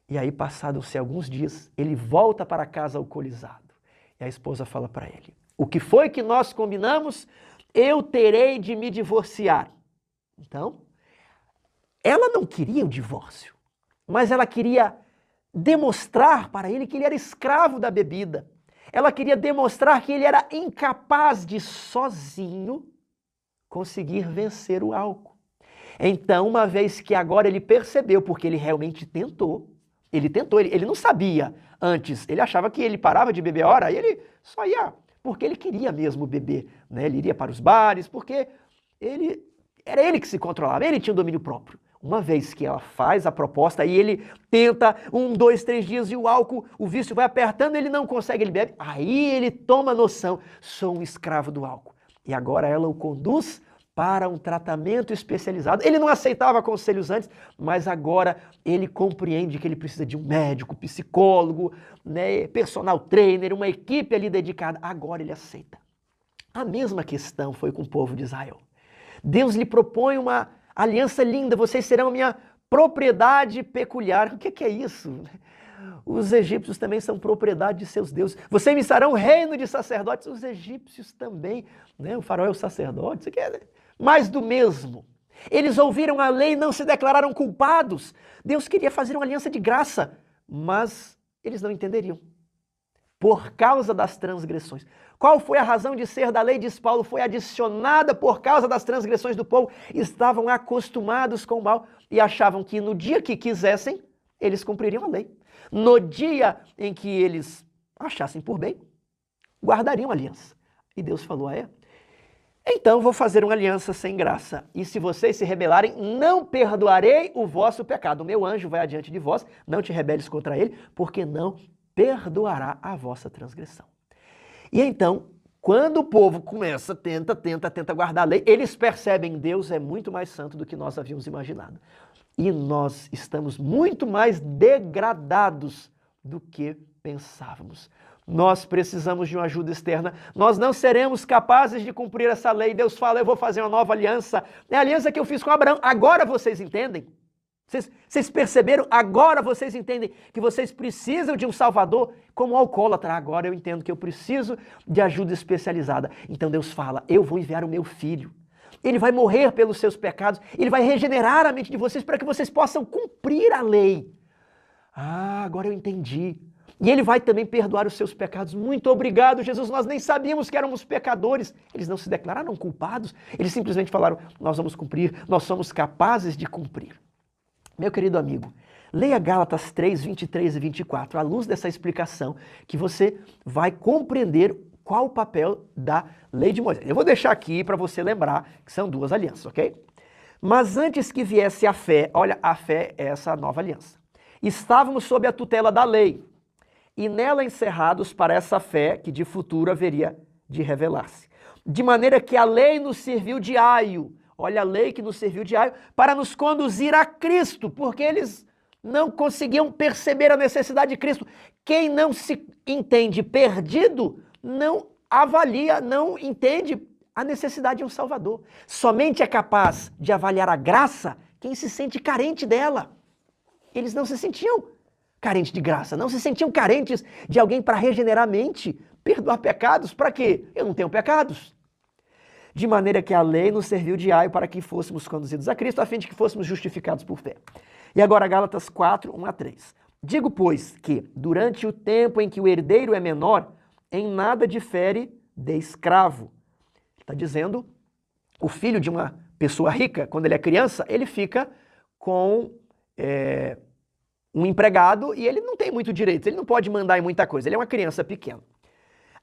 E aí, passados-se alguns dias, ele volta para casa alcoolizado. E a esposa fala para ele: o que foi que nós combinamos? Eu terei de me divorciar. Então, ela não queria o divórcio, mas ela queria demonstrar para ele que ele era escravo da bebida. Ela queria demonstrar que ele era incapaz de sozinho conseguir vencer o álcool. Então, uma vez que agora ele percebeu, porque ele realmente tentou, ele não sabia antes, ele achava que ele parava de beber a hora, e ele só ia, porque ele queria mesmo beber, né? Ele iria para os bares, porque era ele que se controlava, ele tinha um domínio próprio. Uma vez que ela faz a proposta e ele tenta 1, 2, 3 dias e o álcool, o vício vai apertando, ele não consegue, ele bebe, aí ele toma noção, sou um escravo do álcool. E agora ela o conduz para um tratamento especializado. Ele não aceitava conselhos antes, mas agora ele compreende que ele precisa de um médico, psicólogo, né, personal trainer, uma equipe ali dedicada. Agora ele aceita. A mesma questão foi com o povo de Israel. Deus lhe propõe uma aliança linda, vocês serão a minha propriedade peculiar. O que é isso? Os egípcios também são propriedade de seus deuses. Vocês me serão reino de sacerdotes. Os egípcios também, né? O faraó é o sacerdote. Isso aqui é mais do mesmo. Eles ouviram a lei e não se declararam culpados. Deus queria fazer uma aliança de graça, mas eles não entenderiam. Por causa das transgressões. Qual foi a razão de ser da lei, diz Paulo? Foi adicionada por causa das transgressões do povo. Estavam acostumados com o mal e achavam que no dia que quisessem, eles cumpririam a lei. No dia em que eles achassem por bem, guardariam a aliança. E Deus falou: então vou fazer uma aliança sem graça. E se vocês se rebelarem, não perdoarei o vosso pecado. O meu anjo vai adiante de vós, não te rebeles contra ele, porque não perdoará a vossa transgressão. E então, quando o povo começa, tenta guardar a lei, eles percebem que Deus é muito mais santo do que nós havíamos imaginado. E nós estamos muito mais degradados do que pensávamos. Nós precisamos de uma ajuda externa. Nós não seremos capazes de cumprir essa lei. Deus fala: eu vou fazer uma nova aliança. É a aliança que eu fiz com Abraão. Agora vocês entendem? Vocês perceberam? Agora vocês entendem que vocês precisam de um Salvador? Como alcoólatra, agora eu entendo que eu preciso de ajuda especializada. Então Deus fala: eu vou enviar o meu filho. Ele vai morrer pelos seus pecados. Ele vai regenerar a mente de vocês para que vocês possam cumprir a lei. Agora eu entendi. E ele vai também perdoar os seus pecados. Muito obrigado, Jesus. Nós nem sabíamos que éramos pecadores. Eles não se declararam culpados. Eles simplesmente falaram: nós vamos cumprir, nós somos capazes de cumprir. Meu querido amigo, leia Gálatas 3, 23 e 24, à luz dessa explicação, que você vai compreender qual o papel da lei de Moisés. Eu vou deixar aqui para você lembrar que são duas alianças, ok? Mas antes que viesse a fé, olha, a fé é essa nova aliança. Estávamos sob a tutela da lei, e nela encerrados para essa fé que de futuro haveria de revelar-se. De maneira que a lei nos serviu de aio, olha a lei que nos serviu de aio, para nos conduzir a Cristo, porque eles não conseguiam perceber a necessidade de Cristo. Quem não se entende perdido, não avalia, não entende a necessidade de um Salvador. Somente é capaz de avaliar a graça quem se sente carente dela. Eles não se sentiam carentes de graça, não se sentiam carentes de alguém para regenerar a mente, perdoar pecados. Para quê? Eu não tenho pecados. De maneira que a lei nos serviu de aio para que fôssemos conduzidos a Cristo, a fim de que fôssemos justificados por fé. E agora Gálatas 4, 1 a 3. Digo, pois, que durante o tempo em que o herdeiro é menor, em nada difere de escravo. Está dizendo, o filho de uma pessoa rica, quando ele é criança, ele fica com um empregado e ele não tem muito direito, ele não pode mandar em muita coisa, ele é uma criança pequena.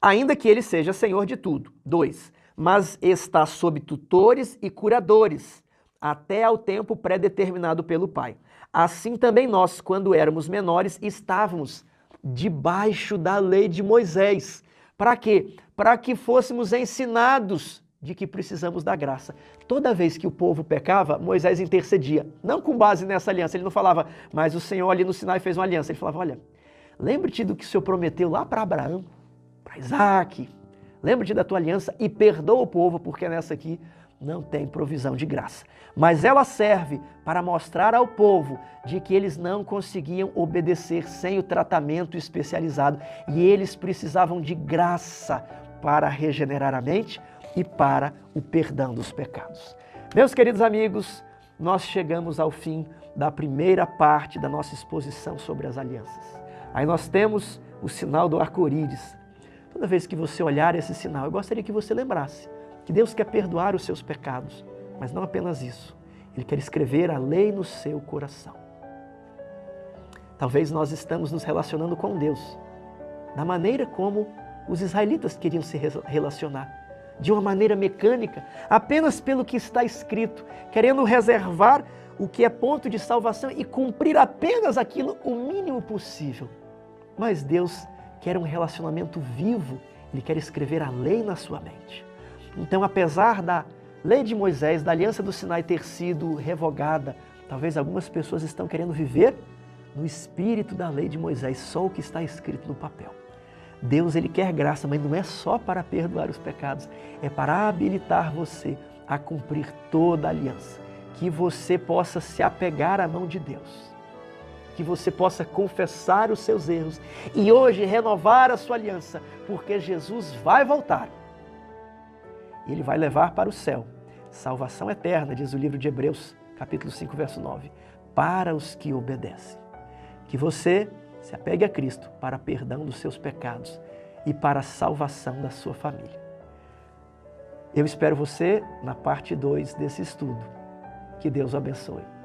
Ainda que ele seja senhor de tudo. 2. Mas está sob tutores e curadores, até ao tempo pré-determinado pelo Pai. Assim também nós, quando éramos menores, estávamos debaixo da lei de Moisés. Para quê? Para que fôssemos ensinados de que precisamos da graça. Toda vez que o povo pecava, Moisés intercedia. Não com base nessa aliança, ele não falava, mas o Senhor ali no Sinai fez uma aliança. Ele falava, olha, lembre-te do que o Senhor prometeu lá para Abraão, para Isaac. Lembre-te da tua aliança e perdoa o povo, porque nessa aqui não tem provisão de graça. Mas ela serve para mostrar ao povo de que eles não conseguiam obedecer sem o tratamento especializado e eles precisavam de graça para regenerar a mente e para o perdão dos pecados. Meus queridos amigos, nós chegamos ao fim da primeira parte da nossa exposição sobre as alianças. Aí nós temos o sinal do arco-íris. Toda vez que você olhar esse sinal, eu gostaria que você lembrasse que Deus quer perdoar os seus pecados, mas não apenas isso. Ele quer escrever a lei no seu coração. Talvez nós estamos nos relacionando com Deus da maneira como os israelitas queriam se relacionar. De uma maneira mecânica, apenas pelo que está escrito, querendo reservar o que é ponto de salvação e cumprir apenas aquilo o mínimo possível. Mas Deus quer um relacionamento vivo, Ele quer escrever a lei na sua mente. Então, apesar da lei de Moisés, da aliança do Sinai ter sido revogada, talvez algumas pessoas estão querendo viver no espírito da lei de Moisés, só o que está escrito no papel. Deus, Ele quer graça, mas não é só para perdoar os pecados, é para habilitar você a cumprir toda a aliança. Que você possa se apegar à mão de Deus, que você possa confessar os seus erros e hoje renovar a sua aliança, porque Jesus vai voltar. Ele vai levar para o céu salvação eterna, diz o livro de Hebreus, capítulo 5, verso 9, para os que obedecem. Que você se apegue a Cristo para perdão dos seus pecados e para a salvação da sua família. Eu espero você na parte 2 desse estudo. Que Deus o abençoe.